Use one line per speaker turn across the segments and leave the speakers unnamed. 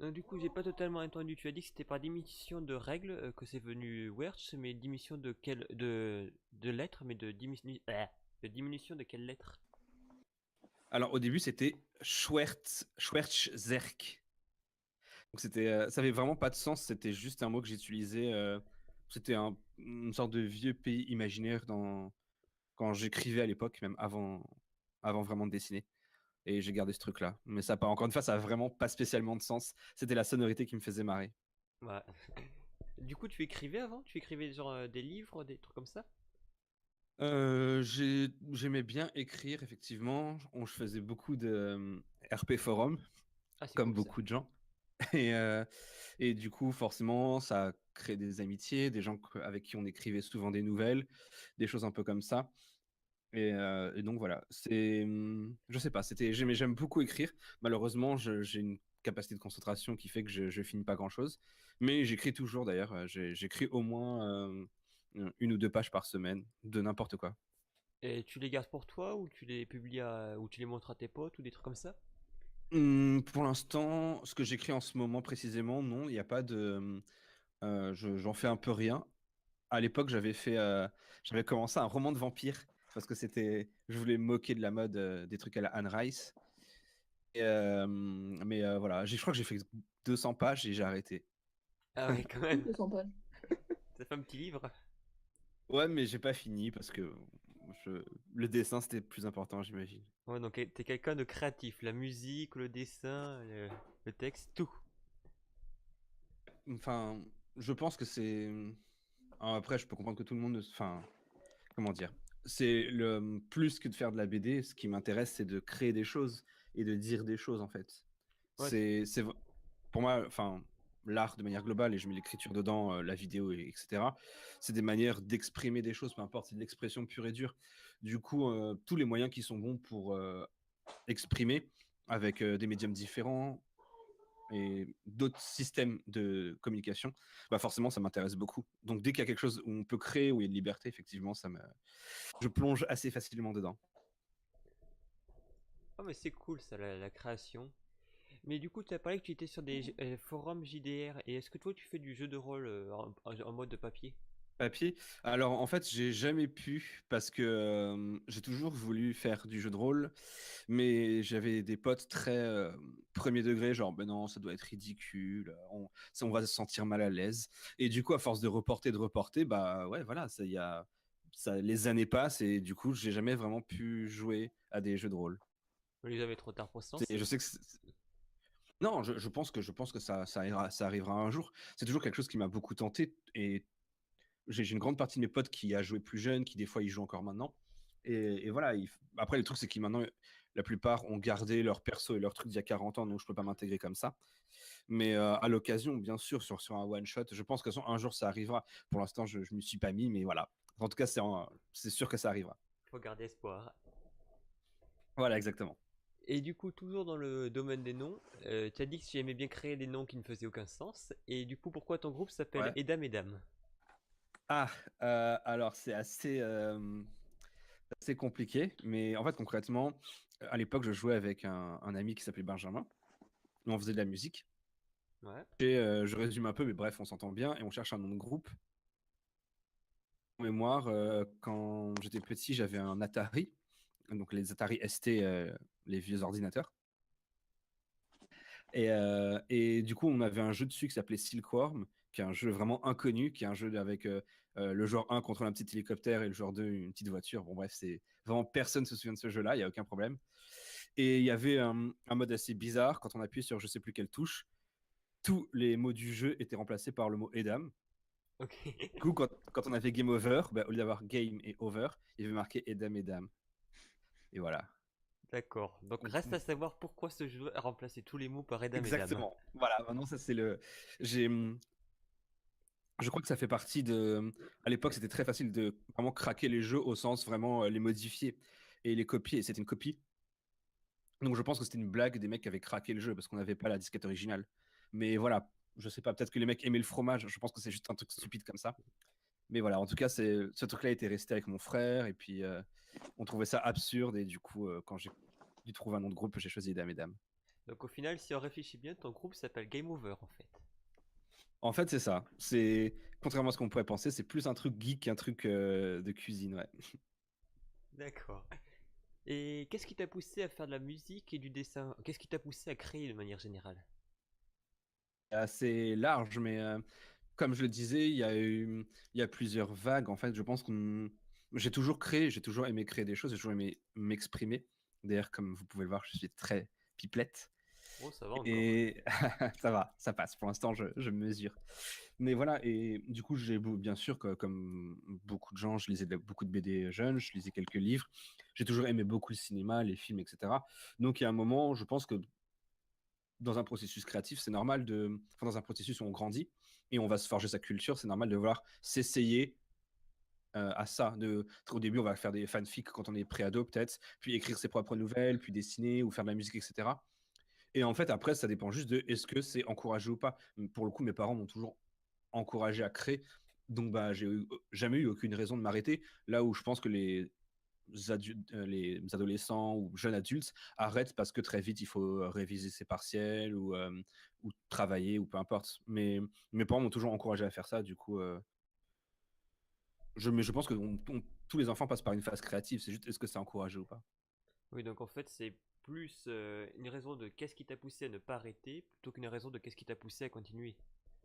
Du coup, j'ai pas totalement entendu. Tu as dit que c'était par diminution de règles que c'est venu Wertz, mais diminution de quelle de lettres, mais de diminution de quelle lettre?
Alors au début c'était Schwerzerk. Donc ça avait vraiment pas de sens, c'était juste un mot que j'utilisais. C'était une sorte de vieux pays imaginaire quand j'écrivais à l'époque, même avant vraiment de dessiner. Et j'ai gardé ce truc-là. Mais ça, pas encore une fois, ça a vraiment pas spécialement de sens. C'était la sonorité qui me faisait marrer.
Ouais. Du coup, tu écrivais avant? Tu écrivais genre des livres, des trucs comme ça?
J'aimais bien écrire, effectivement. Je faisais beaucoup de RP forum,
Ah, c'est
comme
cool ça.
beaucoup de gens. Et, euh, et du coup, forcément, ça crée des amitiés, des gens avec qui on écrivait souvent des nouvelles, des choses un peu comme ça. Et donc voilà, je sais pas, j'aime beaucoup écrire. Malheureusement, j'ai une capacité de concentration qui fait que je finis pas grand-chose. Mais j'écris toujours d'ailleurs. J'écris au moins une ou deux pages par semaine, de n'importe quoi.
Et tu les gardes pour toi ou tu les publies ou tu les montres à tes potes ou des trucs comme ça?
Pour l'instant, ce que j'écris en ce moment précisément, non, il n'y a pas de. J'en fais un peu rien. À l'époque, j'avais commencé un roman de vampire parce que je voulais me moquer de la mode des trucs à la Anne Rice. Mais voilà, je crois que j'ai fait 200 pages et j'ai arrêté.
Ah ouais, quand
Cool,
même.
200 pages.
Ça fait un petit livre.
Ouais, mais j'ai pas fini parce que je... le dessin c'était plus important, j'imagine.
Ouais, donc t'es quelqu'un de créatif. La musique, le dessin, le texte, tout.
Enfin, je pense que c'est. Après, je peux comprendre que tout le monde. Enfin, comment dire? C'est le plus que de faire de la BD. Ce qui m'intéresse, c'est de créer des choses et de dire des choses en fait.
Ouais,
C'est pour moi, enfin, l'art de manière globale, et je mets l'écriture dedans, la vidéo, etc. C'est des manières d'exprimer des choses, peu importe, c'est de l'expression pure et dure. Du coup, tous les moyens qui sont bons pour exprimer avec des médiums différents et d'autres systèmes de communication, bah forcément, ça m'intéresse beaucoup. Donc, dès qu'il y a quelque chose où on peut créer, où il y a une liberté, effectivement, je plonge assez facilement dedans.
oh, mais c'est cool ça, la création. Mais du coup, tu as parlé que tu étais sur des forums JDR. Et est-ce que toi, tu fais du jeu de rôle en mode de papier?
Papier. Alors en fait, j'ai jamais pu parce que j'ai toujours voulu faire du jeu de rôle, mais j'avais des potes très premier degré, genre ben non, ça doit être ridicule, on va se sentir mal à l'aise. Et du coup, à force de reporter, bah ouais, voilà, les années passent et du coup, j'ai jamais vraiment pu jouer à des jeux de rôle.
On les avait trop tard pour se lancer.
Je sais que non, je pense que ça arrivera un jour. C'est toujours quelque chose qui m'a beaucoup tenté et j'ai une grande partie de mes potes qui a joué plus jeune, qui des fois y jouent encore maintenant. Et voilà, après le truc c'est qu'ils maintenant, la plupart ont gardé leur perso et leur truc d'il y a 40 ans, donc je peux pas m'intégrer comme ça. Mais à l'occasion, bien sûr, sur un one shot, je pense qu'un jour ça arrivera. Pour l'instant, je m'y suis pas mis, mais voilà. En tout cas, c'est sûr que ça arrivera.
Faut garder espoir.
Voilà, exactement.
Et du coup, toujours dans le domaine des noms, tu as dit que tu aimais bien créer des noms qui ne faisaient aucun sens. Et du coup, pourquoi ton groupe s'appelle
Ouais.
Edam Edam?
Ah, alors c'est assez compliqué, mais en fait, concrètement, à l'époque, je jouais avec un ami qui s'appelait Benjamin. On faisait de la musique.
Ouais.
Et je résume un peu, mais bref, on s'entend bien et on cherche un nom de groupe. En mémoire, quand j'étais petit, j'avais un Atari, donc les Atari ST, les vieux ordinateurs. Et du coup, on avait un jeu dessus qui s'appelait Silkworm, qui est un jeu vraiment inconnu, qui est un jeu avec le joueur 1 contrôle un petit hélicoptère et le joueur 2 une petite voiture. Bon, bref, c'est vraiment personne ne se souvient de ce jeu-là, il n'y a aucun problème. Et il y avait un mode assez bizarre, quand on appuyait sur je sais plus quelle touche, tous les mots du jeu étaient remplacés par le mot Edam.
Ok.
Du coup, quand on a fait Game Over, bah, au lieu d'avoir Game et Over, il y avait marqué Edam Edam. Et voilà.
D'accord. Donc reste à savoir pourquoi ce jeu a remplacé tous les mots par Edam Edam.
Exactement. Voilà, maintenant ça c'est le. J'ai, je crois que ça fait partie de. À l'époque, c'était très facile de vraiment craquer les jeux au sens vraiment les modifier et les copier. Et c'était une copie. Donc je pense que c'était une blague des mecs qui avaient craqué le jeu parce qu'on n'avait pas la disquette originale. Mais voilà, je sais pas, peut-être que les mecs aimaient le fromage. Je pense que c'est juste un truc stupide comme ça. Mais voilà, en tout cas, ce truc-là était resté avec mon frère et puis on trouvait ça absurde et du coup, quand j'ai dû trouver un nom de groupe, j'ai choisi Dame et Dame.
Donc au final, si on réfléchit bien, ton groupe s'appelle Game Over en fait.
En fait, c'est ça. C'est contrairement à ce qu'on pourrait penser, c'est plus un truc geek qu'un truc de cuisine, ouais.
D'accord. Et qu'est-ce qui t'a poussé à faire de la musique et du dessin? Qu'est-ce qui t'a poussé à créer de manière générale?
Assez large, mais comme je le disais, il y a plusieurs vagues. En fait, je pense qu'on j'ai toujours créé, j'ai toujours aimé créer des choses, j'ai toujours aimé m'exprimer. D'ailleurs, comme vous pouvez le voir, je suis très pipelette
Oh, ça va encore.
et ça va, ça passe. Pour l'instant, je me mesure. Mais voilà, et du coup, bien sûr, comme beaucoup de gens, je lisais beaucoup de BD jeunes, je lisais quelques livres. J'ai toujours aimé beaucoup le cinéma, les films, etc. Donc, il y a un moment, je pense que dans un processus créatif, c'est normal enfin, dans un processus où on grandit et on va se forger sa culture, c'est normal de vouloir s'essayer à ça. Au début, on va faire des fanfics quand on est pré-ado, peut-être, puis écrire ses propres nouvelles, puis dessiner ou faire de la musique, etc. Et en fait, après, ça dépend juste de est-ce que c'est encouragé ou pas. Pour le coup, mes parents m'ont toujours encouragé à créer. Donc, bah, jamais eu aucune raison de m'arrêter. Là où je pense que les adolescents ou jeunes adultes arrêtent parce que très vite il faut réviser ses partiels ou travailler ou peu importe. Mais mes parents m'ont toujours encouragé à faire ça. Du coup, mais je pense que tous les enfants passent par une phase créative. C'est juste est-ce que c'est encouragé ou pas.
Oui, donc en fait, c'est plus une raison de qu'est-ce qui t'a poussé à ne pas arrêter plutôt qu'une raison de qu'est-ce qui t'a poussé à continuer.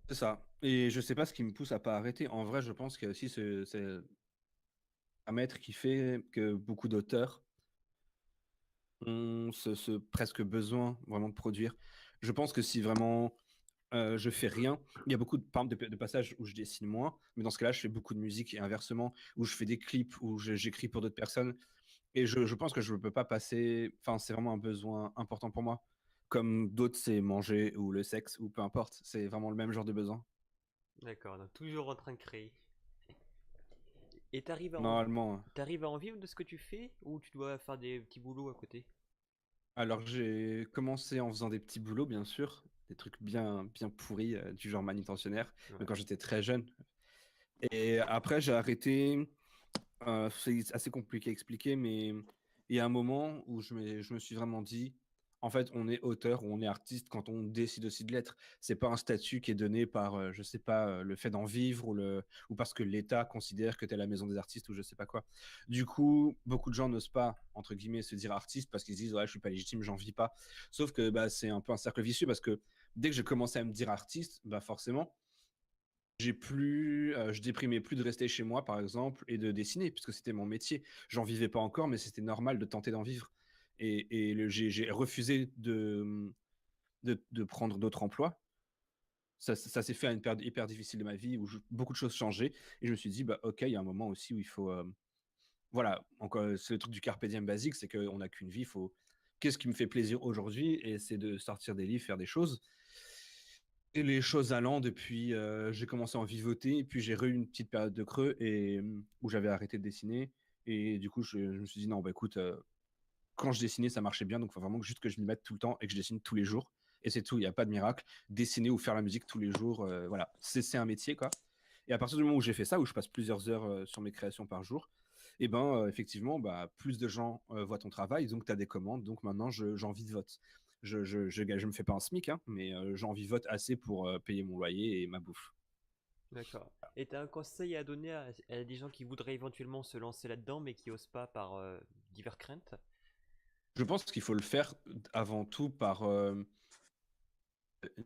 C'est ça. Et je sais pas ce qui me pousse à pas arrêter. En vrai, je pense qu'il y a aussi c'est un maître qui fait que beaucoup d'auteurs ont ce presque besoin vraiment de produire. Je pense que si vraiment je fais rien, il y a beaucoup par exemple, de passages où je dessine moins, mais dans ce cas-là, je fais beaucoup de musique et inversement, où je fais des clips, où j'écris pour d'autres personnes. Et je pense que je ne peux pas passer. Enfin, c'est vraiment un besoin important pour moi. Comme d'autres, c'est manger ou le sexe ou peu importe. C'est vraiment le même genre de besoin.
D'accord, donc toujours en train de créer. Et
Normalement, hein.
t'arrives à en vivre de ce que tu fais ou tu dois faire des petits boulots à côté?
Alors, j'ai commencé en faisant des petits boulots, bien sûr, des trucs bien pourris, du genre manutentionnaire, mais
Ouais.
quand j'étais très jeune. Et après, j'ai arrêté. C'est assez compliqué à expliquer, mais il y a un moment où je me suis vraiment dit, en fait, on est auteur ou on est artiste quand on décide aussi de l'être. C'est pas un statut qui est donné par, je sais pas, le fait d'en vivre ou parce que l'État considère que tu es la maison des artistes ou je sais pas quoi. Du coup, beaucoup de gens n'osent pas, entre guillemets, se dire artiste parce qu'ils se disent, ouais, je suis pas légitime, j'en vis pas. Sauf que bah, c'est un peu un cercle vicieux parce que dès que j'ai commencé à me dire artiste, bah forcément, je déprimais plus de rester chez moi, par exemple, et de dessiner, puisque c'était mon métier. J'en vivais pas encore, mais c'était normal de tenter d'en vivre. J'ai refusé de prendre d'autres emplois. Ça s'est fait à une période hyper difficile de ma vie où beaucoup de choses changeaient. Et je me suis dit, bah, ok, il y a un moment aussi où il faut. Voilà, encore, c'est le truc du carpe diem basique, c'est qu'on n'a qu'une vie. Qu'est-ce qui me fait plaisir aujourd'hui? Et c'est de sortir des livres, faire des choses. Et les choses allant depuis, j'ai commencé à en vivoter et puis j'ai eu une petite période de creux où j'avais arrêté de dessiner et du coup, je me suis dit: «Non, bah, écoute, quand je dessinais, ça marchait bien, donc il faut vraiment juste que je m'y mette tout le temps et que je dessine tous les jours et c'est tout, il y a pas de miracle. Dessiner ou faire la musique tous les jours, voilà, c'est un métier, quoi et à partir du moment où j'ai fait ça, où je passe plusieurs heures, sur mes créations par jour et ben, effectivement, bah, plus de gens, voient ton travail, donc tu as des commandes, donc maintenant j'en vivote. Je me fais pas un SMIC, hein, mais j'en vivote assez pour, payer mon loyer et ma bouffe.
D'accord. Et t'as un conseil à donner à des gens qui voudraient éventuellement se lancer là-dedans mais qui osent pas par diverses craintes?
Je pense qu'il faut le faire avant tout par,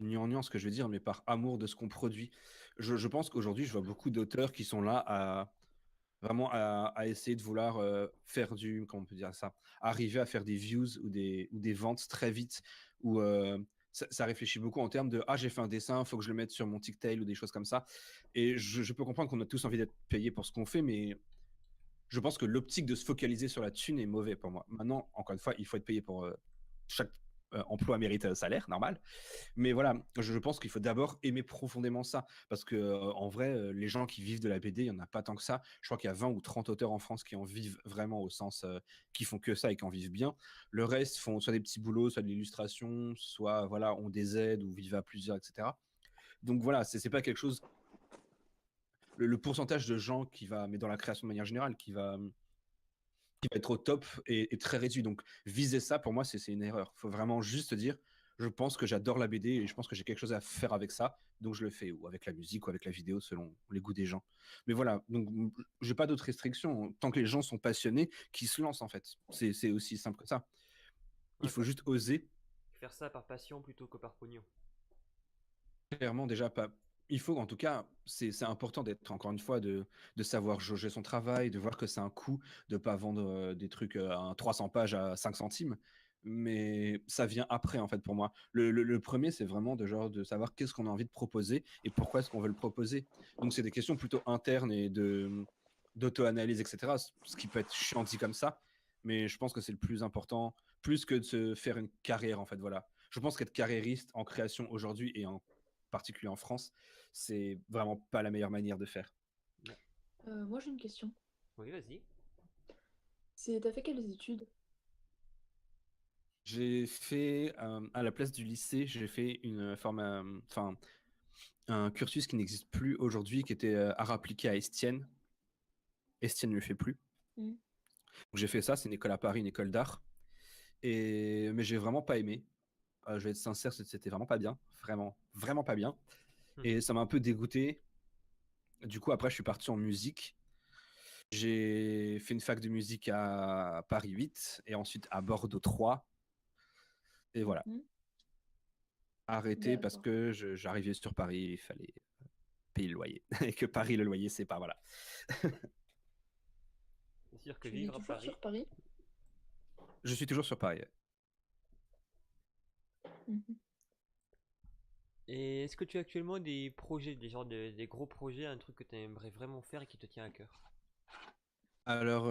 gnangnan ce que je veux dire, mais par amour de ce qu'on produit. Je pense qu'aujourd'hui, je vois beaucoup d'auteurs qui sont là à vraiment à essayer de vouloir, faire comment on peut dire ça? Arriver à faire des views ou des ventes très vite où, ça réfléchit beaucoup en termes de: «Ah, j'ai fait un dessin, il faut que je le mette sur mon TikTok» ou des choses comme ça et je peux comprendre qu'on a tous envie d'être payés pour ce qu'on fait, mais je pense que l'optique de se focaliser sur la thune est mauvais pour moi. Maintenant, encore une fois, il faut être payé pour, chaque, emploi mérite un salaire, normal. Mais voilà, je pense qu'il faut d'abord aimer profondément ça. Parce que, en vrai, les gens qui vivent de la BD, il y en a pas tant que ça. Je crois qu'il y a 20 ou 30 auteurs en France qui en vivent vraiment au sens, qui font que ça et qui en vivent bien. Le reste font soit des petits boulots, soit de l'illustration, soit voilà, ont des aides ou vivent à plusieurs et cetera. Donc voilà, c'est pas quelque chose le pourcentage de gens mais dans la création de manière générale, qui va être au top est très réduit. Donc viser ça, pour moi, c'est une erreur. Il faut vraiment juste se dire: je pense que j'adore la BD et je pense que j'ai quelque chose à faire avec ça, donc je le fais, ou avec la musique ou avec la vidéo selon les goûts des gens. Mais voilà, donc j'ai pas d'autres restrictions. Tant que les gens sont passionnés, qu'ils se lancent en fait. C'est aussi simple que ça. Il
Ouais,
faut
quoi.
juste oser.
Faire ça par passion plutôt que par pognon.
Clairement, déjà, pas. Il faut, en tout cas, c'est important d'être, encore une fois, de savoir jauger son travail, de voir que c'est un coût, de pas vendre des trucs à 300 pages à 5 centimes. Mais ça vient après, en fait, pour moi. Le premier, c'est vraiment de savoir qu'est-ce qu'on a envie de proposer et pourquoi est-ce qu'on veut le proposer. Donc, c'est des questions plutôt internes et d'auto-analyse, etc. Ce qui peut être chiant dit comme ça. Mais je pense que c'est le plus important, plus que de se faire une carrière, en fait, voilà. Je pense qu'être carriériste en création aujourd'hui et en particulier en France, c'est vraiment pas la meilleure manière de faire.
Ouais.
Moi, j'ai une question.
Oui, vas-y.
T'as fait quelles études?
J'ai fait, à la place du lycée, j'ai fait enfin, un cursus qui n'existe plus aujourd'hui, qui était art appliqué à Estienne. Estienne ne le fait plus.
Hmm.
Donc j'ai fait ça, c'est une école à Paris, une école d'art. Mais j'ai vraiment pas aimé. Je vais être sincère, c'était vraiment pas bien. Vraiment, vraiment pas bien. Et ça m'a un peu dégoûté. Du coup, après, je suis parti en musique. J'ai fait une fac de musique à Paris 8 et ensuite à Bordeaux 3. Et voilà,
Mhm.
arrêté parce
D'accord.
que j'arrivais sur Paris, il fallait payer le loyer. Et que Paris, le loyer, c'est pas, voilà.
C'est sûr que
Tu vis
vivre à
toujours
Paris.
sur Paris?
Je suis toujours sur Paris.
Mhm.
Et est-ce que tu as actuellement des projets, des gros projets, un truc que tu aimerais vraiment faire et qui te tient à cœur?
Alors,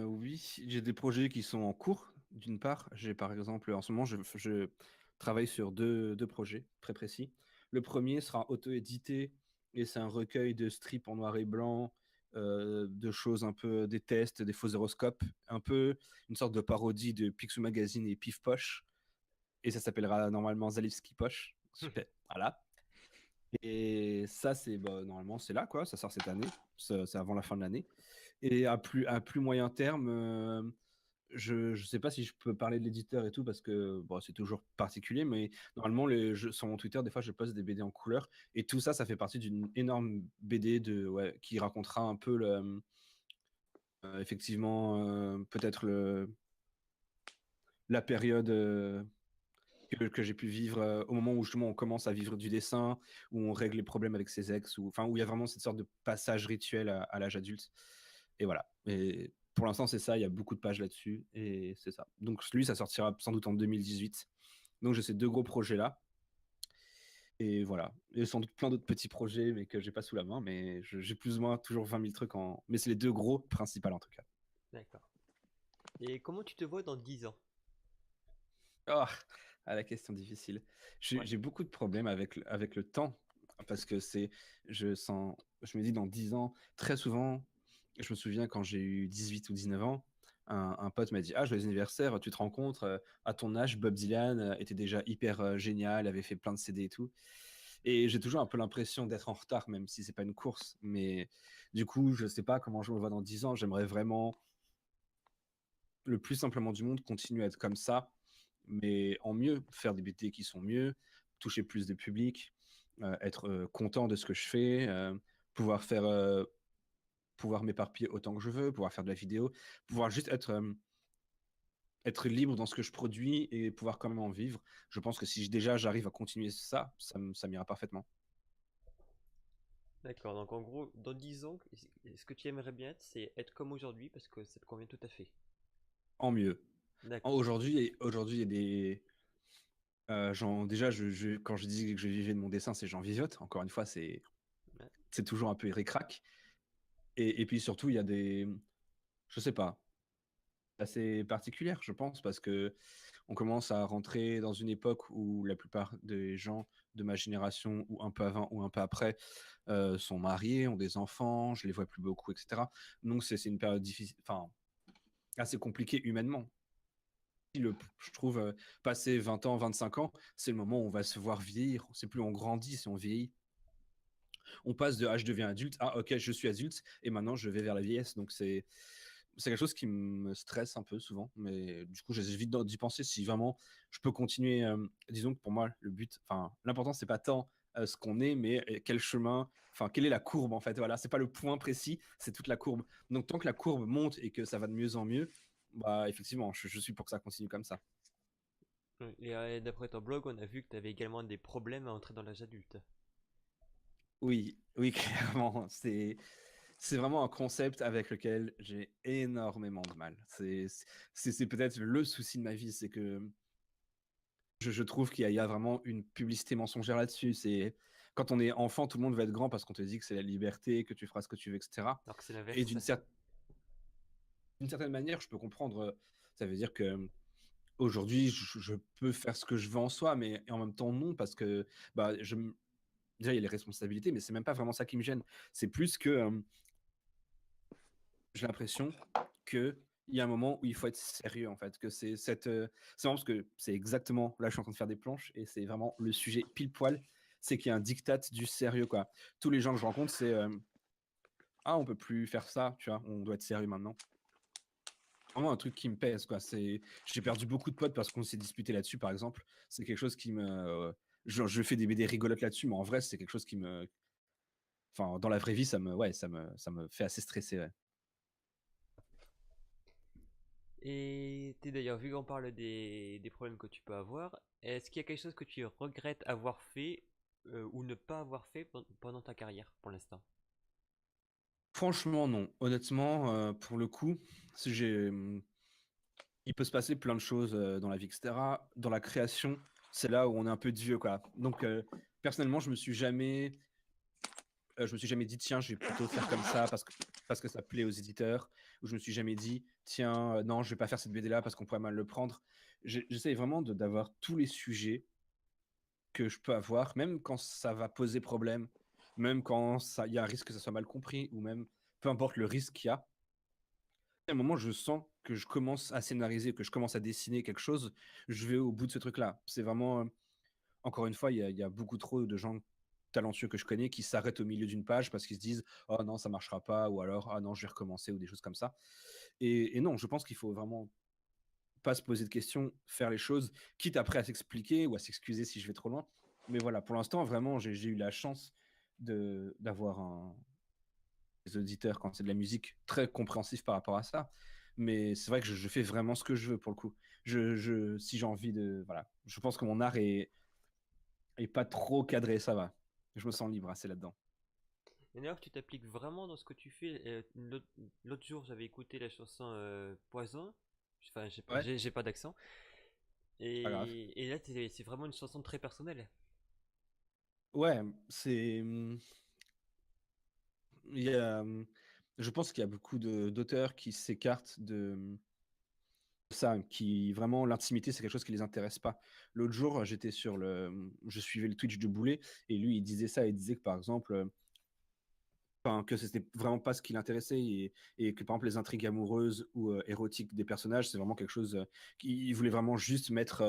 oui, j'ai des projets qui sont en cours, d'une part. J'ai par exemple, en ce moment, je travaille sur deux projets très précis. Le premier sera auto-édité et c'est un recueil de strips en noir et blanc, de choses un peu, des tests, des faux horoscopes, un peu une sorte de parodie de Picsou Magazine et Pif Poche. Et ça s'appellera normalement Zalewski Poche. Super, voilà. Et ça, normalement, c'est là, quoi. Ça sort cette année. C'est avant la fin de l'année. Et à plus moyen terme, je ne sais pas si je peux parler de l'éditeur et tout parce que bon, c'est toujours particulier, mais normalement, sur mon Twitter, des fois, je poste des BD en couleur. Et tout ça, ça fait partie d'une énorme BD ouais, qui racontera un peu, effectivement, peut-être la période que j'ai pu vivre au moment où justement on commence à vivre du dessin, où on règle les problèmes avec ses ex, enfin où il y a vraiment cette sorte de passage rituel à l'âge adulte. Et voilà. Et pour l'instant, c'est ça. Il y a beaucoup de pages là-dessus. Et c'est ça. Donc lui, ça sortira sans doute en 2018. Donc j'ai ces deux gros projets-là. Et voilà. Et sans doute plein d'autres petits projets, mais que j'ai pas sous la main. Mais j'ai plus ou moins toujours 20 000 trucs en. Mais c'est les deux gros principaux en tout cas.
D'accord. Et comment tu te vois dans 10 ans?
Oh, à la question difficile.
Ouais.
J'ai beaucoup de problèmes avec le temps parce que je me dis dans 10 ans, très souvent, je me souviens quand j'ai eu 18 ou 19 ans, un pote m'a dit: Ah, joyeux anniversaire, tu te rends compte, à ton âge, Bob Dylan était déjà hyper génial, avait fait plein de CD et tout. Et j'ai toujours un peu l'impression d'être en retard, même si c'est pas une course. Mais du coup, je sais pas comment je me vois dans 10 ans. J'aimerais vraiment, le plus simplement du monde, continuer à être comme ça mais en mieux, faire des BT qui sont mieux, toucher plus de public, être content de ce que je fais, pouvoir faire, pouvoir m'éparpiller autant que je veux, pouvoir faire de la vidéo, pouvoir juste être libre dans ce que je produis et pouvoir quand même en vivre. Je pense que si déjà j'arrive à continuer ça, ça m'ira parfaitement.
D'accord, donc en gros, dans 10 ans, ce que tu aimerais bien être, c'est être comme aujourd'hui parce que ça te convient tout à fait.
En mieux.
D'accord.
Aujourd'hui, il y a des. Déjà, quand je dis que je vivais de mon dessin, c'est j'en vivote. Encore une fois,
Ouais.
c'est toujours un peu ric-rac. Et puis surtout, il y a des. Je sais pas. Assez particulière, je pense, parce que on commence à rentrer dans une époque où la plupart des gens de ma génération, ou un peu avant ou un peu après, sont mariés, ont des enfants, je les vois plus beaucoup, etc. Donc c'est une période difficile, enfin assez compliquée humainement. Je trouve, passer 20 ans, 25 ans, c'est le moment où on va se voir vieillir. C'est plus on grandit, c'est on vieillit. On passe de je deviens adulte à ok, je suis adulte et maintenant je vais vers la vieillesse. Donc c'est quelque chose qui me stresse un peu souvent, mais du coup, j'évite d'y penser si vraiment je peux continuer. Disons que pour moi, le but, enfin, l'important, c'est pas tant ce qu'on est, mais quel chemin, enfin, quelle est la courbe en fait. Voilà, c'est pas le point précis, c'est toute la courbe. Donc, tant que la courbe monte et que ça va de mieux en mieux, bah, effectivement, je suis pour que ça continue comme ça.
Et d'après ton blog, on a vu que tu avais également des problèmes à entrer dans l'âge adulte.
Oui, oui, clairement, c'est vraiment un concept avec lequel j'ai énormément de mal. C'est peut-être le souci de ma vie, c'est que je trouve qu'il y a vraiment une publicité mensongère là-dessus. C'est quand on est enfant, tout le monde va être grand parce qu'on te dit que c'est la liberté, que tu feras ce que tu veux, etc.
Alors que c'est
Et
l'inverse.
d'une certaine manière, je peux comprendre. Ça veut dire que aujourd'hui, je peux faire ce que je veux en soi, mais en même temps non, parce que bah, déjà il y a les responsabilités, mais c'est même pas vraiment ça qui me gêne. C'est plus que j'ai l'impression que il y a un moment où il faut être sérieux en fait, que c'est vraiment parce que c'est exactement là je suis en train de faire des planches et c'est vraiment le sujet pile poil, c'est qu'il y a un diktat du sérieux quoi. Tous les gens que je rencontre c'est ah on peut plus faire ça, tu vois, on doit être sérieux maintenant. Vraiment un truc qui me pèse quoi. C'est j'ai perdu beaucoup de potes parce qu'on s'est disputé là-dessus par exemple. C'est quelque chose qui me je fais des BD rigolotes là-dessus, mais en vrai c'est quelque chose qui me enfin dans la vraie vie ça me ouais ça me fait assez stresser. Ouais.
Et t'es d'ailleurs, vu qu'on parle des problèmes que tu peux avoir, est-ce qu'il y a quelque chose que tu regrettes avoir fait ou ne pas avoir fait pendant ta carrière pour l'instant?
Franchement, non. Honnêtement, pour le coup, si il peut se passer plein de choses dans la vie, etc. Dans la création, c'est là où on est un peu de vieux, quoi. Donc, personnellement, je me suis jamais dit, tiens, je vais plutôt faire comme ça parce que ça plaît aux éditeurs. Ou je me suis jamais dit, tiens, non, je vais pas faire cette BD-là parce qu'on pourrait mal le prendre. J'essaie vraiment d'avoir tous les sujets que je peux avoir, même quand ça va poser problème, même quand il y a un risque que ça soit mal compris, ou même peu importe le risque qu'il y a. À un moment, je sens que je commence à scénariser, que je commence à dessiner quelque chose, je vais au bout de ce truc-là. C'est vraiment, encore une fois, il y a beaucoup trop de gens talentueux que je connais qui s'arrêtent au milieu d'une page parce qu'ils se disent oh non, ça marchera pas, ou alors ah non, je vais recommencer, ou des choses comme ça. Et non, je pense qu'il faut vraiment pas se poser de questions, faire les choses, quitte après à s'expliquer ou à s'excuser si je vais trop loin. Mais voilà, pour l'instant, vraiment, j'ai eu la chance d'avoir des auditeurs quand c'est de la musique très compréhensifs par rapport à ça. Mais c'est vrai que je fais vraiment ce que je veux pour le coup. Si j'ai envie de. Voilà. Je pense que mon art est pas trop cadré, ça va. Je me sens libre assez là-dedans.
Et d'ailleurs, tu t'appliques vraiment dans ce que tu fais. L'autre jour, j'avais écouté la chanson Poison. Enfin,
Ouais,
j'ai pas d'accent.
pas grave.
Et là, c'est vraiment une chanson très personnelle.
Ouais, c'est. Il y a, je pense qu'il y a beaucoup d'auteurs qui s'écartent de ça, qui vraiment l'intimité, c'est quelque chose qui les intéresse pas. L'autre jour, je suivais le Twitch de Boulet et lui, il disait ça, il disait que par exemple, enfin, que c'était vraiment pas ce qui l'intéressait et que par exemple les intrigues amoureuses ou érotiques des personnages, c'est vraiment quelque chose qu'il voulait vraiment juste mettre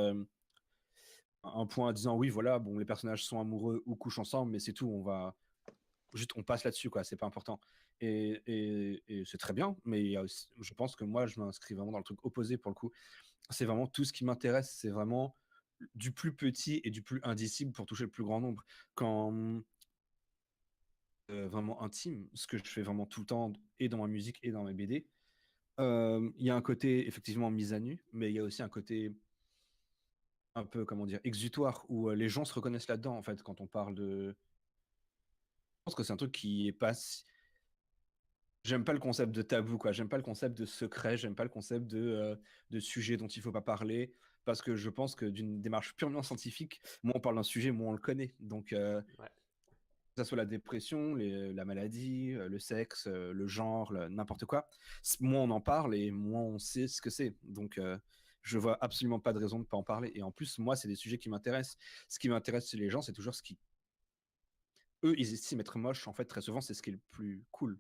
un point en disant oui, voilà, bon, les personnages sont amoureux ou couchent ensemble, mais c'est tout, on passe là-dessus, quoi, c'est pas important. Et c'est très bien, mais je pense que moi, je m'inscris vraiment dans le truc opposé pour le coup. C'est vraiment tout ce qui m'intéresse, c'est vraiment du plus petit et du plus indicible pour toucher le plus grand nombre. Quand vraiment intime, ce que je fais vraiment tout le temps, et dans ma musique et dans mes BD, il y a un côté effectivement mise à nu, mais il y a aussi un côté un peu, comment dire, exutoire, où les gens se reconnaissent là-dedans, en fait, quand on parle de. Je pense que c'est un truc qui est pas. J'aime pas le concept de tabou, quoi. J'aime pas le concept de secret. J'aime pas le concept de sujet dont il faut pas parler. Parce que je pense que d'une démarche purement scientifique, moins on parle d'un sujet, moins on le connaît. Donc,
Ouais.
que ça soit la dépression, la maladie, le sexe, le genre, n'importe quoi, moins on en parle et moins on sait ce que c'est. Donc, je vois absolument pas de raison de pas en parler. Et en plus, moi, c'est des sujets qui m'intéressent. Ce qui m'intéresse chez les gens, c'est toujours ce qui, eux, ils estiment être moche. En fait, très souvent, c'est ce qui est le plus cool.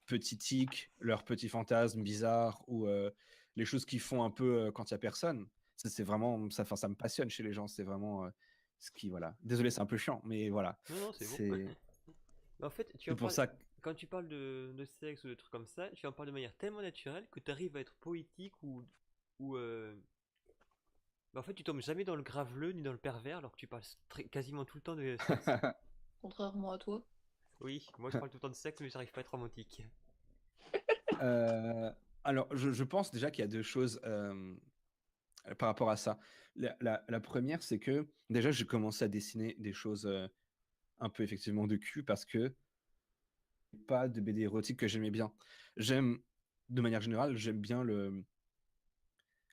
Petits tics, leurs petits fantasmes bizarres ou les choses qu'ils font un peu quand il y a personne. Ça, c'est vraiment ça, enfin, ça me passionne chez les gens. C'est vraiment ce qui, voilà. Désolé, c'est un peu chiant, mais voilà.
Non, non, c'est bon.
C'est
Mais en fait, tu
c'est
en
pour
parles.
ça.
quand tu parles de sexe ou de trucs comme ça, tu en parles de manière tellement naturelle que tu arrives à être poétique ou bah, en fait, tu tombes jamais dans le graveleux ni dans le pervers alors que tu parles quasiment tout le temps de sexe.
Contrairement à toi.
Oui, moi je parle tout le temps de sexe mais j'arrive pas à être romantique.
Euh, alors, je pense déjà qu'il y a deux choses par rapport à ça. La première, c'est que déjà, j'ai commencé à dessiner des choses un peu effectivement de cul parce que pas de BD érotique que j'aimais bien. J'aime, de manière générale, j'aime bien le.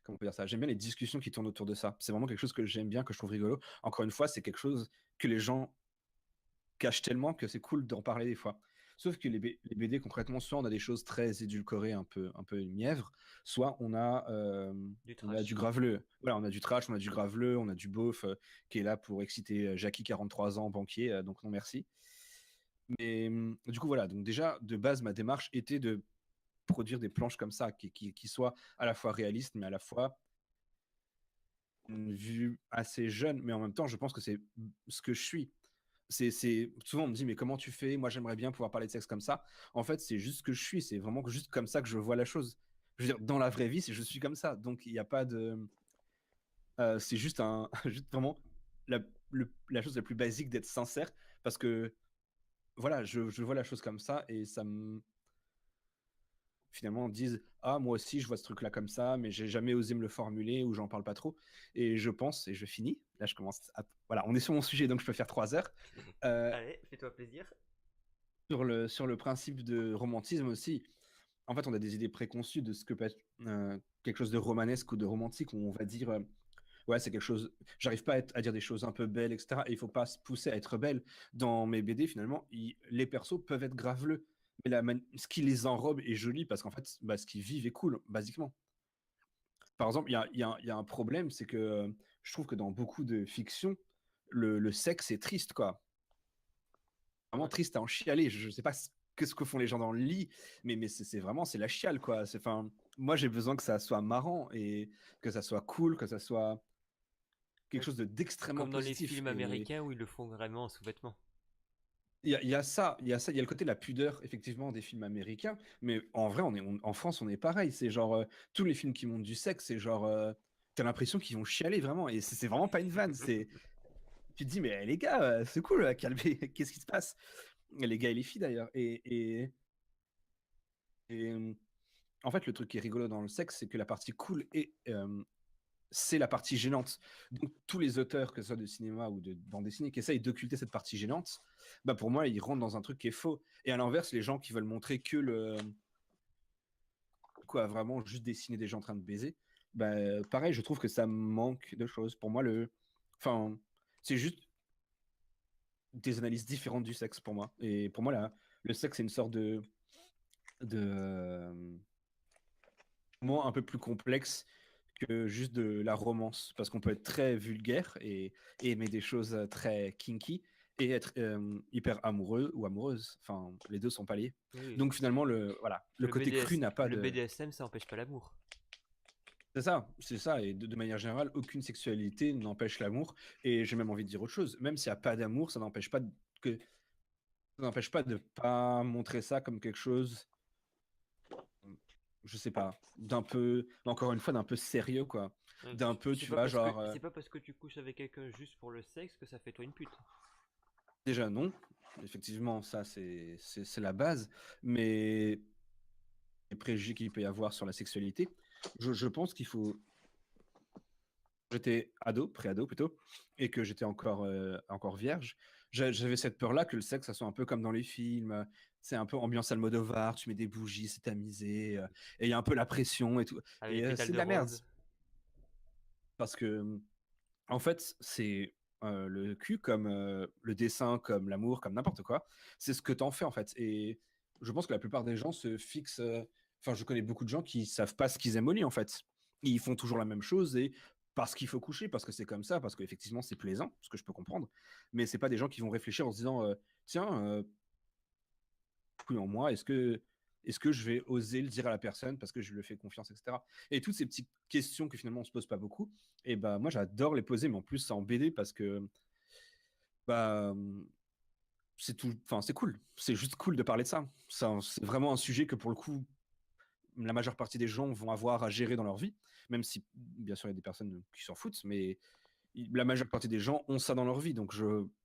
Comment on peut dire ça? J'aime bien les discussions qui tournent autour de ça. C'est vraiment quelque chose que j'aime bien, que je trouve rigolo. Encore une fois, c'est quelque chose que les gens cachent tellement que c'est cool d'en parler des fois. Sauf que les BD, concrètement, soit on a des choses très édulcorées, un peu mièvres, soit
Du
on a du
trash.
graveleux. Voilà, on a du trash, on a du graveleux, on a du beauf qui est là pour exciter Jackie, 43 ans, banquier, donc non merci. Mais du coup, voilà, donc déjà, de base, ma démarche était de produire des planches comme ça, qui soient à la fois réalistes, mais à la fois une vue assez jeune, mais en même temps, je pense que c'est ce que je suis. Souvent on me dit mais comment tu fais? Moi j'aimerais bien pouvoir parler de sexe comme ça. En fait, c'est juste ce que je suis, c'est vraiment juste comme ça que je vois la chose. Je veux dire, dans la vraie vie, je suis comme ça. Donc il n'y a pas de. C'est juste juste vraiment la, la chose la plus basique d'être sincère parce que voilà, je vois la chose comme ça et ça me finalement disent ah moi aussi je vois ce truc là comme ça mais j'ai jamais osé me le formuler ou j'en parle pas trop et je pense et je finis là je commence à... voilà on est sur mon sujet donc je peux faire 3 heures. Euh,
Allez, fais-toi plaisir.
sur le principe de romantisme aussi, en fait, on a des idées préconçues de ce que peut être quelque chose de romanesque ou de romantique, où on va dire, ouais, c'est quelque chose, j'arrive pas à dire des choses un peu belles, etc. Et il faut pas se pousser à être belle. Dans mes BD, finalement, les persos peuvent être graveleux, mais ce qui les enrobe est joli parce qu'en fait, bah, ce qu'ils vivent est cool, basiquement. Par exemple, il y a un problème, c'est que je trouve que dans beaucoup de fiction, le sexe est triste, quoi. Vraiment
Ouais.
triste à en chialer. Je sais pas ce que font les gens dans le lit, mais c'est vraiment c'est la chiale quoi. Enfin, moi j'ai besoin que ça soit marrant et que ça soit cool, que ça soit quelque
Ouais,
chose d'extrêmement
comme dans les
positif.
films
Et
américains où ils le font vraiment en sous-vêtements.
il y a ça, il y a le côté de la pudeur effectivement des films américains, mais en vrai en France on est pareil. C'est genre tous les films qui montrent du sexe, c'est genre t'as l'impression qu'ils vont chialer vraiment et c'est vraiment pas une vanne. C'est tu te dis mais les gars c'est cool, calmez, qu'est-ce qui se passe? Les gars et les filles d'ailleurs et en fait, le truc qui est rigolo dans le sexe, c'est que la partie cool c'est la partie gênante. Donc, tous les auteurs, que ce soit de cinéma ou de bande dessinée, qui essayent d'occulter cette partie gênante, bah pour moi, ils rentrent dans un truc qui est faux. Et à l'inverse, les gens qui veulent montrer que quoi, vraiment juste dessiner des gens en train de baiser, bah pareil, je trouve que ça manque de choses. Pour moi, enfin, c'est juste des analyses différentes du sexe pour moi. Et pour moi, là, le sexe, c'est une sorte de moi un peu plus complexe que juste de la romance, parce qu'on peut être très vulgaire et aimer des choses très kinky et être hyper amoureux ou amoureuse. Enfin, les deux sont pas liés.
Oui,
Donc finalement, voilà, le côté cru n'a pas
le
de...
BDSM, ça empêche pas l'amour.
C'est ça, et de manière générale, aucune sexualité n'empêche l'amour, et j'ai même envie de dire autre chose, même s'il n'y a pas d'amour, que ça n'empêche pas de pas montrer ça comme quelque chose, je sais pas, d'un peu, encore une fois, d'un peu sérieux, quoi. D'un peu, tu vois, genre,
C'est pas parce que tu couches avec quelqu'un juste pour le sexe que ça fait toi une pute.
déjà non, effectivement, ça c'est la base, mais les préjugés qu'il peut y avoir sur la sexualité, je pense qu'il faut. J'étais ado, pré-ado plutôt, et que j'étais encore vierge. J'avais cette peur-là que le sexe, ça soit un peu comme dans les films. C'est un peu ambiance Almodovar, tu mets des bougies, c'est tamisé, et il y a un peu la pression et tout.
Avec des
Et
pétales
c'est de
de
la merde,
rose.
parce que en fait, c'est le cul comme le dessin, comme l'amour, comme n'importe quoi. C'est ce que t'en fais en fait. Et je pense que la plupart des gens se fixent. Enfin, je connais beaucoup de gens qui savent pas ce qu'ils aiment au lit en fait. Ils font toujours la même chose et parce qu'il faut coucher, parce que c'est comme ça, parce qu'effectivement c'est plaisant, ce que je peux comprendre. Mais c'est pas des gens qui vont réfléchir en se disant tiens, couille en moi, est-ce que je vais oser le dire à la personne parce que je lui fais confiance, etc. Et toutes ces petites questions que finalement on se pose pas beaucoup, et bah moi j'adore les poser, mais en plus c'est en BD parce que bah c'est tout, enfin, c'est cool. C'est juste cool de parler de ça. C'est vraiment un sujet que pour le coup, la majeure partie des gens vont avoir à gérer dans leur vie, même si, bien sûr, il y a des personnes qui s'en foutent, mais la majeure partie des gens ont ça dans leur vie. Donc,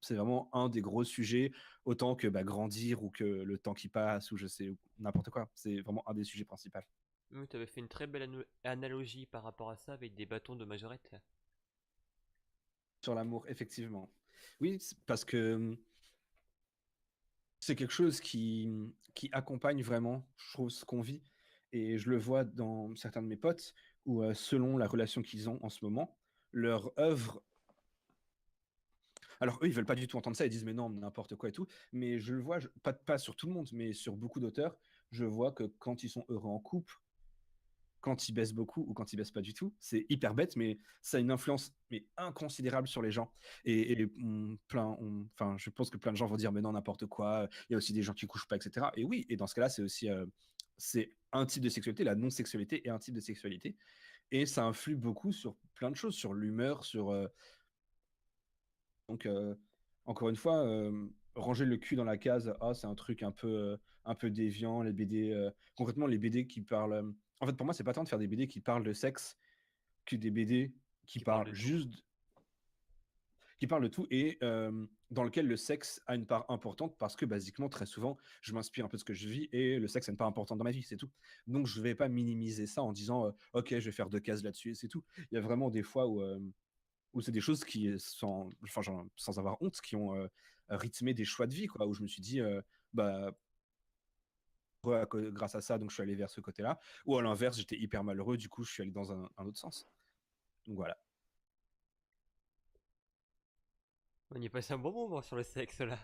c'est vraiment un des gros sujets, autant que grandir ou que le temps qui passe ou je sais, n'importe quoi. C'est vraiment un des sujets principaux.
Oui, tu avais fait une très belle analogie par rapport à ça avec des bâtons de majorette.
Sur l'amour, effectivement. Oui, parce que c'est quelque chose qui accompagne vraiment, je trouve, ce qu'on vit. Et je le vois dans certains de mes potes, où selon la relation qu'ils ont en ce moment, leur œuvre. Alors eux, ils veulent pas du tout entendre ça, ils disent mais non, n'importe quoi et tout. Mais je le vois, pas sur tout le monde, mais sur beaucoup d'auteurs, je vois que quand ils sont heureux en couple, quand ils baissent beaucoup ou quand ils baissent pas du tout, c'est hyper bête, mais ça a une influence mais inconsidérable sur les gens. Et enfin, je pense que plein de gens vont dire mais non, n'importe quoi. Il y a aussi des gens qui couchent pas, etc. Et oui, et dans ce cas-là, c'est aussi c'est un type de sexualité, la non-sexualité est un type de sexualité, et ça influe beaucoup sur plein de choses, sur l'humeur, sur donc, encore une fois, ranger le cul dans la case, ah, c'est un peu déviant, les BD, concrètement, les BD qui parlent. En fait, pour moi, c'est pas tant de faire des BD qui parlent de sexe que des BD qui
Qui parle
parlent
de tout.
juste, qui parlent de tout et dans lequel le sexe a une part importante parce que, basiquement, très souvent, je m'inspire un peu de ce que je vis et le sexe a une part importante dans ma vie, c'est tout. Donc, je vais pas minimiser ça en disant, ok, je vais faire 2 cases là-dessus et c'est tout. Il y a vraiment des fois où c'est des choses qui, enfin, sans avoir honte, qui ont rythmé des choix de vie, quoi, où je me suis dit, bah, grâce à ça, donc je suis allé vers ce côté-là, ou à l'inverse, j'étais hyper malheureux, du coup, je suis allé dans un autre sens. Donc voilà.
On y est passé un bon moment sur le sexe là.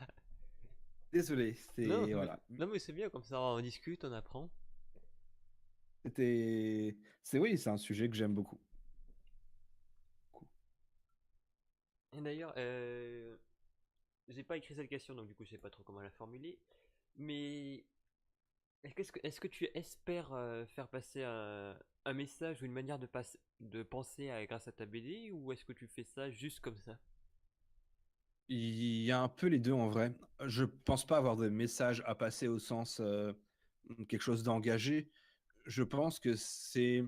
Désolé,
Non,
c'est voilà.
non mais c'est bien comme ça, on discute, on apprend.
C'était, c'est oui, c'est un sujet que j'aime beaucoup.
Et d'ailleurs, j'ai pas écrit cette question donc du coup je sais pas trop comment la formuler. Mais est-ce que tu espères faire passer un message ou une manière de penser grâce à ta BD ou est-ce que tu fais ça juste comme ça?
Il y a un peu les deux en vrai. Je pense pas avoir de message à passer au sens quelque chose d'engagé. Je pense que c'est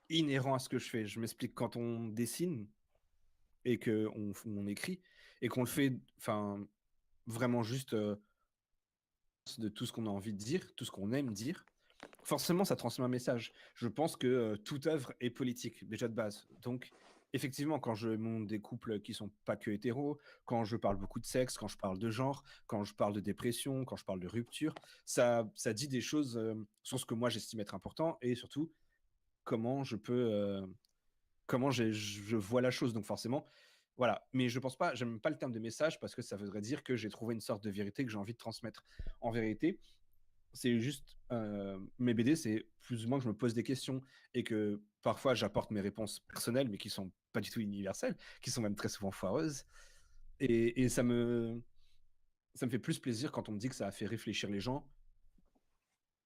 inhérent à ce que je fais. Je m'explique, quand on dessine et on écrit et qu'on le fait, enfin, vraiment juste de tout ce qu'on a envie de dire, tout ce qu'on aime dire, forcément, ça transmet un message. Je pense que toute œuvre est politique, déjà de base. Donc, effectivement, quand je montre des couples qui sont pas que hétéros, quand je parle beaucoup de sexe, quand je parle de genre, quand je parle de dépression, quand je parle de rupture, ça dit des choses sur ce que moi j'estime être important et surtout comment je peux, comment je vois la chose. Donc, forcément, voilà. Mais je pense pas, j'aime pas le terme de message parce que ça voudrait dire que j'ai trouvé une sorte de vérité que j'ai envie de transmettre. En vérité, c'est juste mes BD, c'est plus ou moins que je me pose des questions et que parfois j'apporte mes réponses personnelles, mais qui sont pas du tout universelles, qui sont même très souvent foireuses. Et ça me fait plus plaisir quand on me dit que ça a fait réfléchir les gens,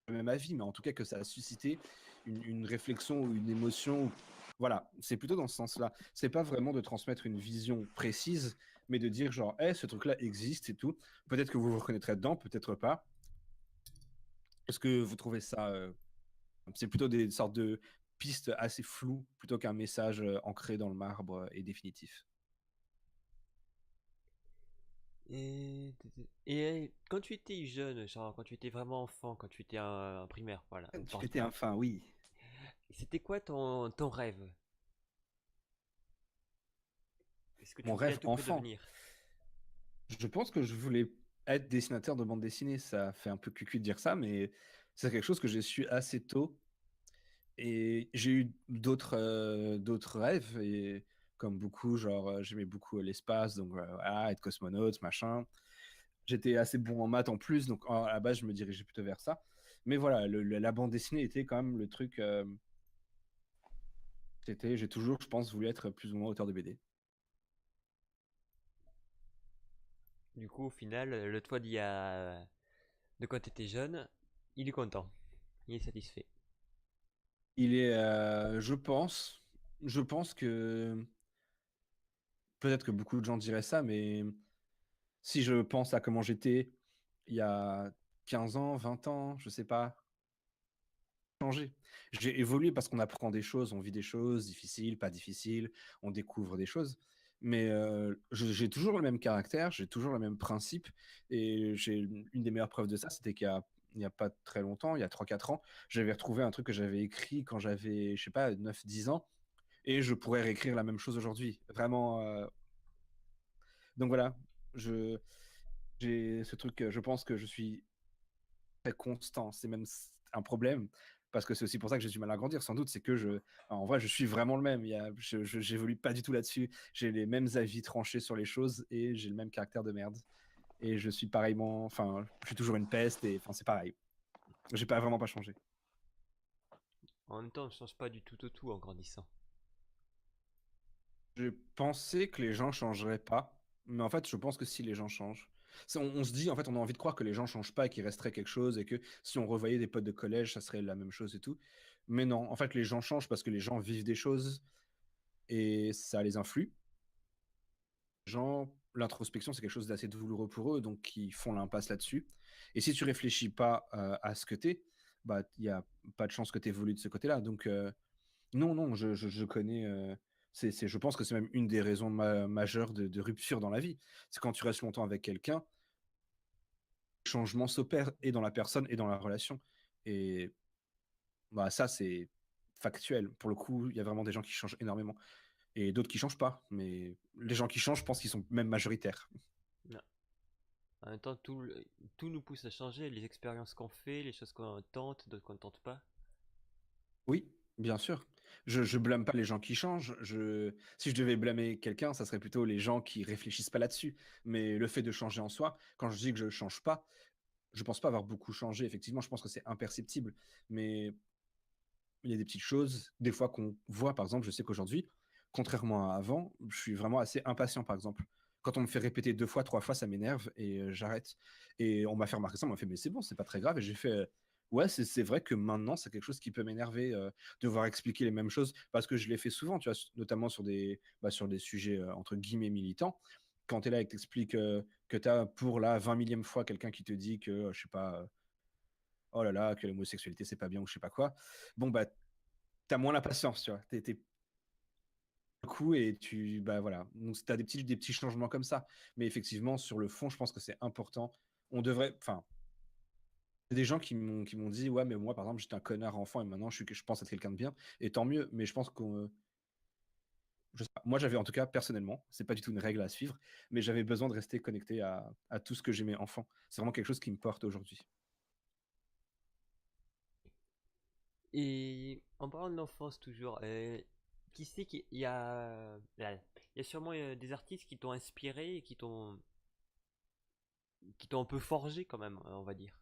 même avis, mais en tout cas que ça a suscité une réflexion ou une émotion. Voilà, c'est plutôt dans ce sens-là. C'est pas vraiment de transmettre une vision précise, mais de dire genre, hey, ce truc-là existe et tout. Peut-être que vous vous reconnaîtrez dedans, peut-être pas. Est-ce que vous trouvez ça c'est plutôt des sortes de pistes assez floues plutôt qu'un message ancré dans le marbre et définitif.
Et quand tu étais jeune, genre quand tu étais vraiment enfant, quand tu étais un primaire, voilà,
Tu
n'importe
étais
quoi.
enfin, oui.
C'était quoi ton rêve? Est-ce que tu
Mon
voulais à
rêve
tout prix
enfant.
devenir?
Je pense que je voulais être dessinateur de bande dessinée. Ça fait un peu cucu de dire ça, mais c'est quelque chose que j'ai su assez tôt. Et j'ai eu d'autres rêves. Et comme beaucoup, genre, j'aimais beaucoup l'espace, donc voilà, être cosmonaute, machin. J'étais assez bon en maths en plus, donc à la base, je me dirigeais plutôt vers ça. Mais voilà, la bande dessinée était quand même le truc. J'ai toujours, je pense, voulu être plus ou moins auteur de BD.
Du coup, au final, le toi de quand tu étais jeune, il est content, il est satisfait.
Je pense que peut-être que beaucoup de gens diraient ça, mais si je pense à comment j'étais il y a 15 ans, 20 ans, je sais pas, changé. J'ai évolué parce qu'on apprend des choses, on vit des choses difficiles, pas difficiles, on découvre des choses. Mais j'ai toujours le même caractère, j'ai toujours le même principe. Et j'ai une des meilleures preuves de ça, c'était il y a pas très longtemps, il y a 3 4 ans, j'avais retrouvé un truc que j'avais écrit quand j'avais, je sais pas, 9 10 ans. Et je pourrais réécrire la même chose aujourd'hui. Vraiment. Donc voilà, je, j'ai ce truc, je pense que je suis très constant. C'est même un problème parce que c'est aussi pour ça que j'ai du mal à grandir. Sans doute, c'est que en vrai, je suis vraiment le même. J'évolue pas du tout là-dessus. J'ai les mêmes avis tranchés sur les choses et j'ai le même caractère de merde. Et je suis pareillement, enfin, je suis toujours une peste et enfin, c'est pareil. J'ai pas vraiment pas changé.
En même temps, on ne change pas du tout au tout en grandissant.
Je pensais que les gens changeraient pas, mais en fait, je pense que si les gens changent, on se dit, en fait, on a envie de croire que les gens changent pas et qu'il resterait quelque chose et que si on revoyait des potes de collège, ça serait la même chose et tout. Mais non, en fait, les gens changent parce que les gens vivent des choses et ça les influe. Les gens, l'introspection, c'est quelque chose d'assez douloureux pour eux, donc ils font l'impasse là-dessus. Et si tu réfléchis pas à ce que t'es, bah, il y a pas de chance que tu évolues de ce côté-là. Donc, non, non, je connais. Je pense que c'est même une des raisons majeures de rupture dans la vie. C'est quand tu restes longtemps avec quelqu'un, le changement s'opère et dans la personne et dans la relation. Et bah, ça, c'est factuel. Pour le coup, il y a vraiment des gens qui changent énormément et d'autres qui changent pas. Mais les gens qui changent, je pense qu'ils sont même majoritaires.
Non. En même temps, tout nous pousse à changer, les expériences qu'on fait, les choses qu'on tente, d'autres qu'on ne tente pas.
Oui, bien sûr. Je blâme pas les gens qui changent. Si je devais blâmer quelqu'un, ça serait plutôt les gens qui réfléchissent pas là-dessus. Mais le fait de changer en soi, quand je dis que je change pas, je pense pas avoir beaucoup changé. Effectivement, je pense que c'est imperceptible. Mais il y a des petites choses, des fois qu'on voit, par exemple, je sais qu'aujourd'hui, contrairement à avant, je suis vraiment assez impatient, par exemple. Quand on me fait répéter 2 fois, 3 fois, ça m'énerve et j'arrête. Et on m'a fait remarquer ça, on m'a fait, mais c'est bon, c'est pas très grave. Et j'ai fait, ouais, c'est vrai que maintenant, c'est quelque chose qui peut m'énerver, devoir expliquer les mêmes choses, parce que je l'ai fait souvent, tu vois, notamment sur des sujets, entre guillemets, militants. Quand tu es là et que tu expliques que tu as pour la 20 millième fois quelqu'un qui te dit que, je sais pas, oh là là, que l'homosexualité, c'est pas bien ou je sais pas quoi. Bon, bah, t'as moins la patience, tu vois. T'es le coup et bah voilà. Donc t'as des petits changements comme ça. Mais effectivement, sur le fond, je pense que c'est important. On devrait, enfin, il y a des gens qui m'ont dit, ouais, mais moi, par exemple, j'étais un connard enfant et maintenant, je pense être quelqu'un de bien. Et tant mieux. Mais je pense qu'on, je sais pas. Moi, j'avais en tout cas, personnellement, c'est pas du tout une règle à suivre, mais j'avais besoin de rester connecté à tout ce que j'aimais enfant. C'est vraiment quelque chose qui me porte aujourd'hui.
Et en parlant de l'enfance toujours, qui sait qu'il y a, il y a sûrement des artistes qui t'ont inspiré et qui t'ont un peu forgé quand même, on va dire,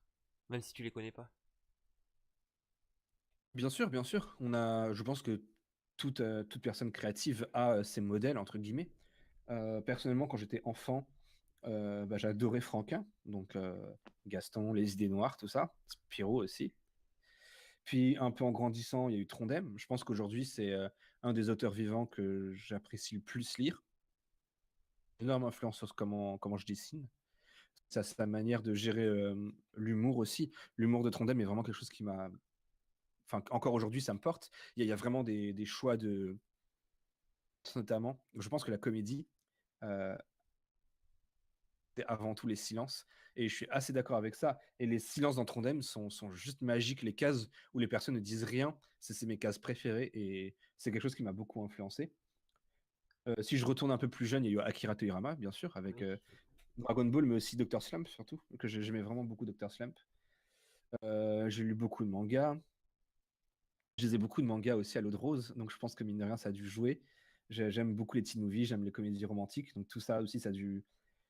même si tu les connais pas.
Bien sûr, bien sûr. Je pense que toute personne créative a ses modèles, entre guillemets. Personnellement, quand j'étais enfant, bah, j'adorais Franquin, donc Gaston, Les Idées Noires, tout ça, Spirou aussi. Puis un peu en grandissant, il y a eu Trondheim. Je pense qu'aujourd'hui, c'est un des auteurs vivants que j'apprécie le plus lire. Énorme influence sur comment je dessine. Ça, sa manière de gérer l'humour aussi. L'humour de Trondheim est vraiment quelque chose qui m'a... Enfin, encore aujourd'hui, ça me porte. Il y a vraiment des choix notamment. Je pense que la comédie, euh, c'est avant tout les silences. Et je suis assez d'accord avec ça. Et les silences dans Trondheim sont juste magiques. Les cases où les personnes ne disent rien, c'est mes cases préférées. Et c'est quelque chose qui m'a beaucoup influencé. Si je retourne un peu plus jeune, il y a eu Akira Toriyama, bien sûr, avec
Oui.
Dragon Ball, mais aussi Dr. Slump, surtout, que j'aimais vraiment beaucoup Dr. Slump. J'ai lu beaucoup de mangas. Je lisais beaucoup de mangas aussi à l'eau de rose, donc je pense que mine de rien, ça a dû jouer. J'aime beaucoup les teen movies, j'aime les comédies romantiques, donc tout ça aussi, ça a dû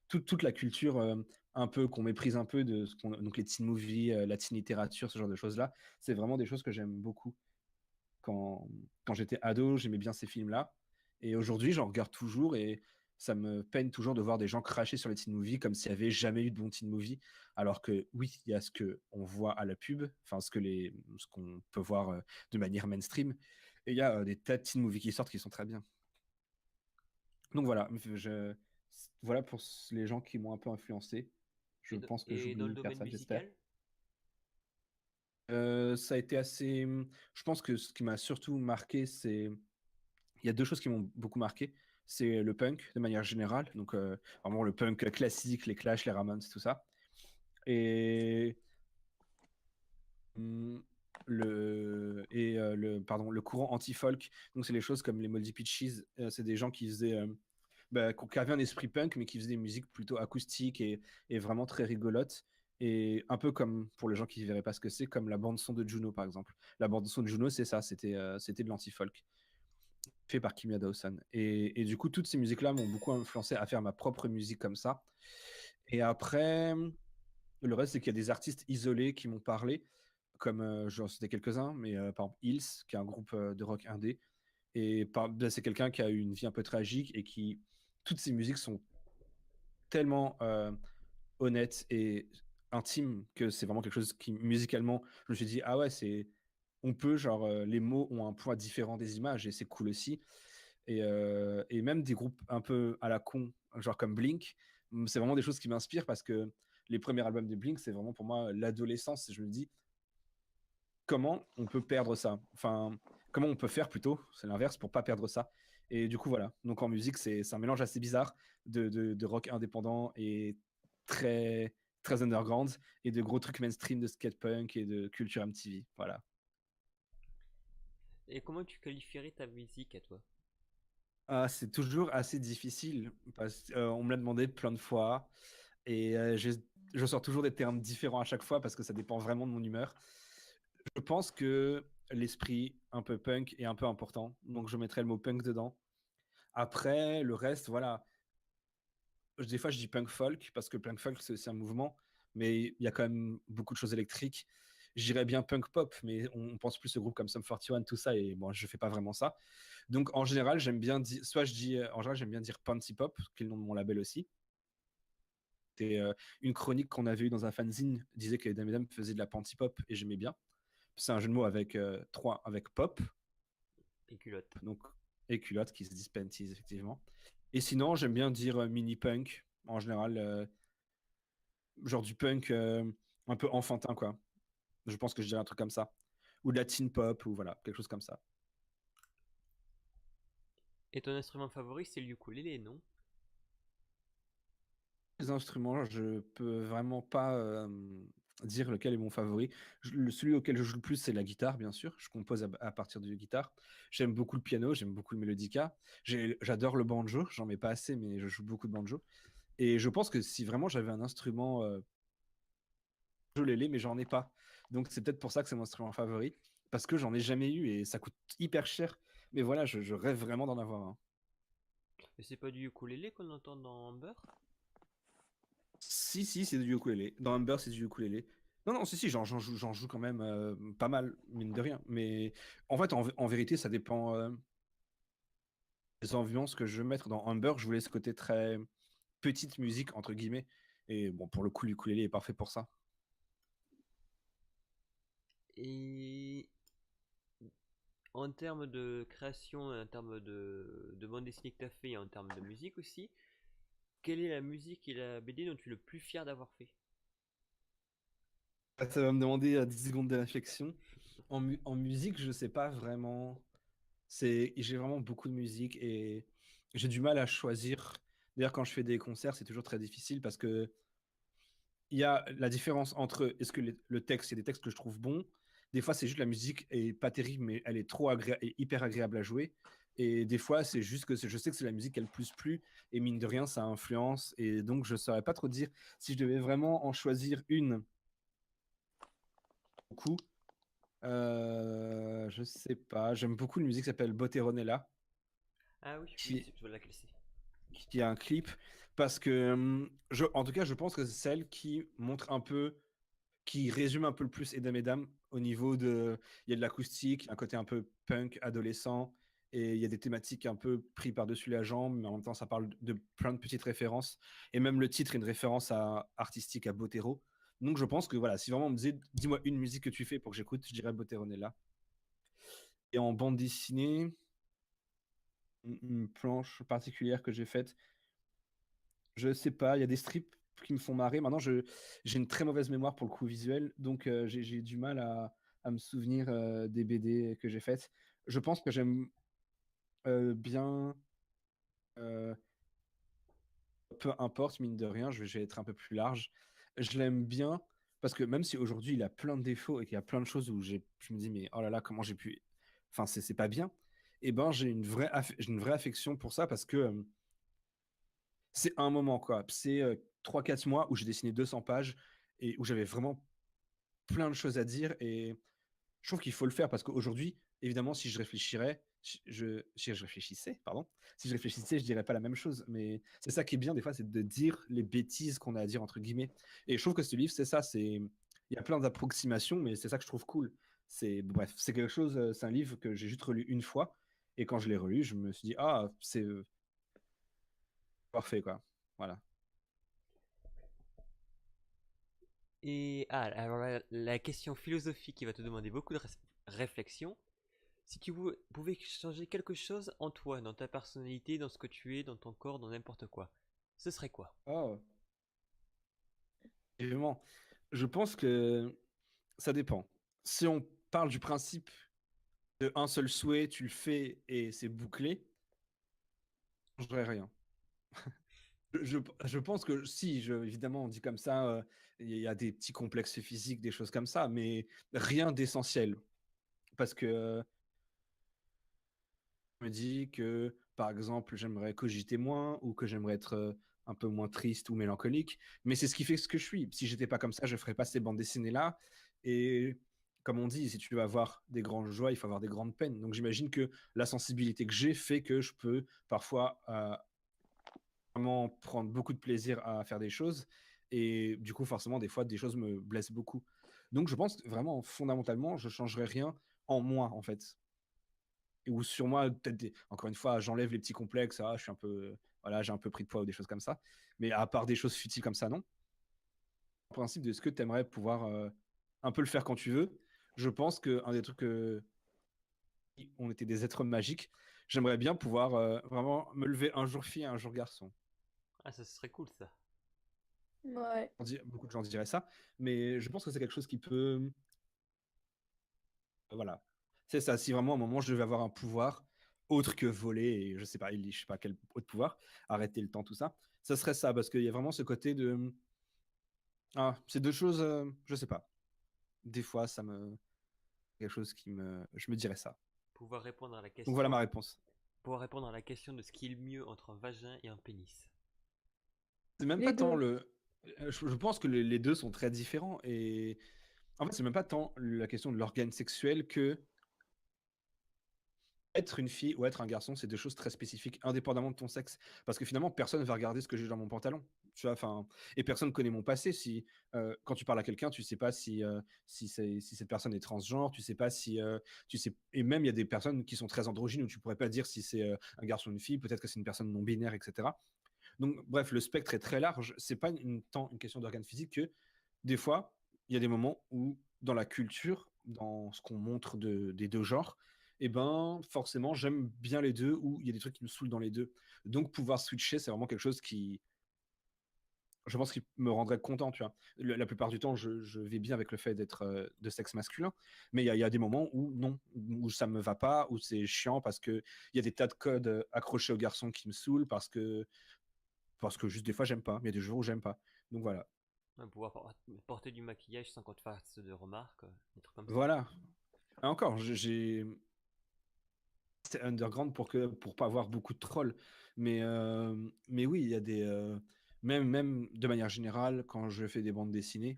toute la culture un peu qu'on méprise un peu donc les teen movies, la teen littérature, ce genre de choses-là, c'est vraiment des choses que j'aime beaucoup. Quand j'étais ado, j'aimais bien ces films-là. Et aujourd'hui, j'en regarde toujours et ça me peine toujours de voir des gens cracher sur les teen movies comme s'il n'y avait jamais eu de bons teen movies. Alors que oui, il y a ce qu'on voit à la pub, enfin ce qu'on peut voir de manière mainstream. Et il y a des tas de teen movies qui sortent qui sont très bien. Donc voilà, voilà pour les gens qui m'ont un peu influencé. Je pense que
Et dans le
j'oublie
domaine
personne, j'espère.
musical?
Ça a été assez. Je pense que ce qui m'a surtout marqué, c'est. Il y a deux choses qui m'ont beaucoup marqué. C'est le punk de manière générale, donc vraiment le punk classique, les Clash, les Ramones, tout ça. Et hum, le courant anti-folk. Donc c'est les choses comme les Moldy Peaches. C'est des gens qui faisaient qui avaient un esprit punk, mais qui faisaient des musiques plutôt acoustiques et vraiment très rigolotes. Et un peu comme, pour les gens qui ne verraient pas ce que c'est, comme la bande-son de Juno, par exemple. La bande-son de Juno, c'est ça, c'était de l'anti-folk, fait par Kimia Dawson. Et du coup, toutes ces musiques-là m'ont beaucoup influencé à faire ma propre musique comme ça. Et après, le reste, c'est qu'il y a des artistes isolés qui m'ont parlé, comme, j'en citais quelques-uns, mais par exemple Hills, qui est un groupe de rock indé. Et c'est quelqu'un qui a eu une vie un peu tragique et qui. Toutes ses musiques sont tellement honnête et intime que c'est vraiment quelque chose qui musicalement je me suis dit ah ouais c'est on peut genre les mots ont un poids différent des images et c'est cool aussi et même des groupes un peu à la con genre comme Blink, c'est vraiment des choses qui m'inspirent parce que les premiers albums de Blink c'est vraiment pour moi l'adolescence et je me dis comment on peut perdre ça, enfin comment on peut faire plutôt c'est l'inverse pour pas perdre ça. Et du coup voilà, donc en musique c'est un mélange assez bizarre de rock indépendant et très très underground et de gros trucs mainstream de skatepunk et de culture MTV. Voilà.
Et comment tu qualifierais ta musique à toi?
Ah, c'est toujours assez difficile parce qu'on me l'a demandé plein de fois et je sors toujours des termes différents à chaque fois parce que ça dépend vraiment de mon humeur. Je pense que l'esprit un peu punk est un peu important, donc je mettrai le mot punk dedans. Après, le reste, voilà. Des fois, je dis punk folk parce que punk folk, c'est aussi un mouvement, mais il y a quand même beaucoup de choses électriques. J'irais bien punk pop, mais on pense plus au groupe comme Sum 41, tout ça, et bon, je fais pas vraiment ça. Donc, en général, j'aime bien dire, soit je dis, en général, j'aime bien dire Panty Pop, qui est le nom de mon label aussi. C'est une chronique qu'on avait eue dans un fanzine, disait que les Dames faisaient de la Panty Pop, et j'aimais bien. C'est un jeu de mots avec avec pop,
Et culotte.
donc, et culotte qui se disent panties, effectivement. Et sinon, j'aime bien dire mini punk, en général. Genre du punk un peu enfantin, quoi. Je pense que je dirais un truc comme ça. Ou de la teen pop, ou voilà, quelque chose comme ça.
Et ton instrument favori, c'est le ukulélé, non?
Les instruments, je peux vraiment pas dire lequel est mon favori. Celui auquel je joue le plus, c'est la guitare, bien sûr. Je compose à partir de guitare. J'aime beaucoup le piano, j'aime beaucoup le mélodica. J'adore le banjo, j'en mets pas assez, mais je joue beaucoup de banjo. Et je pense que si vraiment j'avais un instrument, je l'ai, mais j'en ai pas. Donc c'est peut-être pour ça que c'est mon instrument favori, parce que j'en ai jamais eu et ça coûte hyper cher. Mais voilà, je rêve vraiment d'en avoir un.
Mais c'est pas du ukulélé qu'on entend dans Amber?
Si, si, c'est du ukulélé. Dans Humber, c'est du ukulélé. Non, non, si, si, j'en joue quand même pas mal, mine de rien. Mais en fait, en vérité, ça dépend des ambiances que je veux mettre. Dans Humber, je voulais ce côté très petite musique, entre guillemets. Et bon, pour le coup, l'ukulélé est parfait pour ça.
Et en termes de création, en termes de bande dessinée que tu as fait et en termes de musique aussi, quelle est la musique et la BD dont tu es le plus fier d'avoir fait?
Ça va me demander 10 secondes de réflexion. En musique, je sais pas vraiment. J'ai vraiment beaucoup de musique et j'ai du mal à choisir. D'ailleurs, quand je fais des concerts, c'est toujours très difficile parce que il y a la différence entre est-ce que le texte, il y a des textes que je trouve bons. Des fois, c'est juste la musique est pas terrible, mais elle est trop et hyper agréable à jouer. Et des fois, c'est juste que je sais que c'est la musique qui a le plus plu. Et mine de rien, ça influence. Et donc, je saurais pas trop dire si je devais vraiment en choisir une. Beaucoup. Je sais pas. J'aime beaucoup une musique qui s'appelle Botteronella,
Ah oui, oui,
qui,
je vois laquelle c'est.
qui a un clip. Parce que, en tout cas, je pense que c'est celle qui montre un peu qui résume un peu le plus Edam et Dame au niveau de. Il y a de l'acoustique, un côté un peu punk, adolescent, et il y a des thématiques un peu pris par-dessus la jambe, mais en même temps, ça parle de plein de petites références. Et même le titre est une référence artistique à Botero. Donc je pense que voilà, si vraiment on me disait, dis-moi une musique que tu fais pour que j'écoute, je dirais Botteronella. Et en bande dessinée, une planche particulière que j'ai faite, je sais pas, il y a des strips qui me font marrer. Maintenant, j'ai une très mauvaise mémoire pour le coup visuel, donc j'ai du mal à me souvenir des BD que j'ai faites. Je pense que j'aime bien, euh, peu importe, mine de rien, je vais être un peu plus large. Je l'aime bien parce que même si aujourd'hui il a plein de défauts et qu'il y a plein de choses où je me dis, mais oh là là, comment j'ai pu. Enfin, c'est pas bien. Et ben, j'ai une vraie affection pour ça parce que c'est un moment, quoi. C'est 3-4 mois où j'ai dessiné 200 pages et où j'avais vraiment plein de choses à dire. Et je trouve qu'il faut le faire parce qu'aujourd'hui, évidemment, si je réfléchissais, pardon, si je réfléchissais, je dirais pas la même chose. Mais c'est ça qui est bien des fois, c'est de dire les bêtises qu'on a à dire entre guillemets. Et je trouve que ce livre, c'est ça. Il y a plein d'approximations, mais c'est ça que je trouve cool. Bref, c'est quelque chose. C'est un livre que j'ai juste relu une fois. Et quand je l'ai relu, je me suis dit, ah, c'est parfait, quoi. Voilà.
Et alors la question philosophique qui va te demander beaucoup de réflexion. Si tu pouvais changer quelque chose en toi, dans ta personnalité, dans ce que tu es, dans ton corps, dans n'importe quoi, ce serait quoi?
Oh, évidemment. Je pense que ça dépend. Si on parle du principe de un seul souhait, tu le fais et c'est bouclé, je ne changerais rien. Je pense que si, évidemment, on dit comme ça, il y a des petits complexes physiques, des choses comme ça, mais rien d'essentiel. Parce que je me dis que, par exemple, j'aimerais cogiter moins ou que j'aimerais être un peu moins triste ou mélancolique, mais c'est ce qui fait ce que je suis. Si j'étais pas comme ça, je ferais pas ces bandes dessinées-là. Et comme on dit, si tu veux avoir des grandes joies, il faut avoir des grandes peines. Donc j'imagine que la sensibilité que j'ai fait que je peux parfois vraiment prendre beaucoup de plaisir à faire des choses. Et du coup, forcément, des fois, des choses me blessent beaucoup. Donc je pense que vraiment, fondamentalement, je changerais rien en moi, en fait. Ou sur moi, peut-être encore une fois, j'enlève les petits complexes, je suis un peu, voilà, j'ai un peu pris de poids ou des choses comme ça. Mais à part des choses futiles comme ça, non. En principe, de ce que tu aimerais pouvoir un peu le faire quand tu veux, je pense qu'un des trucs on était des êtres magiques, j'aimerais bien pouvoir vraiment me lever un jour fille et un jour garçon.
Ah, ça serait cool ça.
Ouais.
Beaucoup de gens diraient ça, mais je pense que c'est quelque chose qui peut, voilà. C'est ça, si vraiment à un moment je devais avoir un pouvoir autre que voler et je sais pas quel autre pouvoir, arrêter le temps, tout ça, ça serait ça, parce qu'il y a vraiment ce côté de. Ah, c'est deux choses, je sais pas. Des fois, ça me. Quelque chose qui me. Je me dirais ça.
Pouvoir répondre à la
Donc voilà
question,
ma réponse.
pouvoir répondre à la question de ce qui est le mieux entre un vagin et un pénis.
C'est même
Les
pas tant
deux.
le. Je pense que les deux sont très différents et. En fait, c'est même pas tant la question de l'organe sexuel que être une fille ou être un garçon, c'est deux choses très spécifiques, indépendamment de ton sexe. Parce que finalement, personne ne va regarder ce que j'ai dans mon pantalon. Tu vois, enfin, et personne ne connaît mon passé. Si quand tu parles à quelqu'un, tu sais pas si cette personne est transgenre, tu sais pas si tu sais. Et même il y a des personnes qui sont très androgynes où tu pourrais pas dire si c'est un garçon ou une fille. Peut-être que c'est une personne non binaire, etc. Donc bref, le spectre est très large. C'est pas tant une question d'organe physique que des fois, il y a des moments où dans la culture, dans ce qu'on montre des deux genres, et ben forcément j'aime bien les deux ou il y a des trucs qui me saoulent dans les deux. Donc pouvoir switcher, c'est vraiment quelque chose qui, je pense, qui me rendrait content, tu vois. La plupart du temps, je vais bien avec le fait d'être de sexe masculin, mais il y a des moments où non, où ça me va pas, où c'est chiant parce que il y a des tas de codes accrochés aux garçons qui me saoulent parce que juste des fois j'aime pas. Il y a des jours où j'aime pas. Donc voilà.
Ouais, pouvoir porter du maquillage sans qu'on te fasse de remarques, des trucs comme ça.
Voilà. Et encore, j'ai c'est underground pour pas avoir beaucoup de trolls. Mais oui, il y a des même de manière générale, quand je fais des bandes dessinées,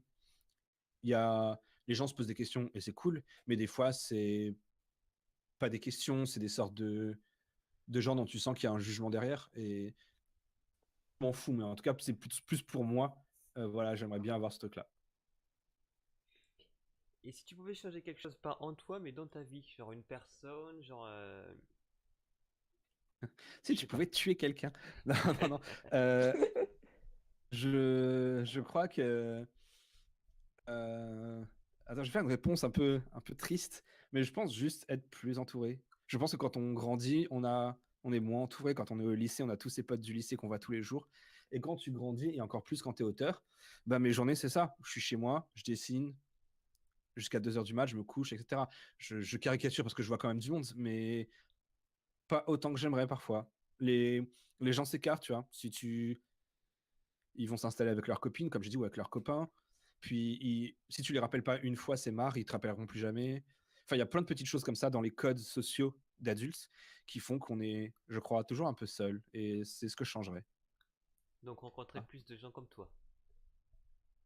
il y a les gens se posent des questions et c'est cool, mais des fois c'est pas des questions, c'est des sortes de gens dont tu sens qu'il y a un jugement derrière et je m'en fous, mais en tout cas c'est plus pour moi. Voilà, j'aimerais bien avoir ce truc-là.
Et si tu pouvais changer quelque chose, pas en toi, mais dans ta vie, genre une personne, genre,
Si
je
tu
sais pas.
pouvais tuer quelqu'un. Non, non, non. Euh, je crois que attends, je vais faire une réponse un peu triste, mais je pense juste être plus entouré. Je pense que quand on grandit, on est moins entouré. Quand on est au lycée, on a tous ses potes du lycée qu'on voit tous les jours. Et quand tu grandis, et encore plus quand tu es auteur, bah, mes journées, c'est ça. Je suis chez moi, je dessine jusqu'à 2 heures du mat, je me couche, etc. Je caricature parce que je vois quand même du monde, mais pas autant que j'aimerais parfois. Les gens s'écartent, tu vois. Ils vont s'installer avec leurs copines, comme je dis, ou avec leurs copains. Puis, si tu les rappelles pas une fois, c'est marre, ils te rappelleront plus jamais. Enfin, il y a plein de petites choses comme ça dans les codes sociaux d'adultes qui font qu'on est, je crois, toujours un peu seul. Et c'est ce que je changerais.
Donc rencontrer
Ah.
plus de gens comme toi.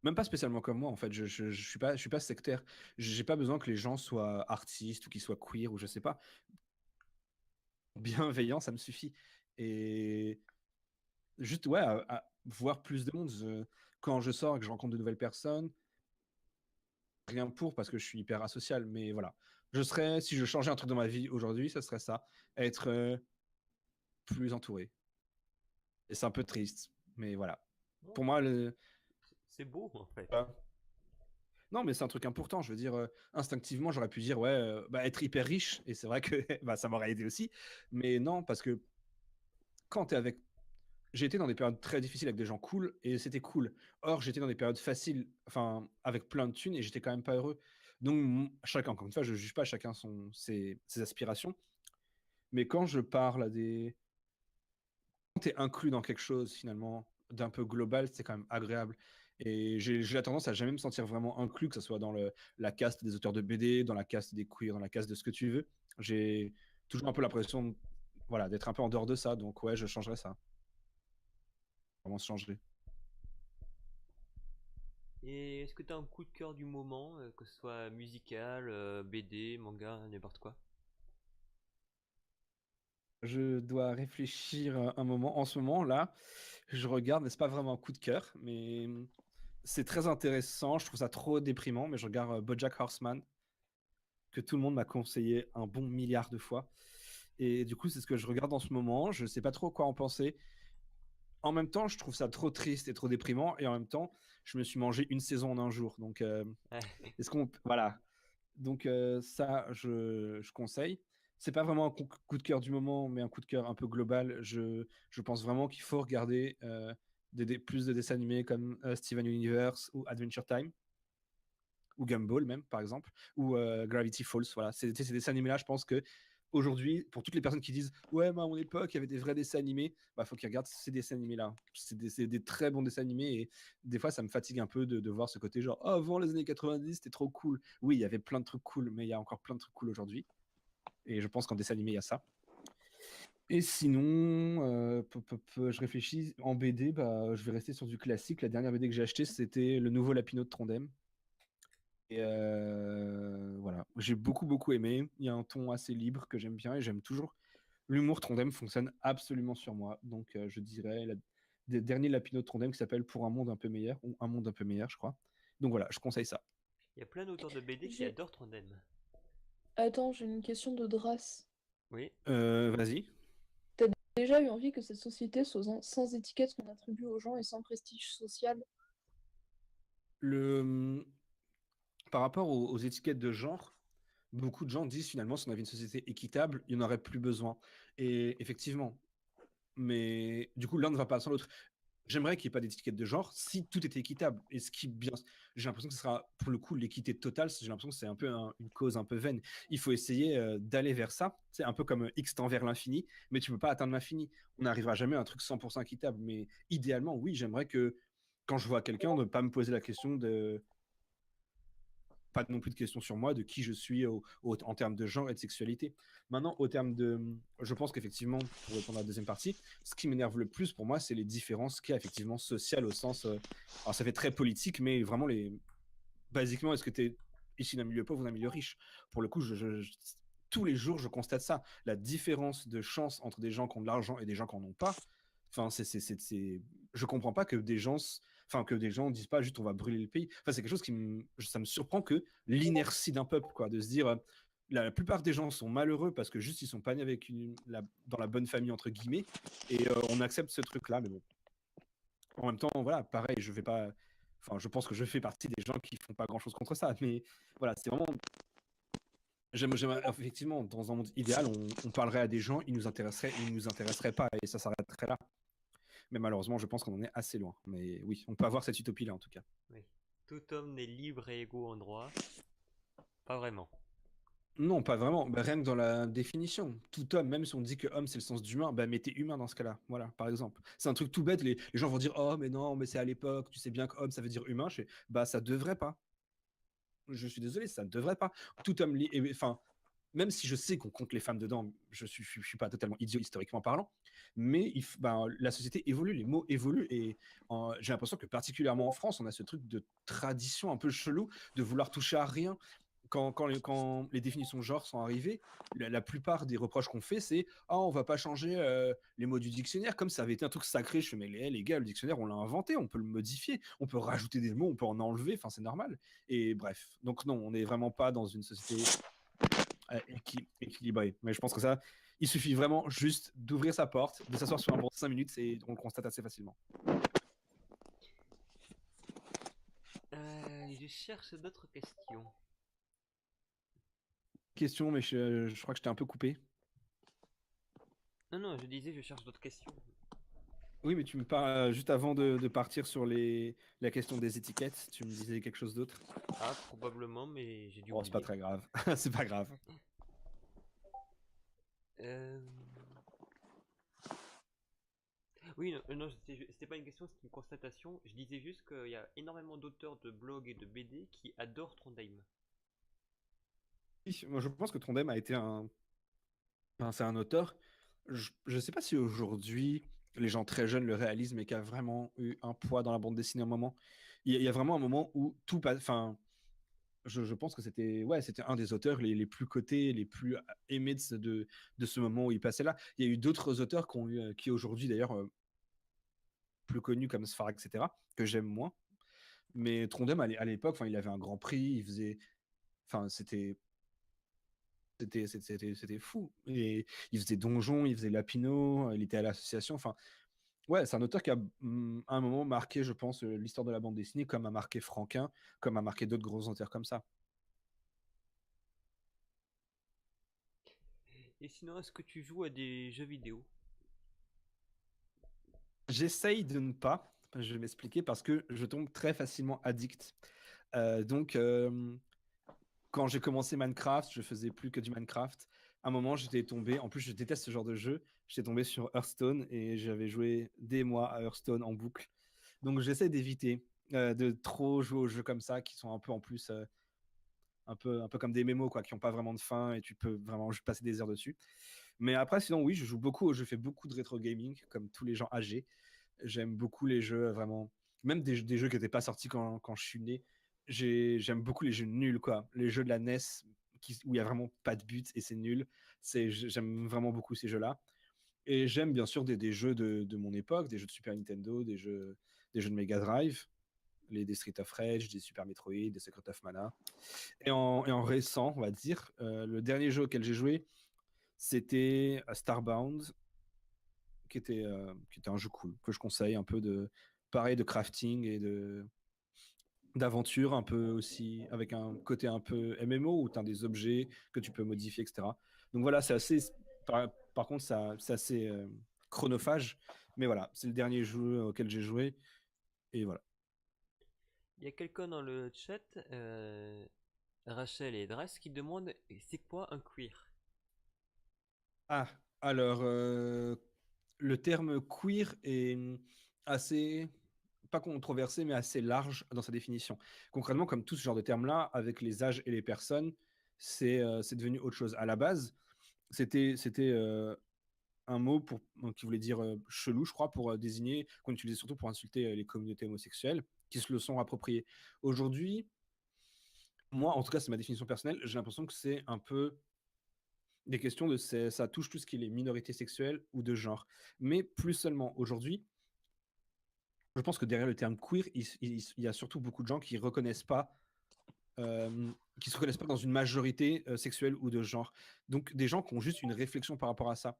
Même pas spécialement comme moi, en fait. Je suis pas sectaire. J'ai pas besoin que les gens soient artistes ou qu'ils soient queer ou je sais pas. Bienveillant, ça me suffit. Et juste, ouais, à voir plus de monde. Quand je sors et que je rencontre de nouvelles personnes, rien pour parce que je suis hyper asocial, mais voilà. Si je changeais un truc dans ma vie aujourd'hui, ça serait ça. Être plus entouré. Et c'est un peu triste, mais voilà.
Oh,
Pour moi,
c'est beau en fait.
voilà. Non, mais c'est un truc important. Je veux dire, instinctivement, j'aurais pu dire, ouais, bah, être hyper riche, et c'est vrai que bah, ça m'aurait aidé aussi. Mais non, parce que quand tu es avec. J'ai été dans des périodes très difficiles avec des gens cool, et c'était cool. Or, j'étais dans des périodes faciles, enfin, avec plein de thunes, et j'étais quand même pas heureux. Donc, chacun, encore une fois, je juge pas chacun ses aspirations. Mais quand je parle à des. Quand tu es inclus dans quelque chose, finalement, d'un peu global, c'est quand même agréable. Et j'ai la tendance à jamais me sentir vraiment inclus, que ce soit dans la caste des auteurs de BD, dans la caste des queers, dans la caste de ce que tu veux. J'ai toujours un peu l'impression voilà, d'être un peu en dehors de ça. Donc, ouais, je changerais ça. Vraiment se changer.
Et est-ce que tu as un coup de cœur du moment, que ce soit musical, BD, manga, n'importe quoi?
Je dois réfléchir un moment. En ce moment, là, je regarde, mais c'est pas vraiment un coup de cœur, mais c'est très intéressant. Je trouve ça trop déprimant, mais je regarde BoJack Horseman, que tout le monde m'a conseillé un bon milliard de fois. Et du coup, c'est ce que je regarde en ce moment. Je sais pas trop quoi en penser. En même temps, je trouve ça trop triste et trop déprimant. Et en même temps, je me suis mangé une saison en un jour. Donc,
Ouais.
est-ce qu'on. Voilà. Donc, ça, je conseille. C'est pas vraiment un coup de cœur du moment, mais un coup de cœur un peu global. Je pense vraiment qu'il faut regarder plus de dessins animés comme Steven Universe ou Adventure Time, ou Gumball même, par exemple, ou Gravity Falls. Voilà, ces dessins animés-là, je pense que aujourd'hui, pour toutes les personnes qui disent ouais, moi à mon époque, il y avait des vrais dessins animés, bah faut qu'ils regardent ces dessins animés-là. C'est des très bons dessins animés, et des fois, ça me fatigue un peu de voir ce côté genre oh, avant les années 90, c'était trop cool. Oui, il y avait plein de trucs cool, mais il y a encore plein de trucs cool aujourd'hui. Et je pense qu'en dessin animé, il y a ça. Et sinon, je réfléchis en BD, bah, je vais rester sur du classique. La dernière BD que j'ai achetée, c'était le nouveau Lapino de Trondheim. Et voilà, j'ai beaucoup aimé. Il y a un ton assez libre que j'aime bien, et j'aime toujours. L'humour Trondheim fonctionne absolument sur moi. Donc je dirais des derniers Lapino de Trondheim qui s'appelle Pour un monde un peu meilleur, ou Un monde un peu meilleur, je crois. Donc voilà, je conseille ça.
Il y a plein d'auteurs de BD qui
J'ai...
adorent Trondheim.
Attends, j'ai une question de Drace.
Oui.
Vas-y.
T'as déjà eu envie que cette société soit sans étiquette qu'on attribue aux gens et sans prestige social?
Le, Par rapport aux étiquettes de genre, beaucoup de gens disent finalement si on avait une société équitable, il n'y en aurait plus besoin. Et effectivement, mais du coup, l'un ne va pas sans l'autre. J'aimerais qu'il n'y ait pas d'étiquette de genre si tout était équitable. Et ce qui bien, j'ai l'impression que ce sera pour le coup l'équité totale. J'ai l'impression que c'est un peu une cause un peu vaine. Il faut essayer d'aller vers ça. C'est un peu comme X tend vers l'infini, mais tu peux pas atteindre l'infini. On n'arrivera jamais à un truc 100% équitable. Mais idéalement, oui, j'aimerais que quand je vois quelqu'un, ne pas me poser la question de pas non plus de questions sur moi, de qui je suis en termes de genre et de sexualité. Maintenant, au terme de. Je pense qu'effectivement, pour répondre à la deuxième partie, ce qui m'énerve le plus pour moi, c'est les différences qu'il y a effectivement sociales au sens. Alors, ça fait très politique, mais vraiment, basiquement, est-ce que tu es issu d'un milieu pauvre ou d'un milieu riche? Pour le coup, tous les jours, je constate ça. La différence de chance entre des gens qui ont de l'argent et des gens qui n'en ont pas. Enfin, je comprends pas que que des gens disent pas juste on va brûler le pays. Enfin, c'est quelque chose ça me surprend que l'inertie d'un peuple, quoi, de se dire la plupart des gens sont malheureux parce que juste ils sont pas nés avec dans la bonne famille entre guillemets, et on accepte ce truc-là. Mais bon, en même temps, voilà, pareil, je vais pas. Enfin, je pense que je fais partie des gens qui font pas grand-chose contre ça, mais voilà, c'est vraiment. Effectivement, dans un monde idéal, on parlerait à des gens, ils nous intéresseraient pas, et ça s'arrêterait là. Mais malheureusement, je pense qu'on en est assez loin. Mais oui, on peut avoir cette utopie-là en tout cas.
Oui. Tout homme n'est libre et égaux en droit. Pas vraiment.
Non, pas vraiment. Bah, rien que dans la définition. Tout homme, même si on dit que homme c'est le sens d'humain, bah mais t'es humain dans ce cas-là. Voilà, par exemple. C'est un truc tout bête. Les gens vont dire oh mais non, mais c'est à l'époque. Tu sais bien que homme ça veut dire humain. Bah ça devrait pas. Je suis désolé, ça ne devrait pas. Tout homme, enfin, même si je sais qu'on compte les femmes dedans, je suis pas totalement idiot historiquement parlant, mais ben, la société évolue, les mots évoluent, et j'ai l'impression que particulièrement en France, on a ce truc de tradition un peu chelou de vouloir toucher à rien. Quand les définitions genre sont arrivées, la plupart des reproches qu'on fait, c'est ah, on va pas changer les mots du dictionnaire comme ça avait été un truc sacré. Je fais mais les gars, le dictionnaire on l'a inventé, on peut le modifier, on peut rajouter des mots, on peut en enlever, enfin c'est normal. Et bref, donc non, on n'est vraiment pas dans une société équilibrée. Mais je pense que ça, il suffit vraiment juste d'ouvrir sa porte, de s'asseoir sur un banc de 5 minutes et on le constate assez facilement.
Je cherche d'autres questions.
Question, mais je crois que je t'ai un peu coupé.
Non, non, je disais, je cherche d'autres questions.
Oui, mais tu me parles juste avant de partir sur la question des étiquettes, tu me disais quelque chose d'autre.
Ah, probablement, mais j'ai dû
Oh, c'est pas
oublier.
très grave. C'est pas grave.
Euh, Oui, non, non, c'était pas une question, c'était une constatation. Je disais juste qu'il y a énormément d'auteurs de blogs et de BD qui adorent Trondheim.
Oui, moi, je pense que Trondheim a été enfin, c'est un auteur. Je sais pas si aujourd'hui les gens très jeunes le réalisent, mais qui a vraiment eu un poids dans la bande dessinée à un moment. Il y a vraiment un moment où tout passe. Enfin, je pense que c'était un des auteurs les plus cotés, les plus aimés de ce moment où il passait là. Il y a eu d'autres auteurs qui aujourd'hui d'ailleurs plus connus comme Sfar, etc., que j'aime moins. Mais Trondheim à l'époque, enfin, il avait un grand prix, il faisait, enfin, c'était fou. Et il faisait Donjon, il faisait Lapino, il était à l'association. Enfin, ouais, c'est un auteur qui a à un moment marqué, je pense, l'histoire de la bande dessinée, comme a marqué Franquin, comme a marqué d'autres gros auteurs comme ça.
Et sinon, est-ce que tu joues à des jeux vidéo?
J'essaye de ne pas, je vais m'expliquer, parce que je tombe très facilement addict. Donc, quand j'ai commencé Minecraft, je faisais plus que du Minecraft. À un moment, j'étais tombé, en plus je déteste ce genre de jeu, j'étais tombé sur Hearthstone et j'avais joué des mois à Hearthstone en boucle. Donc j'essaie d'éviter de trop jouer aux jeux comme ça, qui sont un peu en plus un peu comme des mémos, quoi, qui n'ont pas vraiment de fin et tu peux vraiment juste passer des heures dessus. Mais après, sinon, oui, je joue beaucoup, je fais beaucoup de rétro gaming, comme tous les gens âgés. J'aime beaucoup les jeux, vraiment. Même des jeux qui n'étaient pas sortis quand je suis né. J'aime beaucoup les jeux nuls, quoi. Les jeux de la NES où il n'y a vraiment pas de but et c'est nul. J'aime vraiment beaucoup ces jeux-là. Et j'aime bien sûr des jeux de mon époque, des jeux de Super Nintendo, des jeux de Mega Drive, des Street of Rage, des Super Metroid, des Secret of Mana. Et en récent, on va dire, le dernier jeu auquel j'ai joué, c'était Starbound, qui était un jeu cool, que je conseille, un peu pareil, de crafting et d'aventure, un peu aussi, avec un côté un peu MMO, où tu as des objets que tu peux modifier, etc. Donc voilà, c'est assez, par contre, c'est assez chronophage, mais voilà, c'est le dernier jeu auquel j'ai joué, et voilà.
Il y a quelqu'un dans le chat, Rachel et Dress, qui demande c'est quoi un queer?
Ah, alors, le terme queer est assez, pas controversé, mais assez large dans sa définition. Concrètement, comme tout ce genre de termes-là, avec les âges et les personnes, c'est devenu autre chose. À la base, c'était un mot qui voulait dire chelou, je crois, pour désigner, qu'on utilisait surtout pour insulter les communautés homosexuelles, qui se le sont appropriées. Aujourd'hui, moi, en tout cas, c'est ma définition personnelle, j'ai l'impression que c'est un peu des questions ça touche tout ce qui est les minorités sexuelles ou de genre. Mais plus seulement aujourd'hui, je pense que derrière le terme queer, il y a surtout beaucoup de gens qui se reconnaissent pas dans une majorité sexuelle ou de genre. Donc des gens qui ont juste une réflexion par rapport à ça.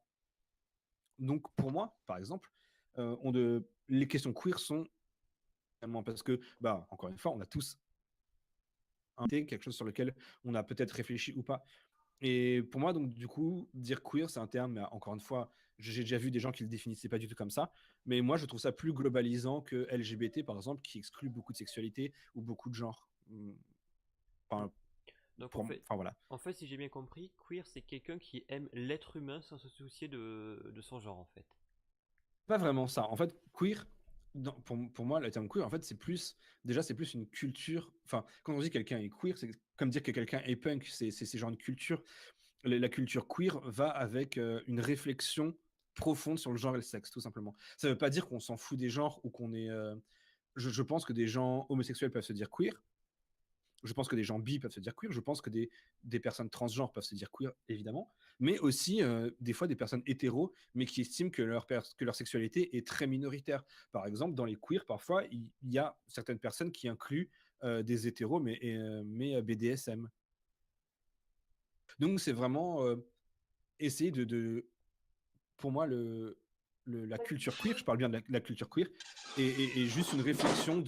Donc pour moi, par exemple, les questions queer sont parce que, bah, encore une fois, on a tous quelque chose sur lequel on a peut-être réfléchi ou pas. Et pour moi, donc, du coup, dire queer, c'est un terme, mais encore une fois, j'ai déjà vu des gens qui le définissaient pas du tout comme ça. Mais moi, je trouve ça plus globalisant que LGBT, par exemple, qui exclut beaucoup de sexualité ou beaucoup de genres.
Hmm.
Enfin,
Donc
enfin voilà.
en fait, si j'ai bien compris, queer c'est quelqu'un qui aime l'être humain sans se soucier de son genre en fait.
Pas vraiment ça. En fait, queer, pour moi, le terme queer, en fait, déjà, c'est plus une culture. Enfin, quand on dit quelqu'un est queer, c'est comme dire que quelqu'un est punk. C'est genre une culture. La culture queer va avec une réflexion profonde sur le genre et le sexe, tout simplement. Ça veut pas dire qu'on s'en fout des genres ou qu'on est. Je pense que des gens homosexuels peuvent se dire queer. Je pense que des gens bi peuvent se dire queer. Je pense que des personnes transgenres peuvent se dire queer, évidemment. Mais aussi, des fois, des personnes hétéros, mais qui estiment que que leur sexualité est très minoritaire. Par exemple, dans les queers, parfois, il y a certaines personnes qui incluent des hétéros, mais BDSM. Donc, c'est vraiment essayer pour moi, la culture queer, je parle bien de la culture queer, et juste une réflexion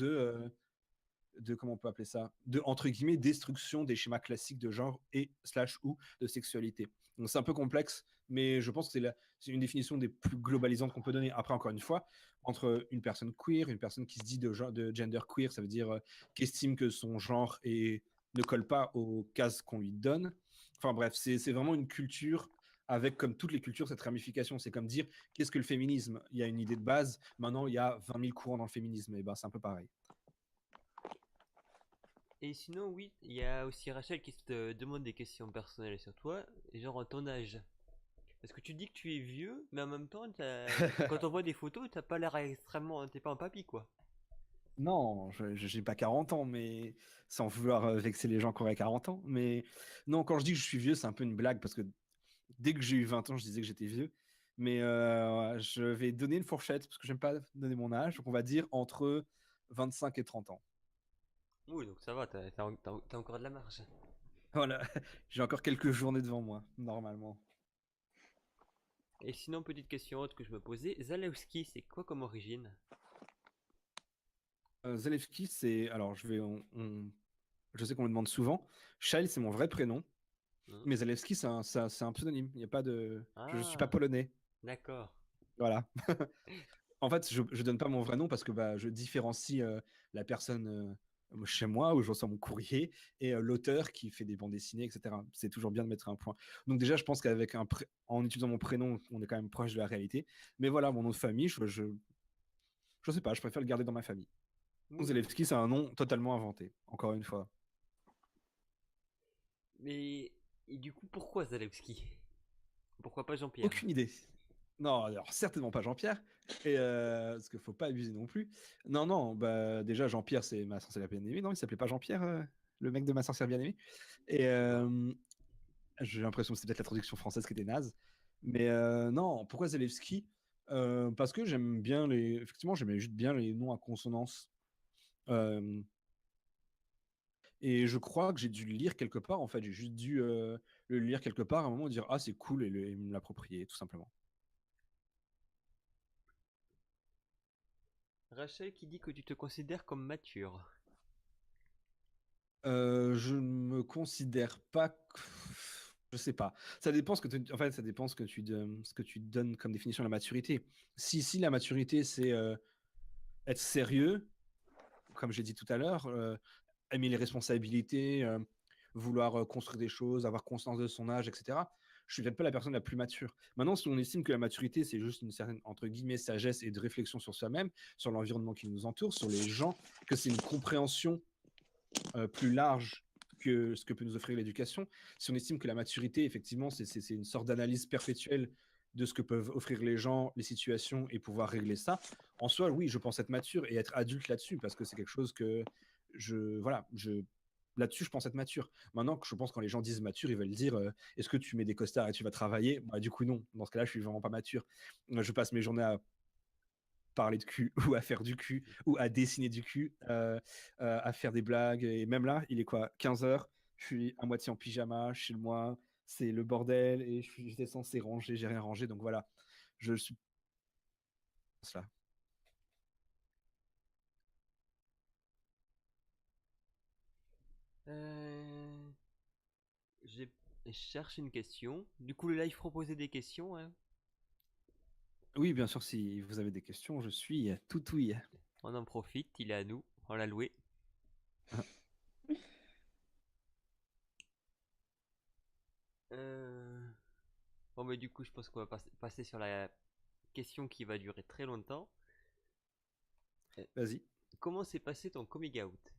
comment on peut appeler ça, de entre guillemets destruction des schémas classiques de genre et slash ou de sexualité. Donc c'est un peu complexe, mais je pense que c'est une définition des plus globalisantes qu'on peut donner. Après, encore une fois, entre une personne queer, une personne qui se dit de gender queer, ça veut dire qu'estime que son genre ne colle pas aux cases qu'on lui donne. Enfin bref, c'est vraiment une culture avec, comme toutes les cultures, cette ramification. C'est comme dire, qu'est-ce que le féminisme? Il y a une idée de base, maintenant il y a 20 000 courants dans le féminisme, et ben c'est un peu pareil.
Et sinon, oui, il y a aussi Rachel qui te demande des questions personnelles sur toi, genre ton âge. Parce que tu dis que tu es vieux, mais en même temps, quand on voit des photos, t'as pas l'air extrêmement. T'es pas un papy quoi.
Non, je n'ai pas 40 ans, mais sans vouloir vexer les gens qui auraient 40 ans. Mais non, quand je dis que je suis vieux, c'est un peu une blague parce que dès que j'ai eu 20 ans, je disais que j'étais vieux. Mais je vais donner une fourchette parce que j'aime pas donner mon âge. Donc on va dire entre 25 et 30 ans.
Oui, donc ça va, t'as encore de la marge.
Voilà, j'ai encore quelques journées devant moi, normalement.
Et sinon, petite question autre que je me posais, Zalewski, c'est quoi comme origine?
Zalewski, c'est. Alors, je sais qu'on me demande souvent. Shail, c'est mon vrai prénom.
Hmm.
Mais Zalewski, c'est un pseudonyme. Il y a pas de. Je suis pas
Ah,
polonais.
d'accord.
Voilà. En fait, je donne pas mon vrai nom parce que bah, je différencie la personne chez moi où je reçois mon courrier et l'auteur qui fait des bandes dessinées, etc. C'est toujours bien de mettre un point. Donc déjà, je pense en utilisant mon prénom, on est quand même proche de la réalité. Mais voilà, mon nom de famille, je sais pas, je préfère le garder dans ma famille.
Oui, oui.
Zelewski, c'est un nom totalement inventé, encore une fois.
Mais et du coup, pourquoi Zalewski? Pourquoi pas Jean-Pierre?
Aucune idée. Non, alors certainement pas Jean-Pierre, et parce qu'il faut pas abuser non plus. Non, non, bah déjà Jean-Pierre, c'est ma sorcière bien-aimée. Non, il s'appelait pas Jean-Pierre, le mec de ma sorcière bien-aimée. Et
D'accord.
j'ai l'impression que c'est peut-être la traduction française qui était naze. Mais non, pourquoi Zelewski? Parce que effectivement, j'aimais juste bien les noms à consonance. Euh, et je crois que j'ai dû le lire quelque part. En fait, j'ai juste dû le lire quelque part à un moment et dire ah c'est cool et me l'approprier tout simplement.
Rachel qui dit que tu te considères comme mature.
Je ne me considère pas. Je sais pas. Ça dépend en fait, ça dépend ce que tu donnes comme définition de la maturité. Si la maturité c'est être sérieux, comme j'ai dit tout à l'heure, aimer les responsabilités, vouloir construire des choses, avoir conscience de son âge, etc. Je suis peut-être pas la personne la plus mature. Maintenant, si on estime que la maturité, c'est juste une certaine, entre guillemets, sagesse et de réflexion sur soi-même, sur l'environnement qui nous entoure, sur les gens, que c'est une compréhension plus large que ce que peut nous offrir l'éducation, si on estime que la maturité, effectivement, c'est une sorte d'analyse perpétuelle de ce que peuvent offrir les gens, les situations et pouvoir régler ça, en soi, oui, je pense être mature et être adulte là-dessus parce que c'est quelque chose que voilà, là-dessus, je pense être mature. Maintenant, je pense quand les gens disent mature, ils veulent dire est-ce que tu mets des costards et tu vas travailler? Bah, du coup, non. Dans ce cas-là, je suis vraiment pas mature. Je passe mes journées à parler de cul ou à faire du cul ou à dessiner du cul, à faire des blagues. Et même là, il est quoi 15 h, je suis à moitié en pyjama chez moi, c'est le bordel et j'étais censé ranger, j'ai rien rangé. Donc voilà, je suis là.
Euh... J'ai Je cherche une question. Du coup, le live proposait des questions, hein.
Oui, bien sûr, si vous avez des questions, je suis tout ouïe.
On en profite, il est à nous. On l'a loué. Euh, Bon, mais du coup, je pense qu'on va passer sur la question qui va durer très longtemps. Euh,
Vas-y.
Comment s'est passé ton coming out?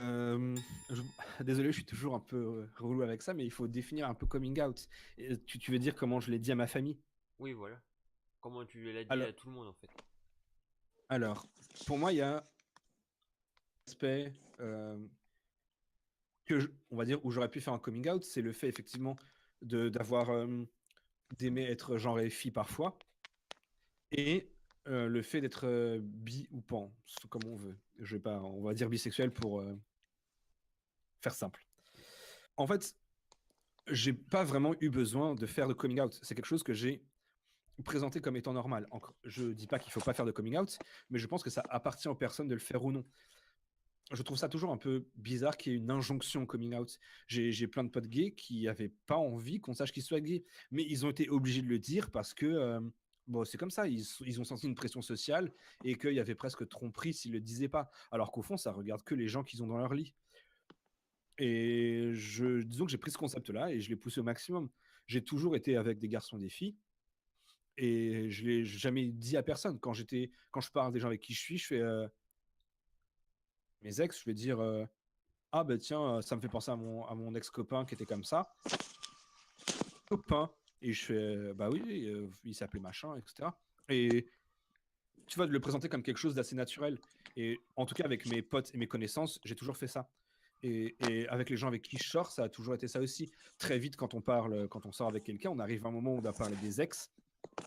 Euh, je- Désolé, je suis toujours un peu relou avec ça, mais il faut définir un peu coming out. Tu veux dire comment je l'ai dit à ma famille?
Oui, voilà. Comment tu l'as dit
Alors,
à tout le monde en fait?
alors, pour moi, il y a un aspect on va dire, où j'aurais pu faire un coming out, c'est le fait effectivement d'avoir d'aimer être genre et fille parfois, et le fait d'être bi ou pan, comme on veut. Je vais pas, on va dire bisexuel pour faire simple. En fait, j'ai pas vraiment eu besoin de faire de coming out. C'est quelque chose que j'ai présenté comme étant normal. Je dis pas qu'il faut pas faire de coming out, mais je pense que ça appartient aux personnes de le faire ou non. Je trouve ça toujours un peu bizarre qu'il y ait une injonction au coming out. J'ai plein de potes gays qui n'avaient pas envie qu'on sache qu'ils soient gays, mais ils ont été obligés de le dire parce que bon, c'est comme ça, ils ont senti une pression sociale et qu'il y avait presque tromperie s'ils ne le disaient pas. Alors qu'au fond, ça regarde que les gens qu'ils ont dans leur lit. Et disons que j'ai pris ce concept-là et je l'ai poussé au maximum. J'ai toujours été avec des garçons et des filles et je l'ai jamais dit à personne. Quand je parle des gens avec qui je suis, je fais mes ex, je vais dire ah ben tiens, ça me fait penser à mon ex-copain qui était comme ça. Copain. Et je fais, bah oui, oui, il s'appelait machin, etc. Et tu vois, de le présenter comme quelque chose d'assez naturel. Et en tout cas, avec mes potes et mes connaissances, j'ai toujours fait ça. Et avec les gens avec qui je sors, ça a toujours été ça aussi. Très vite, quand on sort avec quelqu'un, on arrive à un moment où on doit parler des ex.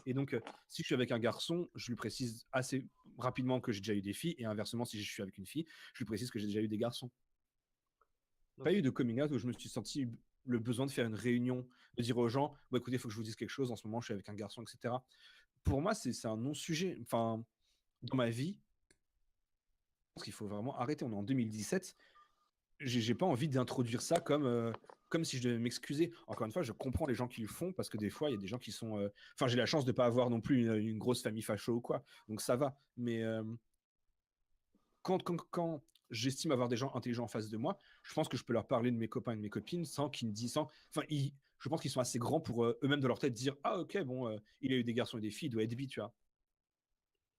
Et donc, si je suis avec un garçon, je lui précise assez rapidement que j'ai déjà eu des filles. Et inversement, si je suis avec une fille, je lui précise que j'ai déjà eu des garçons.
Donc
Pas eu
c'est
de coming out où je me suis senti le besoin de faire une réunion, de dire aux gens, bon, écoutez, il faut que je vous dise quelque chose, en ce moment, je suis avec un garçon, etc. Pour moi, c'est un non-sujet. Enfin, dans ma vie, je pense qu'il faut vraiment arrêter. On est en 2017. J'ai pas envie d'introduire ça comme si je devais m'excuser. Encore une fois, je comprends les gens qui le font parce que des fois, il y a des gens qui sont. Enfin, j'ai la chance de pas avoir non plus une grosse famille facho ou quoi. Donc ça va. Mais quand j'estime avoir des gens intelligents en face de moi, je pense que je peux leur parler de mes copains et de mes copines sans qu'ils me disent. Enfin, je pense qu'ils sont assez grands pour eux-mêmes de leur tête dire ah, ok, bon, il a eu des garçons et des filles, il doit être bi, tu vois.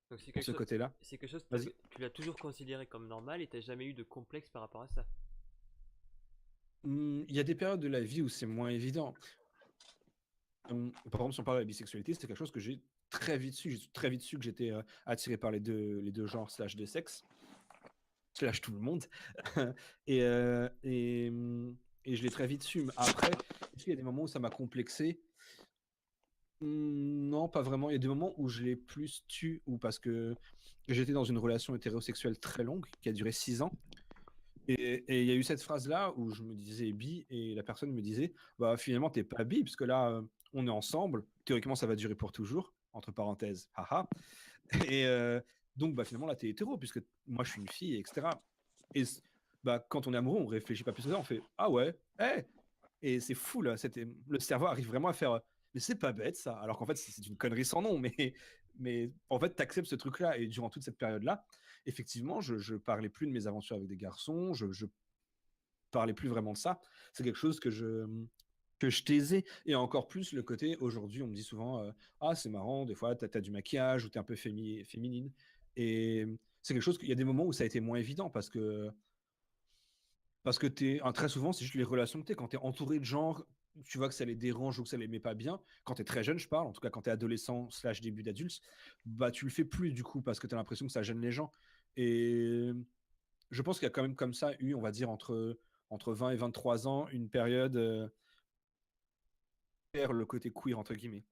donc c'est
Pour
quelque
ce
chose,
côté-là.
c'est quelque chose que
Vas-y.
tu l'as toujours considéré comme normal et t'as jamais eu de complexe par rapport à ça.
Il y a des périodes de la vie où c'est moins évident. Par exemple, si on parle de la bisexualité, c'est quelque chose que j'ai très vite su. J'ai très vite su que j'étais attiré par les deux genres slash deux sexes, slash tout le monde. et, et je l'ai très vite su. Mais après, est-ce qu'il y a des moments où ça m'a complexé? Non, pas vraiment. Il y a des moments où je l'ai plus tu, ou parce que j'étais dans une relation hétérosexuelle très longue, qui a duré 6 ans. Et il y a eu cette phrase-là où je me disais bi, et la personne me disait, bah finalement, t'es pas bi, parce que là, on est ensemble. Théoriquement, ça va durer pour toujours, entre parenthèses, haha. Et donc, bah finalement, là, t'es hétéro, puisque moi, je suis une fille, etc. Et bah, quand on est amoureux, on réfléchit pas plus que ça, on fait, ah ouais, hé. Et c'est fou, là. Le cerveau arrive vraiment à faire, mais c'est pas bête, ça. Alors qu'en fait, c'est une connerie sans nom, mais en fait, t'acceptes ce truc-là. Et durant toute cette période-là, effectivement, je parlais plus de mes aventures avec des garçons, je parlais plus vraiment de ça. C'est quelque chose que je taisais. Et encore plus le côté, aujourd'hui, on me dit souvent, ah, c'est marrant, des fois, t'as du maquillage ou t'es un peu féminine. Et c'est quelque chose qu'il y a des moments où ça a été moins évident parce que très souvent, c'est juste les relations que t'es. Quand t'es entouré de gens, tu vois que ça les dérange ou que ça les met pas bien. Quand t'es très jeune, je parle, en tout cas quand t'es adolescent slash début d'adulte, bah tu le fais plus du coup parce que t'as l'impression que ça gêne les gens. Et je pense qu'il y a quand même comme ça eu, on va dire, entre 20 et 23 ans, une période vers le côté queer, entre guillemets.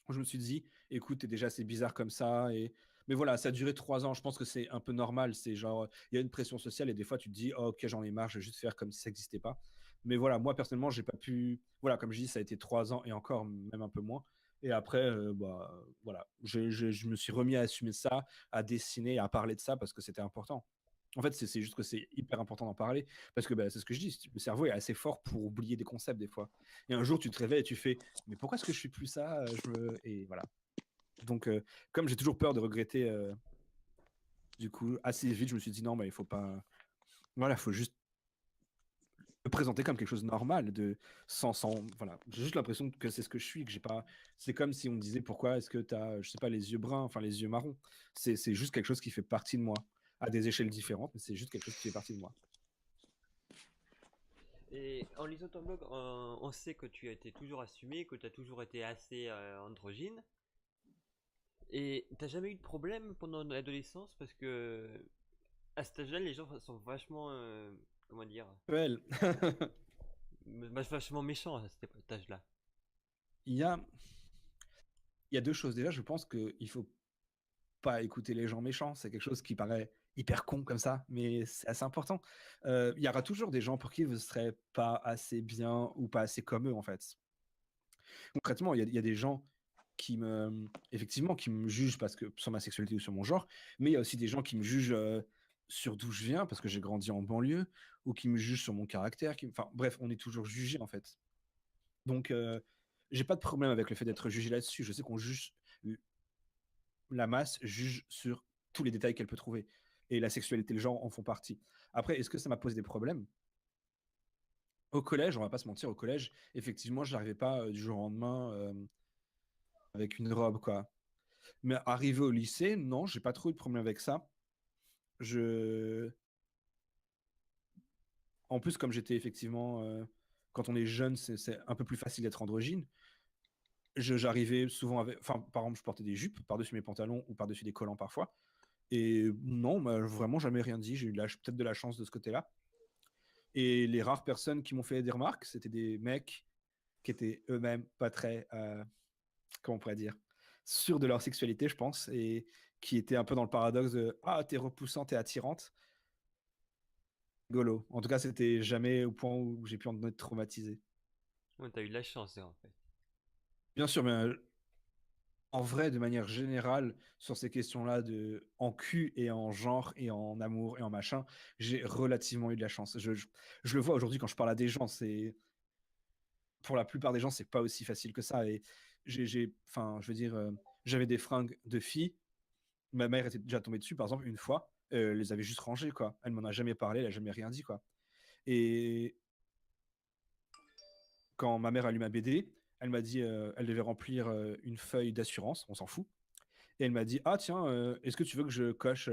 Je me suis dit, écoute, t'es déjà assez bizarre comme ça. Mais voilà, ça a duré 3 ans. Je pense que c'est un peu normal. C'est genre, il y a une pression sociale et des fois, tu te dis, oh, ok, j'en ai marre, je vais juste faire comme si ça n'existait pas. Mais voilà, moi, personnellement, j'ai pas pu. Voilà, comme je dis, ça a été 3 ans et encore, même un peu moins. Et après, bah, voilà, je me suis remis à assumer ça, à dessiner, à parler de ça parce que c'était important. En fait, c'est juste que c'est hyper important d'en parler parce que bah, c'est ce que je dis, le cerveau est assez fort pour oublier des concepts des fois. Et un jour, tu te réveilles et tu fais, mais pourquoi est-ce que je suis plus ça? Et voilà. Donc, comme j'ai toujours peur de regretter, du coup, assez vite, je me suis dit non, mais il faut pas. Voilà, il faut juste le présenter comme quelque chose de normal, voilà. J'ai juste l'impression que c'est ce que je suis, que j'ai pas. C'est comme si on me disait pourquoi est-ce que tu as, je sais pas, les yeux bruns, enfin les yeux marrons. C'est juste quelque chose qui fait partie de moi, à des échelles différentes, mais c'est juste quelque chose qui fait partie de moi.
Et en lisant ton blog, on sait que tu as été toujours assumé, que tu as toujours été assez androgyne. Et t'as jamais eu de problème pendant l'adolescence parce que à cet âge-là, les gens sont vachement, comment dire,
Well,
vachement méchants à cet âge-là.
il y a, il y a deux choses. Déjà, je pense qu'il faut pas écouter les gens méchants. C'est quelque chose qui paraît hyper con comme ça, mais c'est assez important. Il y aura toujours des gens pour qui vous ne serez pas assez bien ou pas assez comme eux, en fait. Concrètement, il y a des gens effectivement, qui me jugent parce que sur ma sexualité ou sur mon genre, mais il y a aussi des gens qui me jugent sur d'où je viens parce que j'ai grandi en banlieue ou qui me jugent sur mon caractère. Enfin, bref, on est toujours jugé en fait. Donc, j'ai pas de problème avec le fait d'être jugé là-dessus. Je sais qu'on juge, la masse juge sur tous les détails qu'elle peut trouver. Et la sexualité, les gens en font partie. Après, est-ce que ça m'a posé des problèmes? Au collège, on va pas se mentir, au collège, effectivement, je n'arrivais pas du jour au lendemain avec une robe, quoi. Mais arrivé au lycée, non, j'ai pas trop eu de problème avec ça. Je... En plus, comme j'étais effectivement, quand on est jeune, c'est un peu plus facile d'être androgyne. J'arrivais souvent avec, enfin, par exemple, je portais des jupes par-dessus mes pantalons ou par-dessus des collants parfois. Et non, bah, vraiment jamais rien dit. J'ai eu peut-être de la chance de ce côté-là. Et les rares personnes qui m'ont fait des remarques, c'était des mecs qui étaient eux-mêmes pas très, comment on pourrait dire, sûrs de leur sexualité, je pense, et qui étaient un peu dans le paradoxe de ah, t'es repoussante et attirante. Golo. En tout cas, c'était jamais au point où j'ai pu en être traumatisé.
Ouais, t'as eu de la chance, hein, en fait.
Bien sûr, mais en vrai, de manière générale, sur ces questions-là de en cul et en genre et en amour et en machin, j'ai relativement eu de la chance. Je le vois aujourd'hui quand je parle à des gens, c'est pour la plupart des gens, c'est pas aussi facile que ça. Et enfin, je veux dire, j'avais des fringues de filles. Ma mère était déjà tombée dessus, par exemple, une fois. Elle les avait juste rangées, quoi. Elle m'en a jamais parlé, elle a jamais rien dit, quoi. Et quand ma mère a lu ma BD, elle m'a dit, elle devait remplir une feuille d'assurance, on s'en fout. Et elle m'a dit, ah tiens, est-ce que tu veux que je coche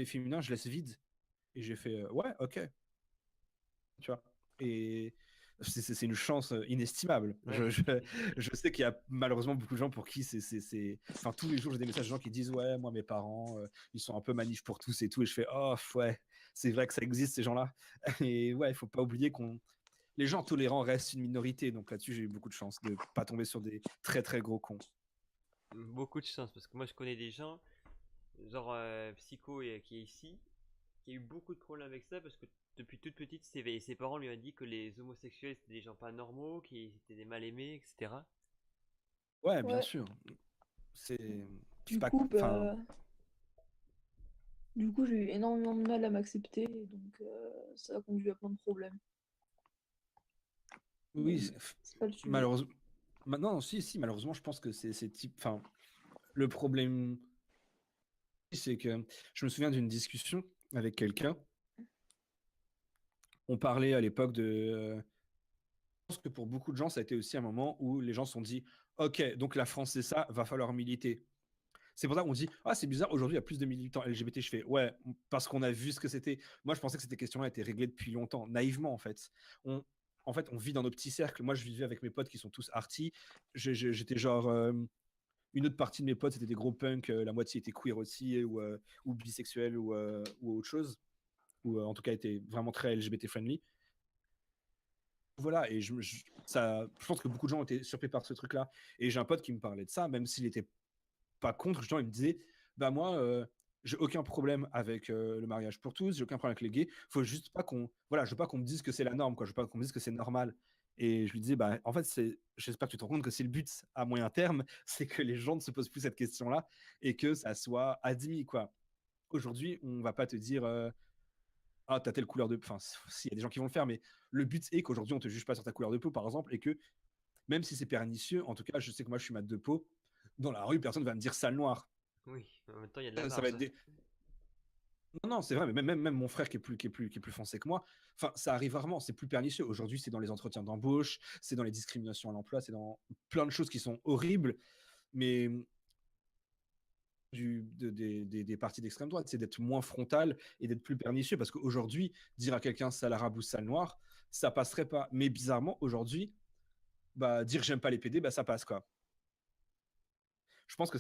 féminin, je laisse vide. Et j'ai fait, ouais, ok, tu vois. Et c'est une chance inestimable.
Ouais,
Je sais qu'il y a malheureusement beaucoup de gens pour qui Enfin, tous les jours, j'ai des messages de gens qui disent, ouais, moi, mes parents, ils sont un peu manifs pour tous et tout. Et je fais, oh, ouais, c'est vrai que ça existe, ces gens-là. Et ouais, il faut pas oublier qu'on les gens tolérants restent une minorité. Donc là-dessus, j'ai eu beaucoup de chance de pas tomber sur des très très gros cons.
beaucoup de chance parce que moi je connais des gens, genre Psycho qui est ici, qui a eu beaucoup de problèmes avec ça parce que depuis toute petite, ses parents lui ont dit que les homosexuels c'était des gens pas normaux, qu'ils étaient des mal aimés, etc.
Ouais, bien
Ouais,
sûr. C'est
du
pas.
coup,
Enfin,
j'ai eu énormément de mal à m'accepter, et donc ça a conduit à plein de problèmes. Mais
oui,
bon, c'est pas le sujet.
malheureusement. Maintenant, si, malheureusement, je pense que c'est type. Enfin, le problème, c'est que je me souviens d'une discussion avec quelqu'un. On parlait à l'époque de. Je pense que pour beaucoup de gens, ça a été aussi un moment où les gens se sont dit, ok, donc la France c'est ça, va falloir militer. C'est pour ça qu'on dit, ah, c'est bizarre, aujourd'hui, il y a plus de militants LGBT. Je fais, ouais, parce qu'on a vu ce que c'était. Moi, je pensais que ces questions-là étaient réglées depuis longtemps, naïvement, en fait. En fait, on vit dans nos petits cercles. Moi, je vivais avec mes potes qui sont tous arty. J'étais genre. Une autre partie de mes potes, c'était des gros punks. La moitié était queer aussi, ou bisexuel, ou autre chose. Ou en tout cas, était vraiment très LGBT-friendly. Voilà, et je pense que beaucoup de gens ont été surpris par ce truc-là. Et j'ai un pote qui me parlait de ça, même s'il était pas contre, justement, il me disait, bah moi, j'ai aucun problème avec le mariage pour tous, j'ai aucun problème avec les gays, faut juste pas voilà, je veux pas qu'on me dise que c'est la norme, quoi, je veux pas qu'on me dise que c'est normal. Et je lui disais, bah en fait, j'espère que tu te rends compte que c'est le but à moyen terme, c'est que les gens ne se posent plus cette question-là et que ça soit admis, quoi. Aujourd'hui, on va pas te dire ah, t'as telle couleur de. Enfin, s'il y a des gens qui vont le faire, mais le but est qu'aujourd'hui, on te juge pas sur ta couleur de peau, par exemple, et que même si c'est pernicieux, en tout cas, je sais que moi, je suis mat de peau. Dans la rue, personne va me dire sale noir.
Oui, en même temps, il y a de la
Ça va
marge.
être des. Non, non, c'est vrai, mais même mon frère qui est plus foncé que moi, enfin, ça arrive rarement, c'est plus pernicieux. Aujourd'hui, c'est dans les entretiens d'embauche, c'est dans les discriminations à l'emploi, c'est dans plein de choses qui sont horribles, mais des partis d'extrême droite, c'est d'être moins frontal et d'être plus pernicieux, parce qu'aujourd'hui, dire à quelqu'un sale arabe ou sale noir, ça passerait pas. Mais bizarrement, aujourd'hui, bah, dire j'aime pas les PD, bah, ça passe, quoi. Je pense que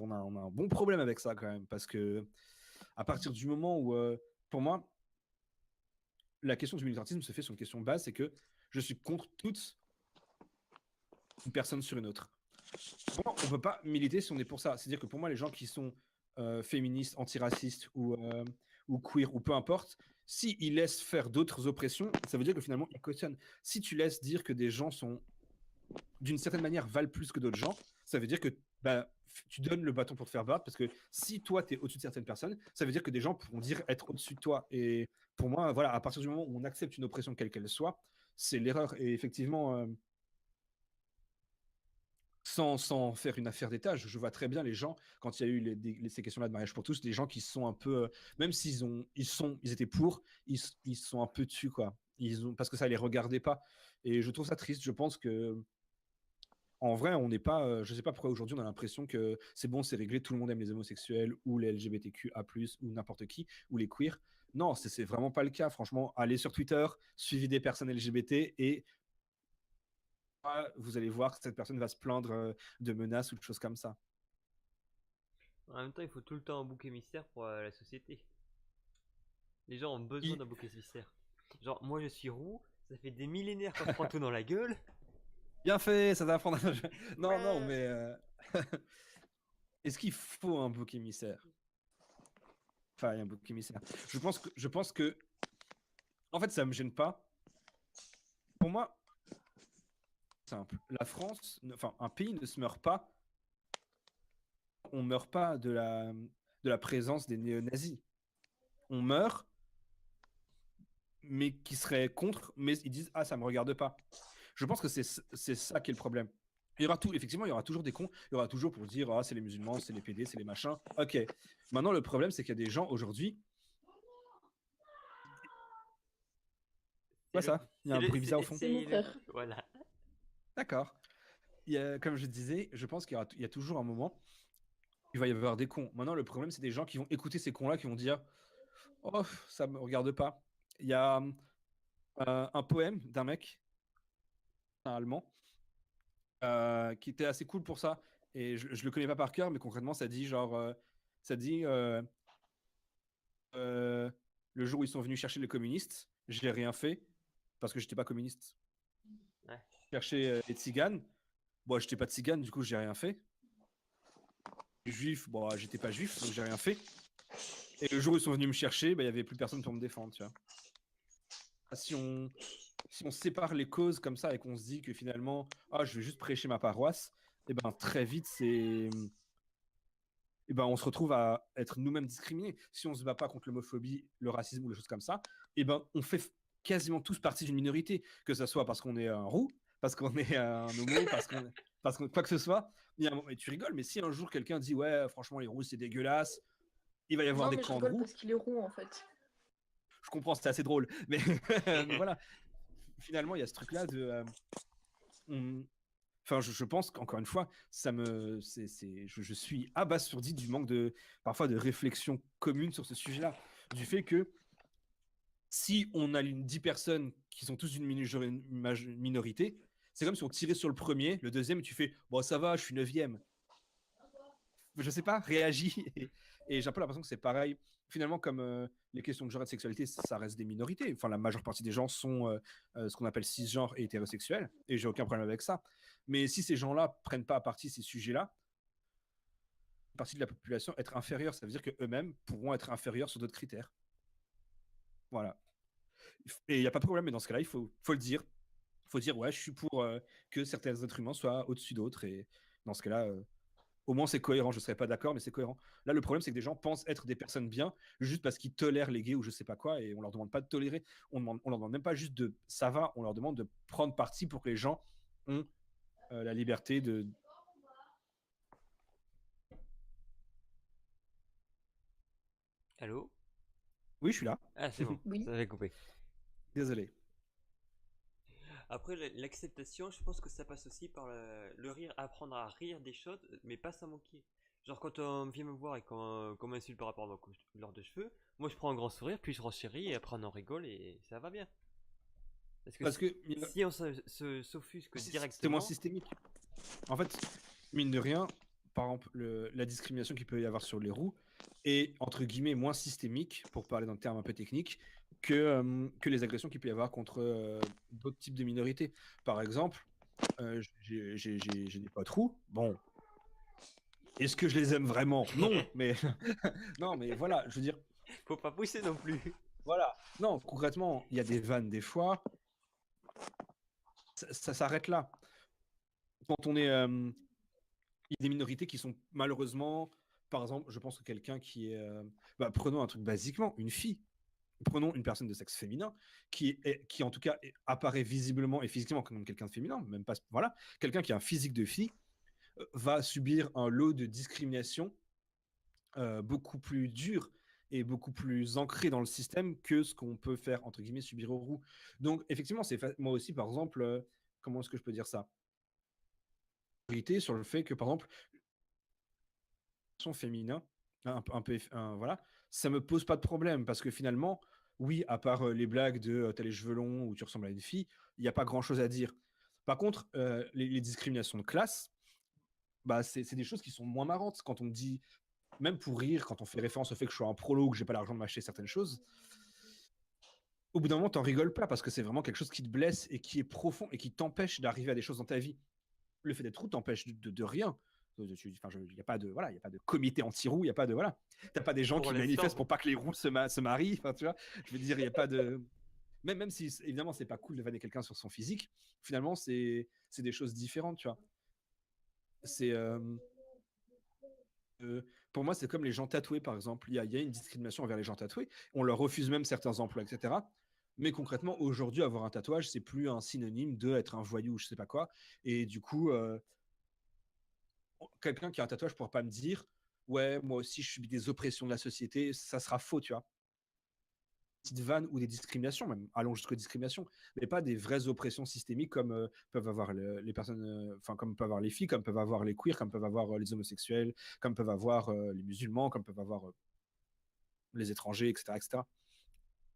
on a un bon problème avec ça quand même, parce que à partir du moment où, pour moi, la question du militantisme se fait sur une question de base, c'est que je suis contre toute une personne sur une autre. Pour moi, on ne peut pas militer si on est pour ça. C'est-à-dire que pour moi, les gens qui sont féministes, antiracistes ou queer ou peu importe, s'ils laissent faire d'autres oppressions, ça veut dire que finalement, ils cautionnent. Si tu laisses dire que des gens sont, d'une certaine manière, valent plus que d'autres gens, ça veut dire que bah, tu donnes le bâton pour te faire battre, parce que si toi, tu es au-dessus de certaines personnes, ça veut dire que des gens pourront dire être au-dessus de toi. Et pour moi, voilà, à partir du moment où on accepte une oppression quelle qu'elle soit, c'est l'erreur. Et effectivement, sans faire une affaire d'État, je vois très bien les gens, quand il y a eu ces questions-là de mariage pour tous, les gens qui sont un peu, même ils étaient pour, ils sont un peu dessus, quoi. Parce que ça les regardait pas. Et je trouve ça triste. Je pense que, en vrai, on n'est pas, je sais pas pourquoi aujourd'hui on a l'impression que c'est bon, c'est réglé, tout le monde aime les homosexuels ou les LGBTQA+, ou n'importe qui, ou les queers. Non, c'est vraiment pas le cas. Franchement, allez sur Twitter, suivez des personnes LGBT et vous allez voir que cette personne va se plaindre de menaces ou de choses comme ça.
En même temps, il faut tout le temps un bouc émissaire pour la société. Les gens ont besoin
I-
d'un bouc émissaire. Genre, moi je suis roux, ça fait des millénaires qu'on se prend tout dans la gueule.
Bien fait, ça va apprendre. Non, non,
Ouais.
mais est-ce qu'il faut un bouc émissaire? Enfin, un bouc émissaire. Je pense que, en fait, ça me gêne pas. Pour moi, simple. La France, enfin, un pays ne se meurt pas. On meurt pas de la présence des néo-nazis. On meurt, mais qui seraient contre, mais ils disent ah ça me regarde pas. Je pense que c'est ça qui est le problème. Effectivement, il y aura toujours des cons, il y aura toujours pour dire ah c'est les musulmans, c'est les PD, c'est les machins. Ok. Maintenant le problème c'est qu'il y a des gens aujourd'hui.
C'est
Quoi
le.
ça? Il y a
C'est
un
le.
bruit bizarre au fond.
C'est mon
C'est le.
frère.
Voilà.
D'accord. Comme je disais, je pense qu'il y a toujours un moment, il va y avoir des cons. Maintenant le problème c'est des gens qui vont écouter ces cons là qui vont dire oh ça me regarde pas. Il y a un poème d'un mec, un allemand, qui était assez cool pour ça. Et je le connais pas par cœur, mais concrètement, ça dit genre, ça dit euh, le jour où ils sont venus chercher les communistes, j'ai rien fait parce que j'étais pas communiste.
Ouais.
Chercher les tziganes, bon, j'étais pas tzigane, du coup, j'ai rien fait. Juif, bon, j'étais pas juif, donc j'ai rien fait. Et le jour où ils sont venus me chercher, bah, il y avait plus personne pour me défendre, tu vois. Si on sépare les causes comme ça et qu'on se dit que finalement, ah, je vais juste prêcher ma paroisse, et ben très vite, et ben, on se retrouve à être nous-mêmes discriminés. Si on ne se bat pas contre l'homophobie, le racisme ou les choses comme ça, et ben, on fait quasiment tous partie d'une minorité, que ce soit parce qu'on est un roux, parce qu'on est un homo, parce qu'on quoi que ce soit. Et tu rigoles, mais si un jour quelqu'un dit ouais, franchement, les roux c'est dégueulasse, il va y avoir
Non,
des
mais je
camps de
rigole
roux.
parce qu'il est rond en fait.
Je comprends, c'est assez drôle, mais, mais voilà. Finalement, il y a ce truc-là de. On- Enfin, je pense qu'encore une fois, je suis abasourdi du manque parfois de réflexion commune sur ce sujet-là. Du fait que si on a 10 personnes qui sont tous d'une minorité, c'est comme si on tirait sur le premier, le deuxième, tu fais bon, ça va, je suis neuvième. Je sais pas, réagis. Et j'ai un peu l'impression que c'est pareil. Finalement, comme les questions de genre et de sexualité, ça reste des minorités. Enfin, la majeure partie des gens sont ce qu'on appelle cisgenres et hétérosexuels, et j'ai aucun problème avec ça. Mais si ces gens-là prennent pas à partie ces sujets-là, une partie de la population être inférieure, ça veut dire qu'eux-mêmes pourront être inférieurs sur d'autres critères. Voilà. Et il n'y a pas de problème, mais dans ce cas-là, il faut le dire. Il faut dire, ouais, je suis pour que certains êtres humains soient au-dessus d'autres. Et dans ce cas-là, Au moins, c'est cohérent. Je ne serais pas d'accord, mais c'est cohérent. Là, le problème, c'est que des gens pensent être des personnes bien juste parce qu'ils tolèrent les gays ou je sais pas quoi, et on leur demande pas de tolérer. On leur demande même pas juste de ça va, on leur demande de prendre parti pour que les gens ont la liberté de.
Allô?
Oui, je suis là.
Ah, c'est bon,
Oui.
ça avait coupé.
Désolé.
Après, l'acceptation, je pense que ça passe aussi par le rire, apprendre à rire des choses, mais pas s'en moquer. Genre, quand on vient me voir et qu'on m'insulte par rapport à ma couleur de cheveux, moi je prends un grand sourire, puis je renchéris, et après on en rigole, et ça va bien. Parce que
Parce que
si on s'offusque
c'est moins
directement,
systémique. En fait, mine de rien, par exemple, la discrimination qu'il peut y avoir sur les roues est, entre guillemets, moins systémique, pour parler d'un terme un peu technique, que les agressions qu'il peut y avoir contre d'autres types de minorités. Par exemple, j'ai des potes roux. Bon, est-ce que je les aime vraiment? Non, mais non, mais voilà, je veux dire,
faut pas pousser non plus.
voilà. Non, concrètement, il y a des vannes des fois, ça s'arrête là. Quand on est, il y a des minorités qui sont malheureusement, par exemple, je pense que quelqu'un qui est, prenons un truc basiquement, une fille. Prenons une personne de sexe féminin qui en tout cas apparaît visiblement et physiquement comme quelqu'un de féminin, même pas, voilà, quelqu'un qui a un physique de fille va subir un lot de discrimination beaucoup plus dur et beaucoup plus ancré dans le système que ce qu'on peut faire entre guillemets subir aux roues. Donc effectivement, moi aussi par exemple, comment est-ce que je peux dire ça? Sur le fait que par exemple son féminin, un peu, voilà, ça me pose pas de problème parce que finalement, oui, à part les blagues de t'as les cheveux longs ou tu ressembles à une fille, il n'y a pas grand chose à dire. Par contre, les discriminations de classe, bah, c'est des choses qui sont moins marrantes quand on me dit, même pour rire, quand on fait référence au fait que je suis un prolo ou que j'ai pas l'argent de m'acheter certaines choses. Au bout d'un moment, t'en rigoles pas parce que c'est vraiment quelque chose qui te blesse et qui est profond et qui t'empêche d'arriver à des choses dans ta vie. Le fait d'être roux t'empêche de rien. Il n'y a pas de voilà, il y a pas de comité anti-roux, il y a pas de voilà. T'as pas des gens
Pour
qui
l'instant,
manifestent pour pas que les roux se marient. Enfin, tu vois, je veux dire, il y a pas de même si évidemment c'est pas cool de vanner quelqu'un sur son physique. Finalement, c'est des choses différentes, tu vois. C'est pour moi, c'est comme les gens tatoués, par exemple. Il y a une discrimination envers les gens tatoués. On leur refuse même certains emplois, etc. Mais concrètement, aujourd'hui, avoir un tatouage, c'est plus un synonyme de être un voyou, je sais pas quoi. Et du coup, quelqu'un qui a un tatouage ne pourra pas me dire ouais, moi aussi je subis des oppressions de la société, ça sera faux, tu vois. Petites vannes ou des discriminations, même allons jusqu'aux discriminations, mais pas des vraies oppressions systémiques comme peuvent avoir les personnes, enfin comme peuvent avoir les filles, comme peuvent avoir les queers, comme peuvent avoir les homosexuels, comme peuvent avoir les musulmans, comme peuvent avoir les étrangers, etc., etc.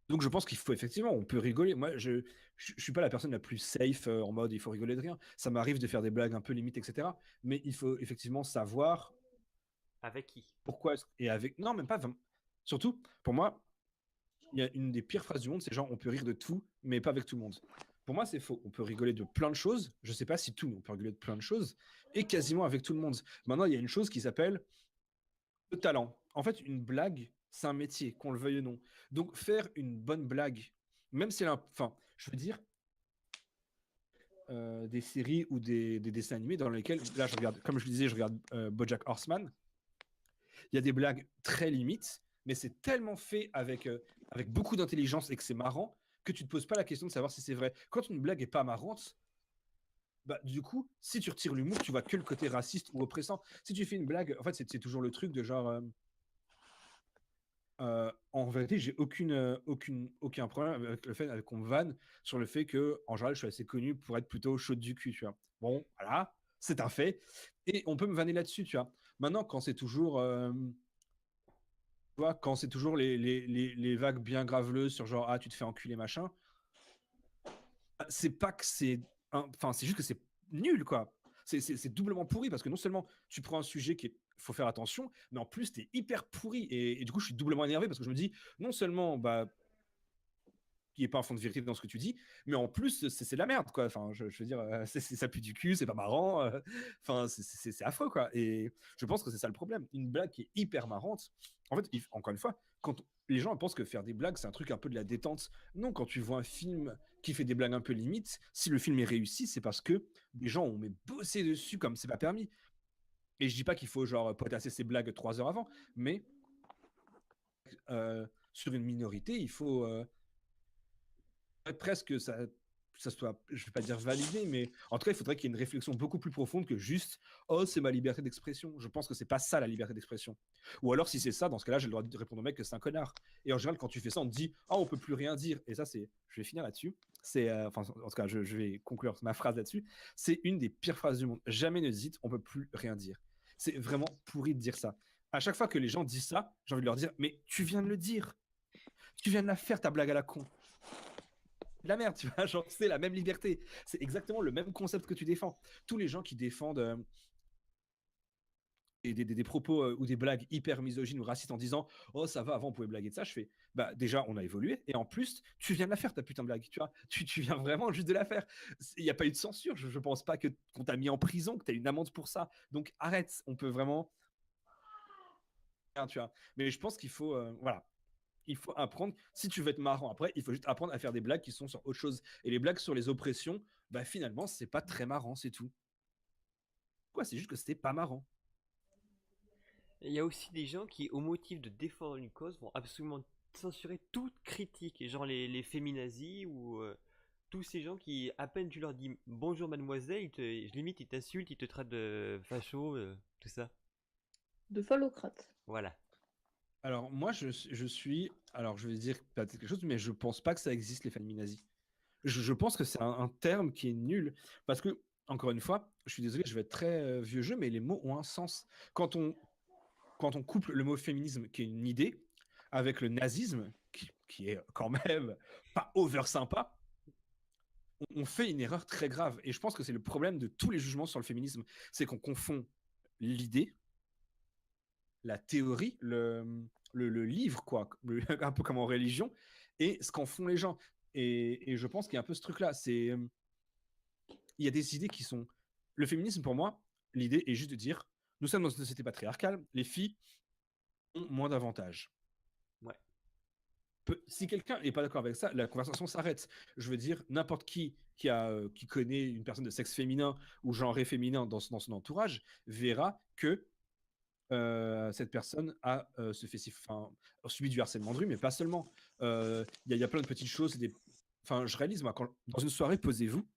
Donc je pense qu'il faut effectivement, on peut rigoler. Moi, je suis pas la personne la plus safe en mode il faut rigoler de rien. Ça m'arrive de faire des blagues un peu limites, etc. Mais il faut effectivement savoir
avec qui?
pourquoi et avec non même pas surtout pour moi il y a une des pires phrases du monde, c'est genre on peut rire de tout mais pas avec tout le monde. Pour moi c'est faux, on peut rigoler de plein de choses, je sais pas si tout, mais on peut rigoler de plein de choses et quasiment avec tout le monde. Maintenant il y a une chose qui s'appelle le talent. En fait une blague c'est un métier, qu'on le veuille ou non. Donc faire une bonne blague, même si elle enfin je veux dire des séries ou des dessins animés dans lesquels là je regarde, comme je le disais, je regarde BoJack Horseman. Il y a des blagues très limites, mais c'est tellement fait avec beaucoup d'intelligence et que c'est marrant que tu te poses pas la question de savoir si c'est vrai. Quand une blague est pas marrante, bah, du coup, si tu retires l'humour, tu vois que le côté raciste ou oppressant. Si tu fais une blague, en fait, c'est toujours le truc de genre. En vérité, j'ai aucun problème avec le fait qu'on me vanne sur le fait que, en général, je suis assez connu pour être plutôt chaude du cul, tu vois. Bon, voilà, c'est un fait. Et on peut me vanner là-dessus, tu vois. Maintenant, quand c'est toujours vois, quand c'est toujours les vagues bien graveleuses sur genre ah tu te fais enculer machin, c'est pas que c'est enfin c'est juste que c'est nul quoi. C'est doublement pourri parce que non seulement tu prends un sujet qui est faut faire attention, mais en plus t'es hyper pourri et du coup je suis doublement énervé parce que je me dis non seulement bah il n'y a pas un fond de vérité dans ce que tu dis, mais en plus, c'est de la merde, quoi. Enfin, je veux dire, ça pue du cul, c'est pas marrant. Enfin, c'est affreux, quoi. Et je pense que c'est ça le problème. Une blague qui est hyper marrante. En fait, encore une fois, quand les gens pensent que faire des blagues, c'est un truc un peu de la détente. Non, quand tu vois un film qui fait des blagues un peu limites, si le film est réussi, c'est parce que des gens ont bossé dessus comme c'est pas permis. Et je dis pas qu'il faut genre potasser ses blagues 3 heures avant, mais sur une minorité, il faut presque ça soit, je vais pas dire validé, mais en tout cas, il faudrait qu'il y ait une réflexion beaucoup plus profonde que juste oh, c'est ma liberté d'expression. Je pense que c'est pas ça la liberté d'expression. Ou alors, si c'est ça, dans ce cas-là, j'ai le droit de répondre au mec que c'est un connard. Et en général, quand tu fais ça, on te dit oh, on peut plus rien dire. Et ça, c'est, je vais finir là-dessus. C'est, enfin, en tout cas, je vais conclure ma phrase là-dessus. C'est une des pires phrases du monde. Jamais ne dites on peut plus rien dire. C'est vraiment pourri de dire ça. À chaque fois que les gens disent ça, j'ai envie de leur dire mais tu viens de le dire. Tu viens de la faire, ta blague à la con. La merde, tu vois, genre c'est la même liberté. C'est exactement le même concept que tu défends. Tous les gens qui défendent des propos ou des blagues hyper misogynes ou racistes en disant oh ça va, avant on pouvait blaguer de ça, je fais bah déjà on a évolué et en plus tu viens de la faire ta putain de blague, tu vois, tu viens vraiment juste de la faire. Il n'y a pas eu de censure, je pense pas que qu'on t'a mis en prison, que t'as une amende pour ça. Donc arrête, on peut vraiment, tu vois. Mais je pense qu'il faut voilà, il faut apprendre, si tu veux être marrant après, il faut juste apprendre à faire des blagues qui sont sur autre chose. Et les blagues sur les oppressions, bah finalement, c'est pas très marrant, c'est tout. Quoi, c'est juste que c'était pas marrant.
Il y a aussi des gens qui, au motif de défendre une cause, vont absolument censurer toute critique, et genre les féminazis ou tous ces gens qui, à peine tu leur dis bonjour mademoiselle, limite ils t'insultent, ils te traitent de facho, tout ça.
De phallocrate.
Voilà.
Alors, moi, je suis. Alors, je vais dire peut-être quelque chose, mais je pense pas que ça existe, les féminazis. Je pense que c'est un terme qui est nul. Parce que, encore une fois, je suis désolé, je vais être très vieux jeu, mais les mots ont un sens. Quand on, quand on couple le mot féminisme, qui est une idée, avec le nazisme, qui est quand même pas over sympa, on fait une erreur très grave. Et je pense que c'est le problème de tous les jugements sur le féminisme. C'est qu'on confond l'idée, la théorie, le livre, quoi, un peu comme en religion, et ce qu'en font les gens. Et je pense qu'il y a un peu ce truc-là. Il y a des idées qui sont. Le féminisme, pour moi, l'idée est juste de dire nous sommes dans une société patriarcale, les filles ont moins d'avantages.
Ouais.
Si quelqu'un n'est pas d'accord avec ça, la conversation s'arrête. Je veux dire, n'importe qui connaît une personne de sexe féminin ou genré féminin dans son entourage verra que cette personne subi du harcèlement de rue, mais pas seulement. Il y a plein de petites choses. Enfin, je réalise, moi, dans une soirée, posez-vous,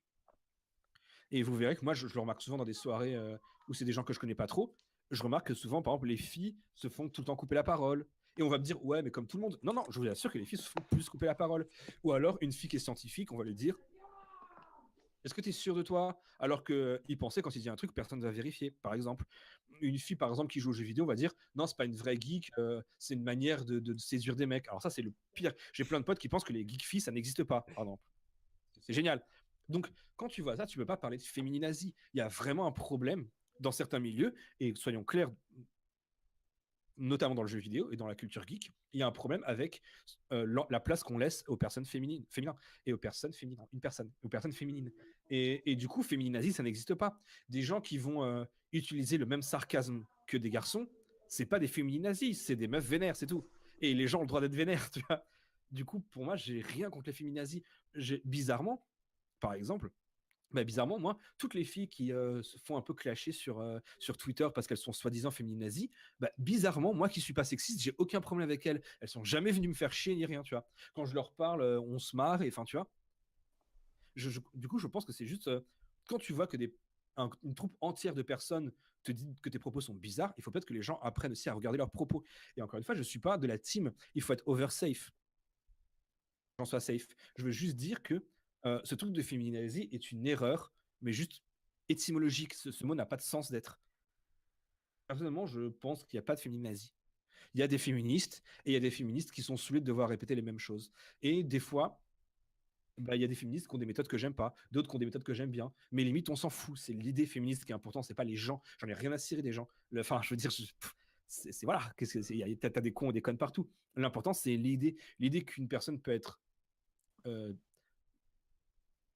et vous verrez que moi, je le remarque souvent dans des soirées où c'est des gens que je connais pas trop. Je remarque que souvent, par exemple, les filles se font tout le temps couper la parole. Et on va me dire, ouais, mais comme tout le monde. Non, non, je vous assure que les filles se font plus couper la parole. Ou alors, une fille qui est scientifique, on va lui dire, est-ce que tu es sûr de toi? Alors qu'il pensait quand il dit un truc, personne ne va vérifier, par exemple. Une fille, par exemple, qui joue aux jeux vidéo, on va dire non, c'est pas une vraie geek, c'est une manière de séduire des mecs. Alors, ça, c'est le pire. J'ai plein de potes qui pensent que les geek filles, ça n'existe pas, par exemple. C'est génial. Donc, quand tu vois ça, tu peux pas parler de fémininazie. Il y a vraiment un problème dans certains milieux, et soyons clairs, notamment dans le jeu vidéo et dans la culture geek, il y a un problème avec la place qu'on laisse aux personnes féminines et aux personnes féminines, aux personnes féminines. Et du coup, fémininazie, ça n'existe pas. Des gens qui vont utiliser le même sarcasme que des garçons, c'est pas des féminazis, c'est des meufs vénères, c'est tout. Et les gens ont le droit d'être vénères, tu vois. Du coup, pour moi, j'ai rien contre les féminazis. Bizarrement, par exemple, bah, bizarrement, moi, toutes les filles qui se font un peu clasher sur Twitter parce qu'elles sont soi-disant féminines bah, bizarrement, moi qui suis pas sexiste, j'ai aucun problème avec elles. Elles sont jamais venues me faire chier ni rien, tu vois. Quand je leur parle, on se marre, et enfin, tu vois. Du coup, je pense que c'est juste quand tu vois que une troupe entière de personnes te dit que tes propos sont bizarres, il faut peut-être que les gens apprennent aussi à regarder leurs propos. Et encore une fois, je suis pas de la team, il faut être over safe. J'en sois safe. Je veux juste dire que ce truc de féminiser est une erreur, mais juste étymologique. Ce mot n'a pas de sens d'être. Personnellement, je pense qu'il n'y a pas de féminazie. Il y a des féministes, et il y a des féministes qui sont saoulés de devoir répéter les mêmes choses. Et des fois, bah, il y a des féministes qui ont des méthodes que j'aime pas, d'autres qui ont des méthodes que j'aime bien. Mais limite, on s'en fout. C'est l'idée féministe qui est importante, c'est pas les gens. J'en ai rien à cirer des gens. Enfin, je veux dire, c'est voilà. T'as des cons et des connes partout. L'important, c'est l'idée qu'une personne peut être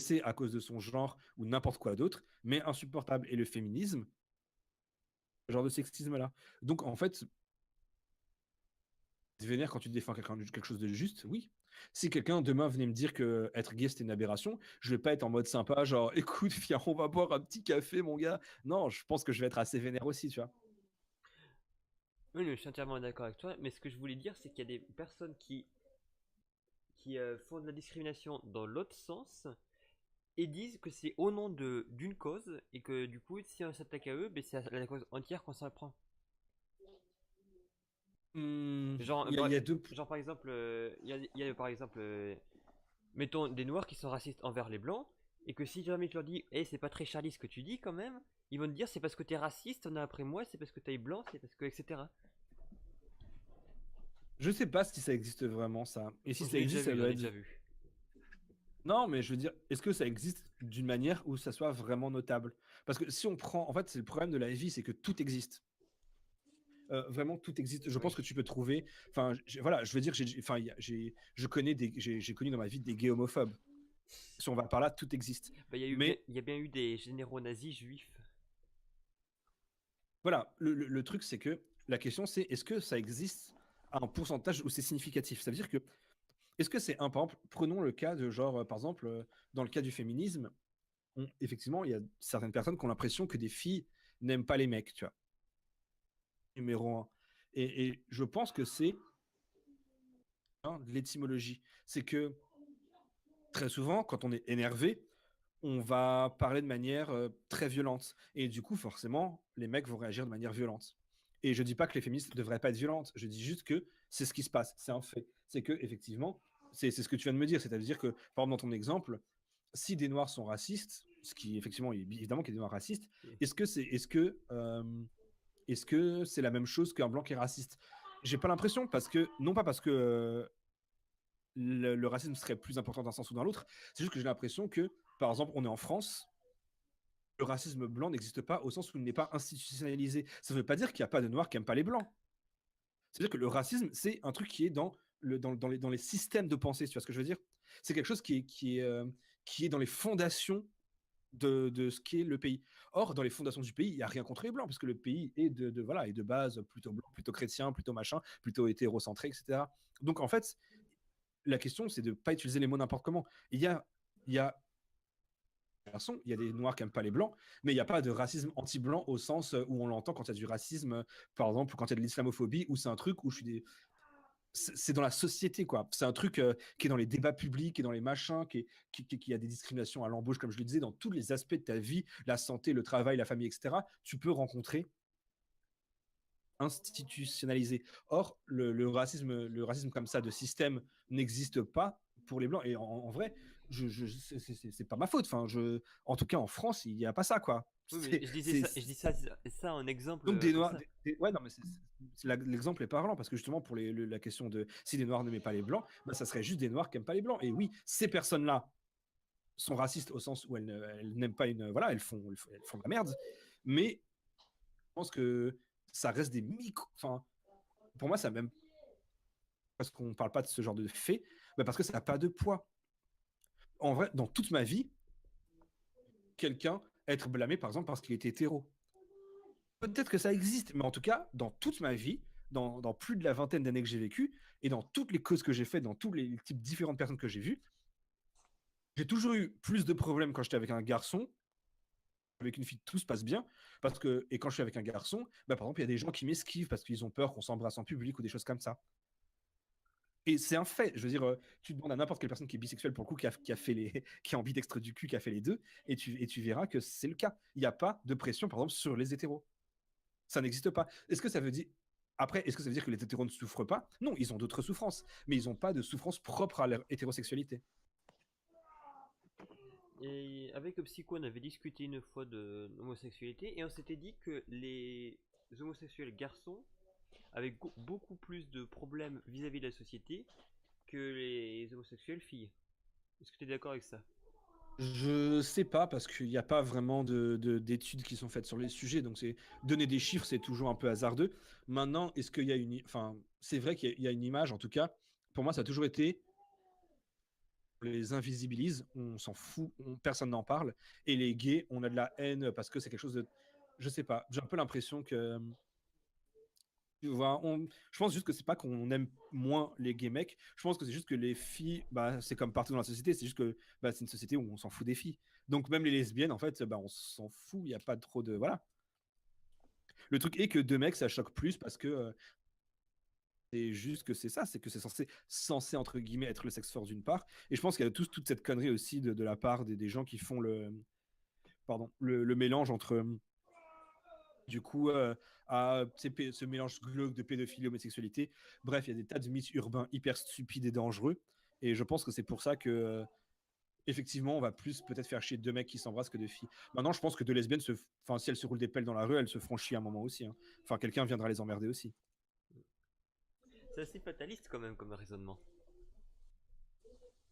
c'est à cause de son genre ou n'importe quoi d'autre, mais insupportable. Et le féminisme, ce genre de sexisme-là. Donc, en fait, vénère quand tu défends quelque chose de juste, oui. Si quelqu'un demain venait me dire que être gay c'était une aberration, je vais pas être en mode sympa, genre écoute, viens, on va boire un petit café, mon gars. Non, je pense que je vais être assez vénère aussi, tu vois.
Oui, mais je suis entièrement d'accord avec toi. Mais ce que je voulais dire, c'est qu'il y a des personnes qui font de la discrimination dans l'autre sens et disent que c'est au nom d'une cause et que du coup, si on s'attaque à eux, ben, c'est à la cause entière qu'on s'en prend. Genre,
Il y a deux.
genre par exemple, il y a par exemple, mettons des noirs qui sont racistes envers les blancs et que si jamais tu leur dis, eh, c'est pas très Charlie ce que tu dis quand même, ils vont te dire c'est parce que t'es raciste, on a après moi, c'est parce que t'es blanc, c'est parce que etc.
Je sais pas si ça existe vraiment ça. Et si
Je
ça
l'ai déjà
existe, ça
vu, j'en
doit
ai
être.
déjà vu.
Non, mais je veux dire, est-ce que ça existe d'une manière où ça soit vraiment notable? Parce que si on prend, en fait, c'est le problème de la vie, c'est que tout existe. Vraiment, tout existe. Je pense
Oui.
que tu peux trouver. Enfin, voilà, je veux dire, enfin, je connais j'ai connu dans ma vie des gays homophobes. Si on va par là, tout existe.
Bah,
Mais
il y a bien eu des généraux nazis juifs.
voilà, le truc, c'est que la question, c'est est-ce que ça existe à un pourcentage où c'est significatif? Ça veut dire que, est-ce que c'est un, par exemple, prenons le cas de genre, par exemple, dans le cas du féminisme, effectivement, il y a certaines personnes qui ont l'impression que des filles n'aiment pas les mecs, tu vois. Numéro un. Et je pense que c'est de l'étymologie. C'est que très souvent, quand on est énervé, on va parler de manière très violente. Et du coup, forcément, les mecs vont réagir de manière violente. Et je dis pas que les féministes ne devraient pas être violentes. Je dis juste que c'est ce qui se passe. C'est un fait. C'est que, effectivement, c'est ce que tu viens de me dire. C'est-à-dire que, par exemple, dans ton exemple, si des noirs sont racistes, ce qui, effectivement, évidemment qu'il y a des noirs racistes,
Oui.
est-ce que c'est la même chose qu'un blanc qui est raciste? J'ai pas l'impression, parce que, non pas parce que le racisme serait plus important d'un sens ou dans l'autre, c'est juste que j'ai l'impression que, par exemple, on est en France, le racisme blanc n'existe pas au sens où il n'est pas institutionnalisé. Ça ne veut pas dire qu'il n'y a pas de noirs qui n'aiment pas les blancs. C'est-à-dire que le racisme, c'est un truc qui est dans les systèmes de pensée, tu vois ce que je veux dire? C'est quelque chose qui est dans les fondations de ce qu'est le pays. Or, dans les fondations du pays, il n'y a rien contre les blancs, parce que le pays est voilà, est de base plutôt blanc, plutôt chrétien, plutôt machin, plutôt hétérocentré, etc. Donc, en fait, la question, c'est de ne pas utiliser les mots n'importe comment. Il y a garçons, il y a des noirs qui n'aiment pas les blancs, mais il n'y a pas de racisme anti-blanc au sens où on l'entend quand il y a du racisme, par exemple, quand il y a de l'islamophobie, où c'est un truc où je suis des. C'est dans la société, quoi. C'est un truc qui est dans les débats publics, qui est dans les machins, qui a des discriminations à l'embauche, comme je le disais, dans tous les aspects de ta vie, la santé, le travail, la famille, etc. Tu peux rencontrer institutionnalisé. Or, le racisme comme ça de système n'existe pas pour les blancs. Et en vrai, c'est pas ma faute. Enfin, en tout cas, en France, il n'y a pas ça, quoi.
Oui, mais je dis ça en exemple
Donc des
comme
noirs,
ça.
ouais, non, mais l'exemple est parlant parce que justement pour la question de si les noirs n'aimaient pas les blancs, bah, ça serait juste des noirs qui n'aiment pas les blancs. Et oui, ces personnes-là sont racistes au sens où elles n'aiment pas voilà, elles font de la merde. Mais je pense que ça reste des micro. Enfin, pour moi, ça même parce qu'on ne parle pas de ce genre de fait, bah parce que ça n'a pas de poids. En vrai, dans toute ma vie, quelqu'un être blâmé, par exemple, parce qu'il était hétéro. Peut-être que ça existe, mais en tout cas, dans toute ma vie, dans plus de la vingtaine d'années que j'ai vécues, et dans toutes les causes que j'ai faites, dans tous les types différentes personnes que j'ai vues, j'ai toujours eu plus de problèmes quand j'étais avec un garçon. Avec une fille, tout se passe bien. Et quand je suis avec un garçon, bah, par exemple, il y a des gens qui m'esquivent parce qu'ils ont peur qu'on s'embrasse en public ou des choses comme ça. Et c'est un fait. Je veux dire, tu demandes à n'importe quelle personne qui est bisexuelle, pour le coup, qui a fait qui est ambidextre du cul, qui a fait les deux, et tu verras que c'est le cas. Il n'y a pas de pression, par exemple, sur les hétéros. Ça n'existe pas. Est-ce que ça veut dire. Après, est-ce que ça veut dire que les hétéros ne souffrent pas? Non, ils ont d'autres souffrances, mais ils n'ont pas de souffrance propre à leur hétérosexualité.
Et avec le psycho, on avait discuté une fois de l'homosexualité et on s'était dit que les homosexuels garçons avaient beaucoup plus de problèmes vis-à-vis de la société que les homosexuels filles. Est-ce que tu es d'accord avec ça?
Je sais pas parce qu'il n'y a pas vraiment d'études qui sont faites sur les sujets, donc donner des chiffres, c'est toujours un peu hasardeux. Maintenant, est-ce qu'il y a enfin, c'est vrai qu'il y a une image, en tout cas, pour moi, ça a toujours été, on les invisibilise, on s'en fout, personne n'en parle, et les gays, on a de la haine parce que c'est quelque chose de, je sais pas, j'ai un peu l'impression que Tu vois, je pense juste que c'est pas qu'on aime moins les gays mecs. Je pense que c'est juste que les filles, bah, c'est comme partout dans la société. C'est juste que bah, c'est une société où on s'en fout des filles. Donc même les lesbiennes, en fait, bah, on s'en fout. Il n'y a pas trop de voilà. Le truc est que deux mecs, ça choque plus parce que c'est juste que c'est ça, c'est que c'est censé entre guillemets être le sexe fort d'une part. Et je pense qu'il y a toute cette connerie aussi de la part des gens qui font le mélange entre du coup ce mélange glauque de pédophilie, homosexualité. Bref, il y a des tas de mythes urbains hyper stupides et dangereux. Et je pense que c'est pour ça que effectivement, on va plus peut-être faire chier deux mecs qui s'embrassent que deux filles. Maintenant, je pense que deux lesbiennes, enfin, si elles se roulent des pelles dans la rue, elles se feront chier à un moment aussi, hein. Enfin, quelqu'un viendra les emmerder aussi.
C'est assez fataliste quand même comme raisonnement.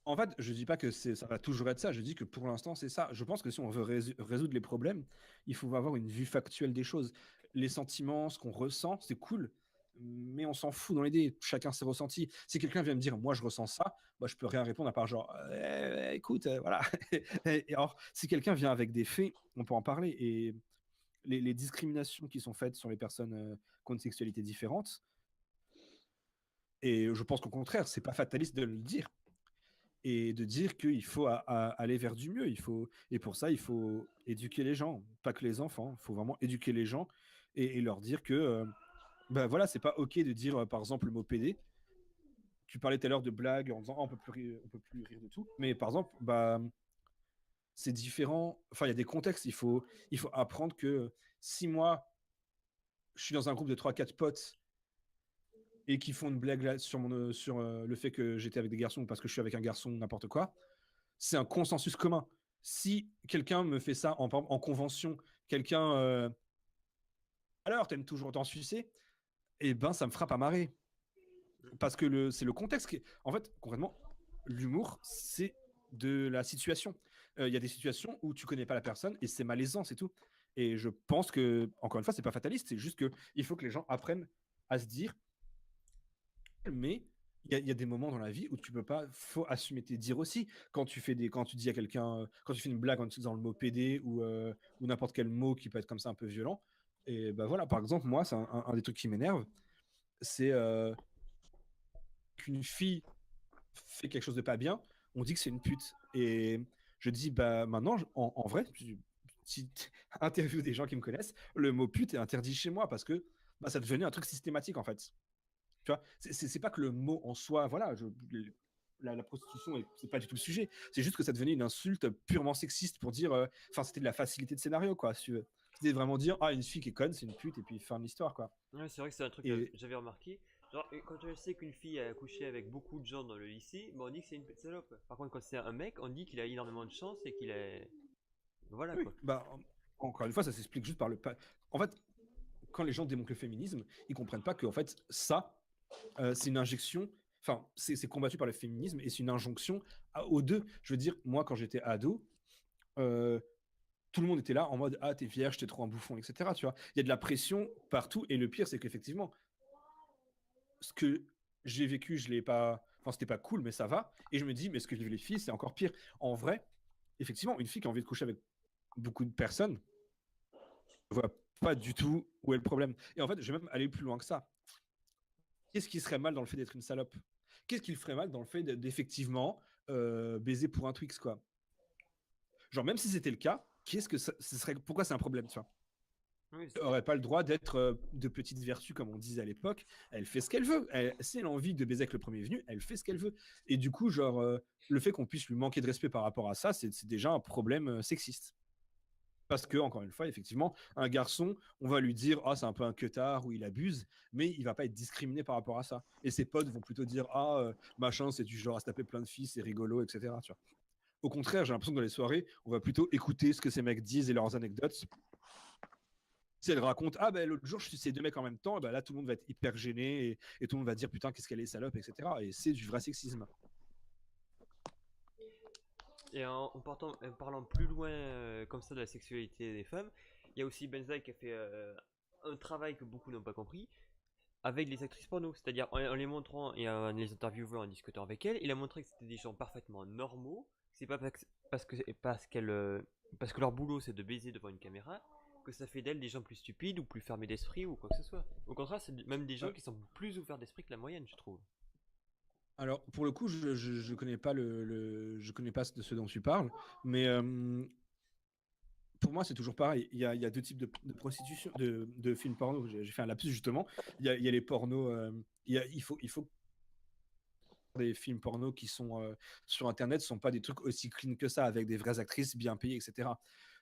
En fait, je dis pas que ça va toujours être ça, je dis que pour l'instant, c'est ça. Je pense que si on veut résoudre les problèmes, il faut avoir une vue factuelle des choses. Les sentiments, ce qu'on ressent, c'est cool, mais on s'en fout dans l'idée. Chacun ses ressentis. Si quelqu'un vient me dire, moi, je ressens ça, moi, je peux rien répondre à part genre, écoute, voilà. Et alors, si quelqu'un vient avec des faits, on peut en parler. Et les discriminations qui sont faites sur les personnes qui ont une sexualité différente, et je pense qu'au contraire, c'est pas fataliste de le dire et de dire qu'il faut aller vers du mieux. Et pour ça, il faut éduquer les gens, pas que les enfants. Il faut vraiment éduquer les gens et leur dire que, ben voilà, c'est pas ok de dire, par exemple, le mot PD. Tu parlais tout à l'heure de blagues en disant, oh, on peut plus rire de tout. Mais par exemple, bah, c'est différent. Enfin, il y a des contextes. Il faut apprendre que si moi, je suis dans un groupe de 3-4 potes et qui font une blague là, sur le fait que j'étais avec des garçons parce que je suis avec un garçon, n'importe quoi, c'est un consensus commun. Si quelqu'un me fait ça en convention, quelqu'un alors t'aimes toujours t'en sucer, eh ben ça me frappe à marrer parce que c'est le contexte qui en fait concrètement l'humour c'est de la situation. Il y a des situations où tu connais pas la personne et c'est malaisant, c'est tout. Et je pense que encore une fois c'est pas fataliste, c'est juste que il faut que les gens apprennent à se dire mais il y a des moments dans la vie où tu peux pas, faut assumer tes dires aussi. Quand tu dis à quelqu'un, quand tu fais une blague en utilisant le mot PD ou n'importe quel mot qui peut être comme ça un peu violent. Et ben voilà, par exemple, moi, c'est un des trucs qui m'énerve, c'est qu'une fille fait quelque chose de pas bien, on dit que c'est une pute. Et je dis, bah maintenant, en vrai, si interview des gens qui me connaissent, le mot pute est interdit chez moi parce que bah, ça devenait un truc systématique en fait. Tu vois, c'est pas que le mot en soi, voilà, la prostitution, c'est pas du tout le sujet. C'est juste que ça devenait une insulte purement sexiste pour dire, enfin, c'était de la facilité de scénario, quoi. Si tu veux. C'était vraiment dire, ah, une fille qui est conne, c'est une pute, et puis fin de l'histoire, quoi.
Ouais, c'est vrai que c'est un truc que
Et
j'avais remarqué. Genre, quand je sais qu'une fille a couché avec beaucoup de gens dans le lycée, bah, on dit que c'est une salope. Par contre, quand c'est un mec, on dit qu'il a énormément de chance et qu'il est. Voilà
oui,
quoi.
bah, encore une fois, ça s'explique juste par le. En fait, quand les gens démontrent le féminisme, ils comprennent pas que, en fait, ça, c'est une injection. Enfin, c'est combattu par le féminisme et c'est une injonction aux deux. Je veux dire, moi, quand j'étais ado, euh, tout le monde était là en mode ah t'es vierge, t'es trop un bouffon, etc. Tu vois, il y a de la pression partout et le pire c'est qu'effectivement ce que j'ai vécu, je l'ai pas, enfin c'était pas cool mais ça va et je me dis mais ce que vivent les filles c'est encore pire. En vrai, effectivement, une fille qui a envie de coucher avec beaucoup de personnes, je vois pas du tout où est le problème. Et en fait, je vais même aller plus loin que ça. Qu'est-ce qui serait mal dans le fait d'être une salope? Qu'est-ce qui ferait mal dans le fait d'effectivement baiser pour un Twix quoi? Genre même si c'était le cas, qu'est-ce que ce serait, pourquoi c'est un problème, tu vois?
Oui,
Aurait pas le droit d'être de petite vertu comme on disait à l'époque. Elle fait ce qu'elle veut. Si elle a envie de baiser avec le premier venu, elle fait ce qu'elle veut. Et du coup, genre, le fait qu'on puisse lui manquer de respect par rapport à ça, c'est déjà un problème sexiste. Parce que, encore une fois, effectivement, un garçon, on va lui dire, ah, c'est un peu un queutard ou il abuse, mais il va pas être discriminé par rapport à ça. Et ses potes vont plutôt dire, ah, machin, c'est du genre à se taper plein de filles, c'est rigolo, etc. Tu vois. Au contraire, j'ai l'impression que dans les soirées, on va plutôt écouter ce que ces mecs disent et leurs anecdotes si elle raconte, ah ben l'autre jour je suis ces deux mecs en même temps, et ben là tout le monde va être hyper gêné et tout le monde va dire putain qu'est-ce qu'elle est salope, etc. Et c'est du vrai sexisme.
Et en parlant plus loin comme ça de la sexualité des femmes, il y a aussi Benzaï qui a fait un travail que beaucoup n'ont pas compris avec les actrices porno, c'est-à-dire en les montrant et en les interviewant, en discutant avec elles, il a montré que c'était des gens parfaitement normaux, c'est pas parce que leur boulot c'est de baiser devant une caméra, que ça fait d'elles des gens plus stupides ou plus fermés d'esprit ou quoi que ce soit. Au contraire, c'est même des gens qui sont plus ouverts d'esprit que la moyenne, je trouve.
Alors, pour le coup, je connais pas je connais pas de ce dont tu parles, mais pour moi, c'est toujours pareil. Il y a deux types de prostitution, de films porno. J'ai fait un lapsus justement. Il y a les pornos. Il faut des films porno qui sont sur Internet sont pas des trucs aussi clean que ça, avec des vraies actrices bien payées, etc.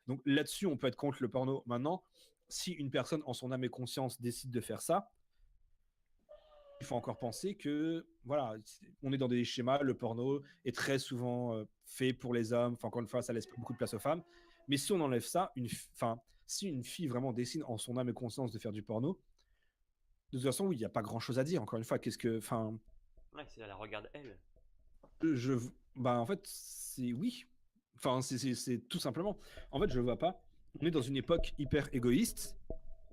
Donc là-dessus, on peut être contre le porno. Maintenant, si une personne en son âme et conscience décide de faire ça, il faut encore penser que voilà, on est dans des schémas. Le porno est très souvent fait pour les hommes. Enfin, encore une fois, ça laisse beaucoup de place aux femmes. Mais si on enlève ça, si une fille vraiment décide en son âme et conscience de faire du porno, de toute façon, oui, il n'y a pas grand chose à dire. Encore une fois,
Ouais, c'est la regarde elle.
je, bah en fait, c'est oui. Enfin, c'est tout simplement. En fait, je vois pas. On est dans une époque hyper égoïste.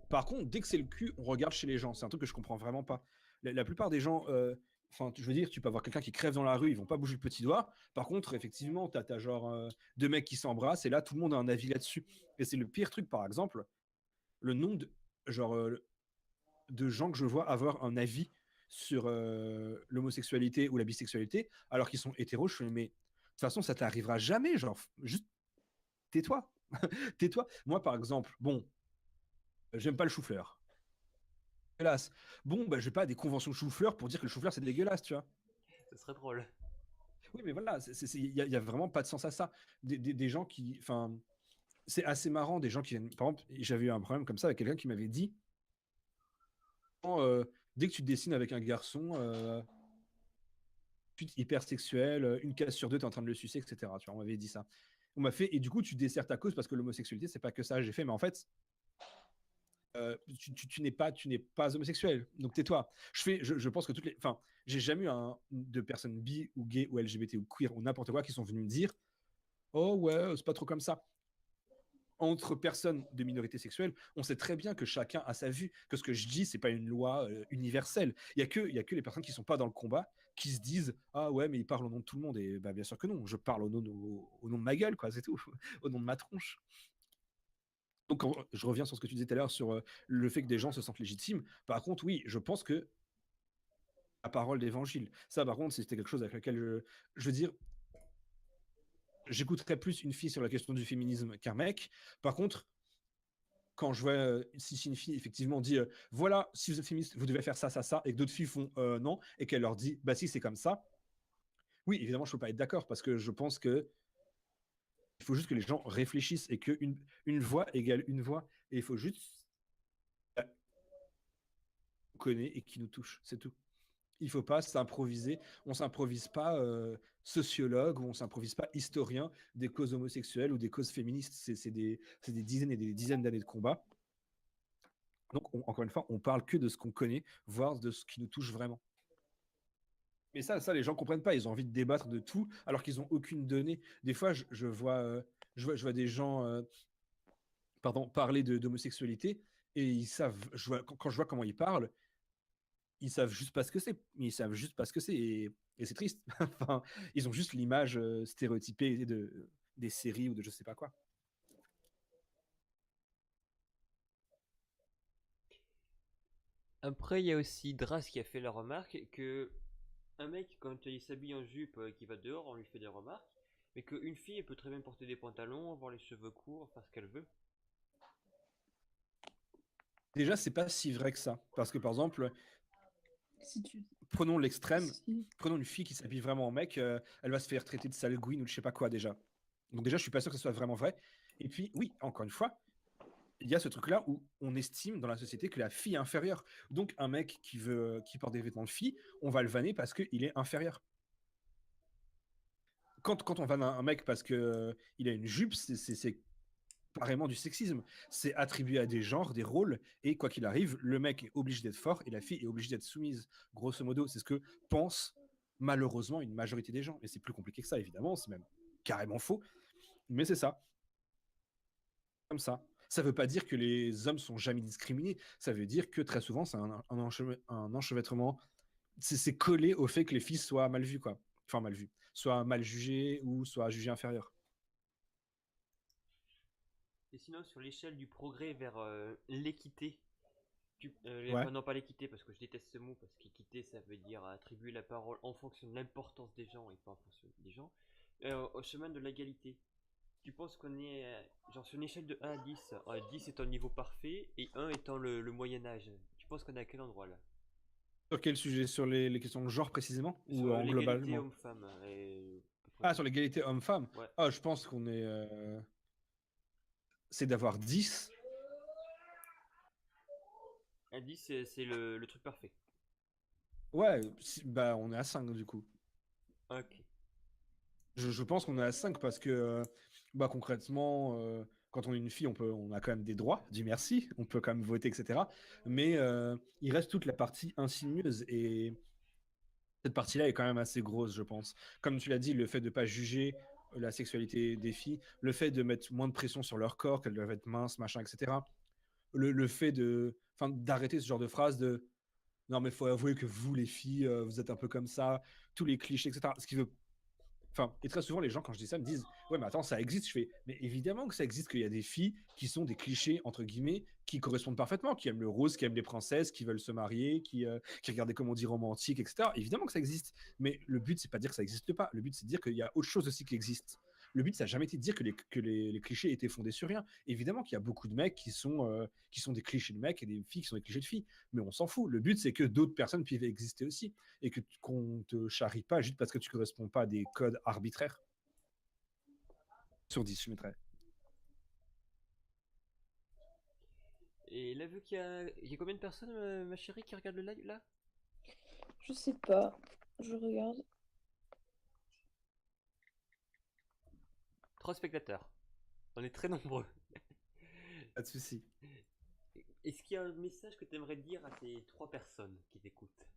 Par contre, dès que c'est le cul, on regarde chez les gens. C'est un truc que je comprends vraiment pas. La plupart des gens, enfin, je veux dire, tu peux avoir quelqu'un qui crève dans la rue, ils vont pas bouger le petit doigt. Par contre, effectivement, t'as genre deux mecs qui s'embrassent et là, tout le monde a un avis là-dessus. Et c'est le pire truc, par exemple, le nombre de, genre, de gens que je vois avoir un avis sur l'homosexualité ou la bisexualité, alors qu'ils sont hétéros. Je fais, mais de toute façon, ça t'arrivera jamais. Genre, juste tais-toi. Tais-toi. Moi, par exemple, bon, j'aime pas le chou-fleur. Dégueulasse. Bon, bah, je vais pas à des conventions de chou-fleur pour dire que le chou-fleur c'est dégueulasse, tu vois.
Ce serait drôle.
Oui, mais voilà, il y a vraiment pas de sens à ça. Des gens qui, enfin, c'est assez marrant, des gens qui viennent. Par exemple, j'avais eu un problème comme ça avec quelqu'un qui m'avait dit, dès que tu te dessines avec un garçon, hyper sexuel, une case sur deux, t'es en train de le sucer, etc. Tu vois, on m'avait dit ça. On m'a fait, et du coup, tu desserres ta cause parce que l'homosexualité, c'est pas que ça. J'ai fait, mais en fait, tu n'es pas homosexuel, donc tais-toi. Je pense que enfin, j'ai jamais eu de personnes bi ou gay ou LGBT ou queer ou n'importe quoi qui sont venus me dire, oh ouais, c'est pas trop comme ça. Entre personnes de minorité sexuelle, on sait très bien que chacun a sa vue, que ce que je dis, c'est pas une loi universelle. Il y a que les personnes qui sont pas dans le combat qui se disent, ah ouais, mais ils parlent au nom de tout le monde. Et bah, bien sûr que non, je parle au nom de ma gueule, quoi, c'est tout, au nom de ma tronche. Donc, je reviens sur ce que tu disais tout à l'heure sur le fait que des gens se sentent légitimes. Par contre, oui, je pense que la parole d'évangile, ça, par contre, c'était quelque chose avec lequel je veux dire, j'écouterais plus une fille sur la question du féminisme qu'un mec. Par contre, quand je vois si une fille effectivement dit voilà, si vous êtes féministe, vous devez faire ça, ça, ça, et que d'autres filles font non, et qu'elle leur dit bah si, c'est comme ça. Oui, évidemment, je peux pas être d'accord parce que je pense que il faut juste que les gens réfléchissent et une voix égale une voix. Et il faut juste connaît et qui nous touche, c'est tout. Il faut pas s'improviser. On s'improvise pas sociologue ou on s'improvise pas historien des causes homosexuelles ou des causes féministes. C'est des dizaines et des dizaines d'années de combat. Donc, encore une fois, on parle que de ce qu'on connaît, voire de ce qui nous touche vraiment. Mais ça, les gens comprennent pas. Ils ont envie de débattre de tout, alors qu'ils ont aucune donnée. Des fois, je vois des gens, pardon, parler d'homosexualité et ils savent. Quand je vois comment ils parlent, ils savent juste pas ce que c'est. Ils savent juste pas ce que c'est et c'est triste. Enfin, ils ont juste l'image stéréotypée des séries ou de je sais pas quoi.
Après, il y a aussi Dras qui a fait la remarque que un mec, quand il s'habille en jupe, qui va dehors, on lui fait des remarques, mais qu'une fille, elle peut très bien porter des pantalons, avoir les cheveux courts, faire ce qu'elle veut.
Déjà, c'est pas si vrai que ça. Parce que par exemple,
Si tu...
prenons l'extrême,
si-
prenons une fille qui s'habille vraiment en mec, elle va se faire traiter de sale gouine ou de je sais pas quoi déjà. Donc déjà, je suis pas sûr que ce soit vraiment vrai. Et puis, oui, encore une fois, il y a ce truc-là où on estime dans la société que la fille est inférieure. Donc un mec qui porte des vêtements de fille, on va le vanner parce qu'il est inférieur. Quand on vanne un mec parce que il a une jupe, c'est carrément du sexisme. C'est attribué à des genres, des rôles, et quoi qu'il arrive, le mec est obligé d'être fort et la fille est obligée d'être soumise. Grosso modo, c'est ce que pense malheureusement une majorité des gens. Et c'est plus compliqué que ça, évidemment, c'est même carrément faux, mais c'est ça, comme ça. Ça veut pas dire que les hommes sont jamais discriminés, ça veut dire que très souvent, c'est un enchevêtrement, c'est collé au fait que les filles soient mal vues, quoi. Enfin, mal vues. Soit mal jugées ou soit jugées inférieures.
Et sinon, sur l'échelle du progrès vers l'équité,
Ouais.
enfin, non pas l'équité parce que je déteste ce mot, parce qu'équité ça veut dire attribuer la parole en fonction de l'importance des gens et pas en fonction des gens. Au chemin de l'égalité, tu penses qu'on est genre sur une échelle de 1 à 10, 10 étant le niveau parfait et 1 étant le moyen âge. Tu penses qu'on est à quel endroit là?
Sur quel sujet? Sur les questions de genre précisément ou
Sur
en
l'égalité
globalement?
homme-femme et à peu près
Ah,
tout.
sur l'égalité homme-femme.
Ouais.
Ah, je pense qu'on est. C'est d'avoir 10.
Un 10 c'est le truc parfait.
Ouais, bah on est à 5 du coup.
Ok.
Je pense qu'on est à 5 parce que bah, concrètement, quand on est une fille, on a quand même des droits, Dieu merci, on peut quand même voter, etc. Mais il reste toute la partie insinueuse et cette partie-là est quand même assez grosse, je pense. Comme tu l'as dit, le fait de ne pas juger la sexualité des filles, le fait de mettre moins de pression sur leur corps, qu'elles doivent être minces, machin, etc. Le fait d'arrêter ce genre de phrase de non mais faut avouer que vous les filles, vous êtes un peu comme ça, tous les clichés, etc. Ce qui veut Enfin, et très souvent, les gens, quand je dis ça, me disent ouais, mais attends, ça existe. Je fais mais évidemment que ça existe, qu'il y a des filles qui sont des clichés, entre guillemets, qui correspondent parfaitement, qui aiment le rose, qui aiment les princesses, qui veulent se marier, qui regardent des comédies romantiques, etc. Évidemment que ça existe. Mais le but, c'est pas de dire que ça n'existe pas. Le but, c'est de dire qu'il y a autre chose aussi qui existe. Le but, ça n'a jamais été de dire que les clichés étaient fondés sur rien. Évidemment qu'il y a beaucoup de mecs qui sont des clichés de mecs et des filles qui sont des clichés de filles. Mais on s'en fout. Le but, c'est que d'autres personnes puissent exister aussi et qu'on te charrie pas juste parce que tu corresponds pas à des codes arbitraires. Sur 10, je mettrais.
Et là, vu il y a combien de personnes, ma chérie, qui regardent le live là?
Je sais pas. Je regarde.
3 spectateurs. On est très nombreux.
Pas de souci.
Est-ce qu'il y a un message que tu aimerais dire à ces 3 personnes qui t'écoutent?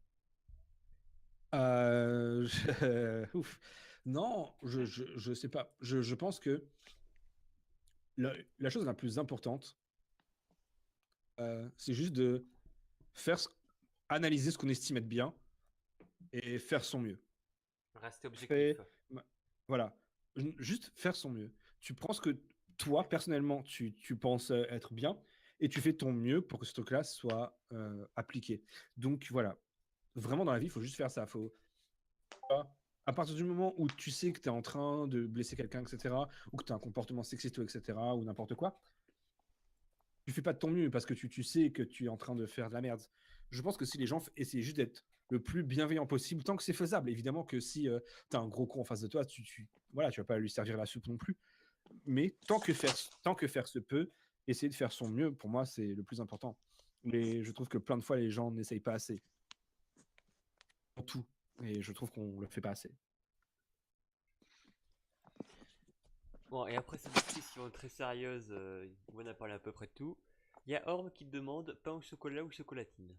Ouf. Non, je sais pas. Je pense que la chose la plus importante, c'est juste de faire analyser ce qu'on estime être bien et faire son mieux.
Rester objectif.
Fait, voilà. Juste faire son mieux. Tu prends ce que toi, personnellement, tu penses être bien et tu fais ton mieux pour que ce truc-là soit appliqué. Donc voilà. Vraiment, dans la vie, il faut juste faire ça. À partir du moment où tu sais que tu es en train de blesser quelqu'un, etc., ou que tu as un comportement sexiste, etc., ou n'importe quoi, tu fais pas de ton mieux parce que tu sais que tu es en train de faire de la merde. Je pense que si les gens essaient juste d'être le plus bienveillant possible, tant que c'est faisable, évidemment que si tu as un gros con en face de toi, voilà, tu vas pas lui servir la soupe non plus. Mais tant que faire se peut, essayer de faire son mieux, pour moi, c'est le plus important. Mais je trouve que plein de fois, les gens n'essayent pas assez. En tout. Et je trouve qu'on le fait pas assez.
Bon, et après cette discussion très sérieuse, où on a parlé à peu près de tout, il y a Orme qui te demande pain au chocolat ou chocolatine.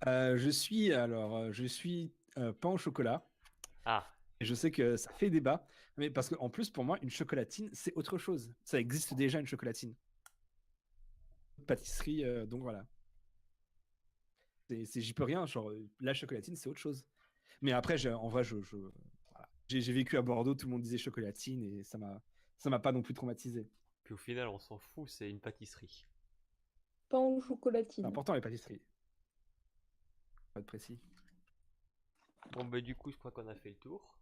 Je suis pain au chocolat.
Ah,
Et je sais que ça fait débat, mais parce qu'en plus, pour moi, une chocolatine, c'est autre chose. Ça existe déjà, une chocolatine. Pâtisserie, donc voilà. J'y peux rien, genre, la chocolatine, c'est autre chose. Mais après, en vrai, voilà. J'ai vécu à Bordeaux, tout le monde disait chocolatine, et ça m'a pas non plus traumatisé.
puis au final, on s'en fout, c'est une pâtisserie.
Pain ou
C'est
chocolatine.
important, les pâtisseries. Pas de précis.
Bon, bah du coup, je crois qu'on a fait le tour.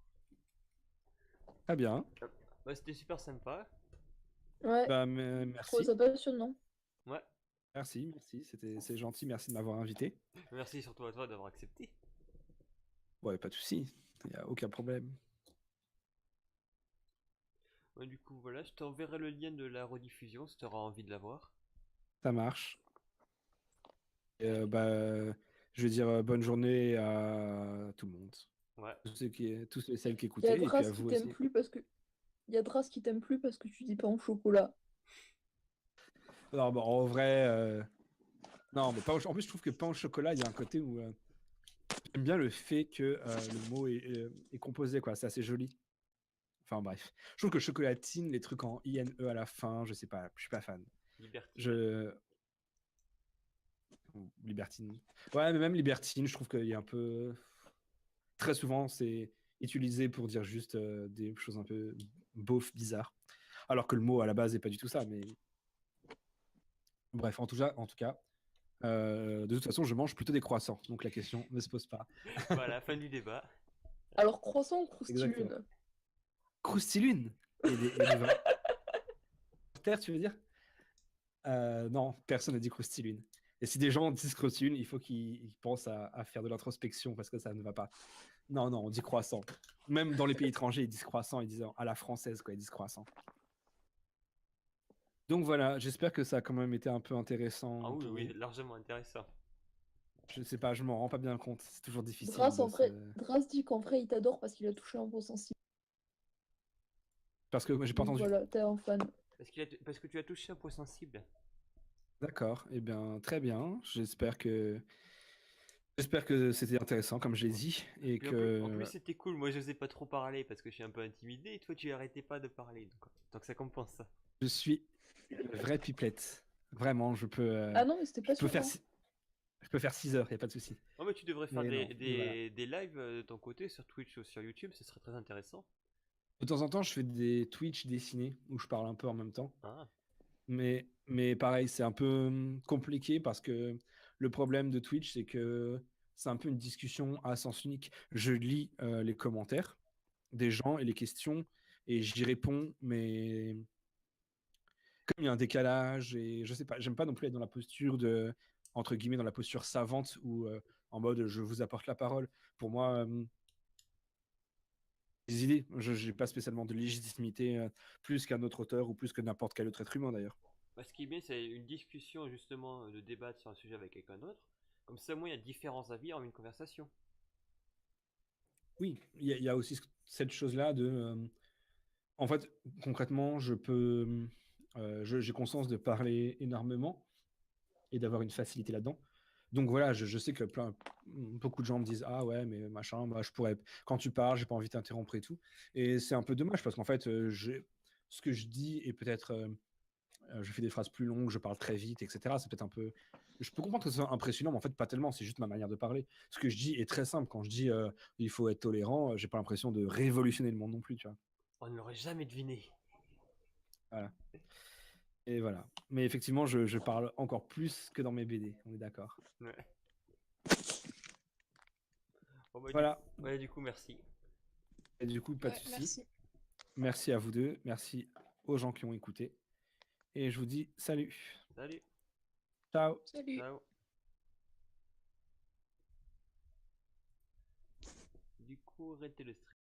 Très bien.
Bah, c'était super sympa.
Ouais,
Bah,
je trouve
merci.
ça passionnant.
Ouais,
Merci. C'est gentil. Merci de m'avoir invité.
merci surtout à toi d'avoir accepté.
Ouais, pas de souci. Il n'y a aucun problème.
Ouais, du coup, voilà, je t'enverrai le lien de la rediffusion si tu auras envie de la voir.
Ça marche. Et, bah, je vais dire bonne journée à tout le monde.
Ouais.
Tous celles qui
Il y a
écoutaient, et puis
Dras
à
qui
vous
t'aime
aussi.
plus parce que. Il y a Dras qui t'aime plus parce que tu dis pain au chocolat.
Alors, bon, en vrai, non, mais en plus, je trouve que pain au chocolat, il y a un côté où j'aime bien le fait que le mot est composé, quoi. C'est assez joli. Enfin, bref. Je trouve que chocolatine, les trucs en INE à la fin, je sais pas, je suis pas fan.
Libertine.
Je. Libertine. Ouais, mais même libertine, je trouve qu'il y a un peu. Très souvent, c'est utilisé pour dire juste des choses un peu beauf, bizarres. alors que le mot à la base n'est pas du tout ça. Mais bref, en tout cas, de toute façon, je mange plutôt des croissants, donc la question ne se pose pas.
Voilà, fin du débat.
Alors, croissant ou
Exactement.
croustilune?
Croustilune et du vin. Terre, tu veux dire? Non, personne n'a dit croustilune. Et si des gens disent croustilune, il faut qu'ils pensent à faire de l'introspection parce que ça ne va pas. Non, on dit croissant. Même dans les pays étrangers, ils disent croissant, ils disent à la française, quoi, ils disent croissant. Donc voilà, j'espère que ça a quand même été un peu intéressant.
Ah oui,
pour
oui,
vous.
largement intéressant.
Je sais pas, je m'en rends pas bien compte. C'est toujours difficile
Drace,
de
en vrai,
se...
Drace dit qu'en vrai, il t'adore parce qu'il a touché un point sensible.
Parce que moi, j'ai pas
Donc
entendu.
voilà, t'es un fan.
Parce que tu as touché un point sensible.
D'accord, eh bien, très bien. J'espère que c'était intéressant, comme je l'ai dit, et
Puis en plus,
que
c'était cool. Moi, je n'osais pas trop parler parce que je suis un peu intimidé. Et toi, tu arrêtais pas de parler. Donc ça compense ça.
je suis une vraie pipelette. Vraiment,
Ah non, mais c'était
je
pas
peux
sur
faire,
moi.
je peux faire 6 heures, y a pas de souci.
Non, mais tu devrais faire
Mais non, mais voilà.
des lives de ton côté sur Twitch ou sur YouTube. Ce serait très intéressant.
De temps en temps, je fais des Twitch dessinés où je parle un peu en même temps.
Ah,
Mais pareil, c'est un peu compliqué parce que le problème de Twitch, c'est que c'est un peu une discussion à sens unique. Je lis les commentaires des gens et les questions et j'y réponds, mais comme il y a un décalage et je sais pas, j'aime pas non plus être dans la posture de, entre guillemets, dans la posture savante ou en mode je vous apporte la parole. Pour moi, des idées, je n'ai pas spécialement de légitimité plus qu'un autre auteur ou plus que n'importe quel autre être humain d'ailleurs.
bah, ce qui est bien, c'est une discussion justement de débattre sur un sujet avec quelqu'un d'autre. Comme ça, moi, il y a différents avis en une conversation.
Oui, il y a aussi cette chose-là de. En fait, concrètement, j'ai conscience de parler énormément et d'avoir une facilité là-dedans. Donc voilà, je sais que beaucoup de gens me disent ah ouais mais machin, bah, je pourrais quand tu parles, j'ai pas envie de t'interrompre et tout. Et c'est un peu dommage parce qu'en fait, ce que je dis est peut-être je fais des phrases plus longues, je parle très vite, etc. C'est peut-être un peu. Je peux comprendre que ce soit impressionnant, mais en fait, pas tellement. C'est juste ma manière de parler. Ce que je dis est très simple. Quand je dis il faut être tolérant, j'ai pas l'impression de révolutionner le monde non plus, tu vois.
On ne l'aurait jamais deviné.
Voilà. Et voilà. Mais effectivement, je parle encore plus que dans mes BD. On est d'accord.
Ouais. Bon, bah,
Voilà.
ouais, du coup, merci.
Et du coup, pas de
Ouais,
souci.
merci.
Merci à vous deux. Merci aux gens qui ont écouté. Et je vous dis salut.
Salut.
Ciao.
Salut.
Ciao. Du coup, arrêtez le stream.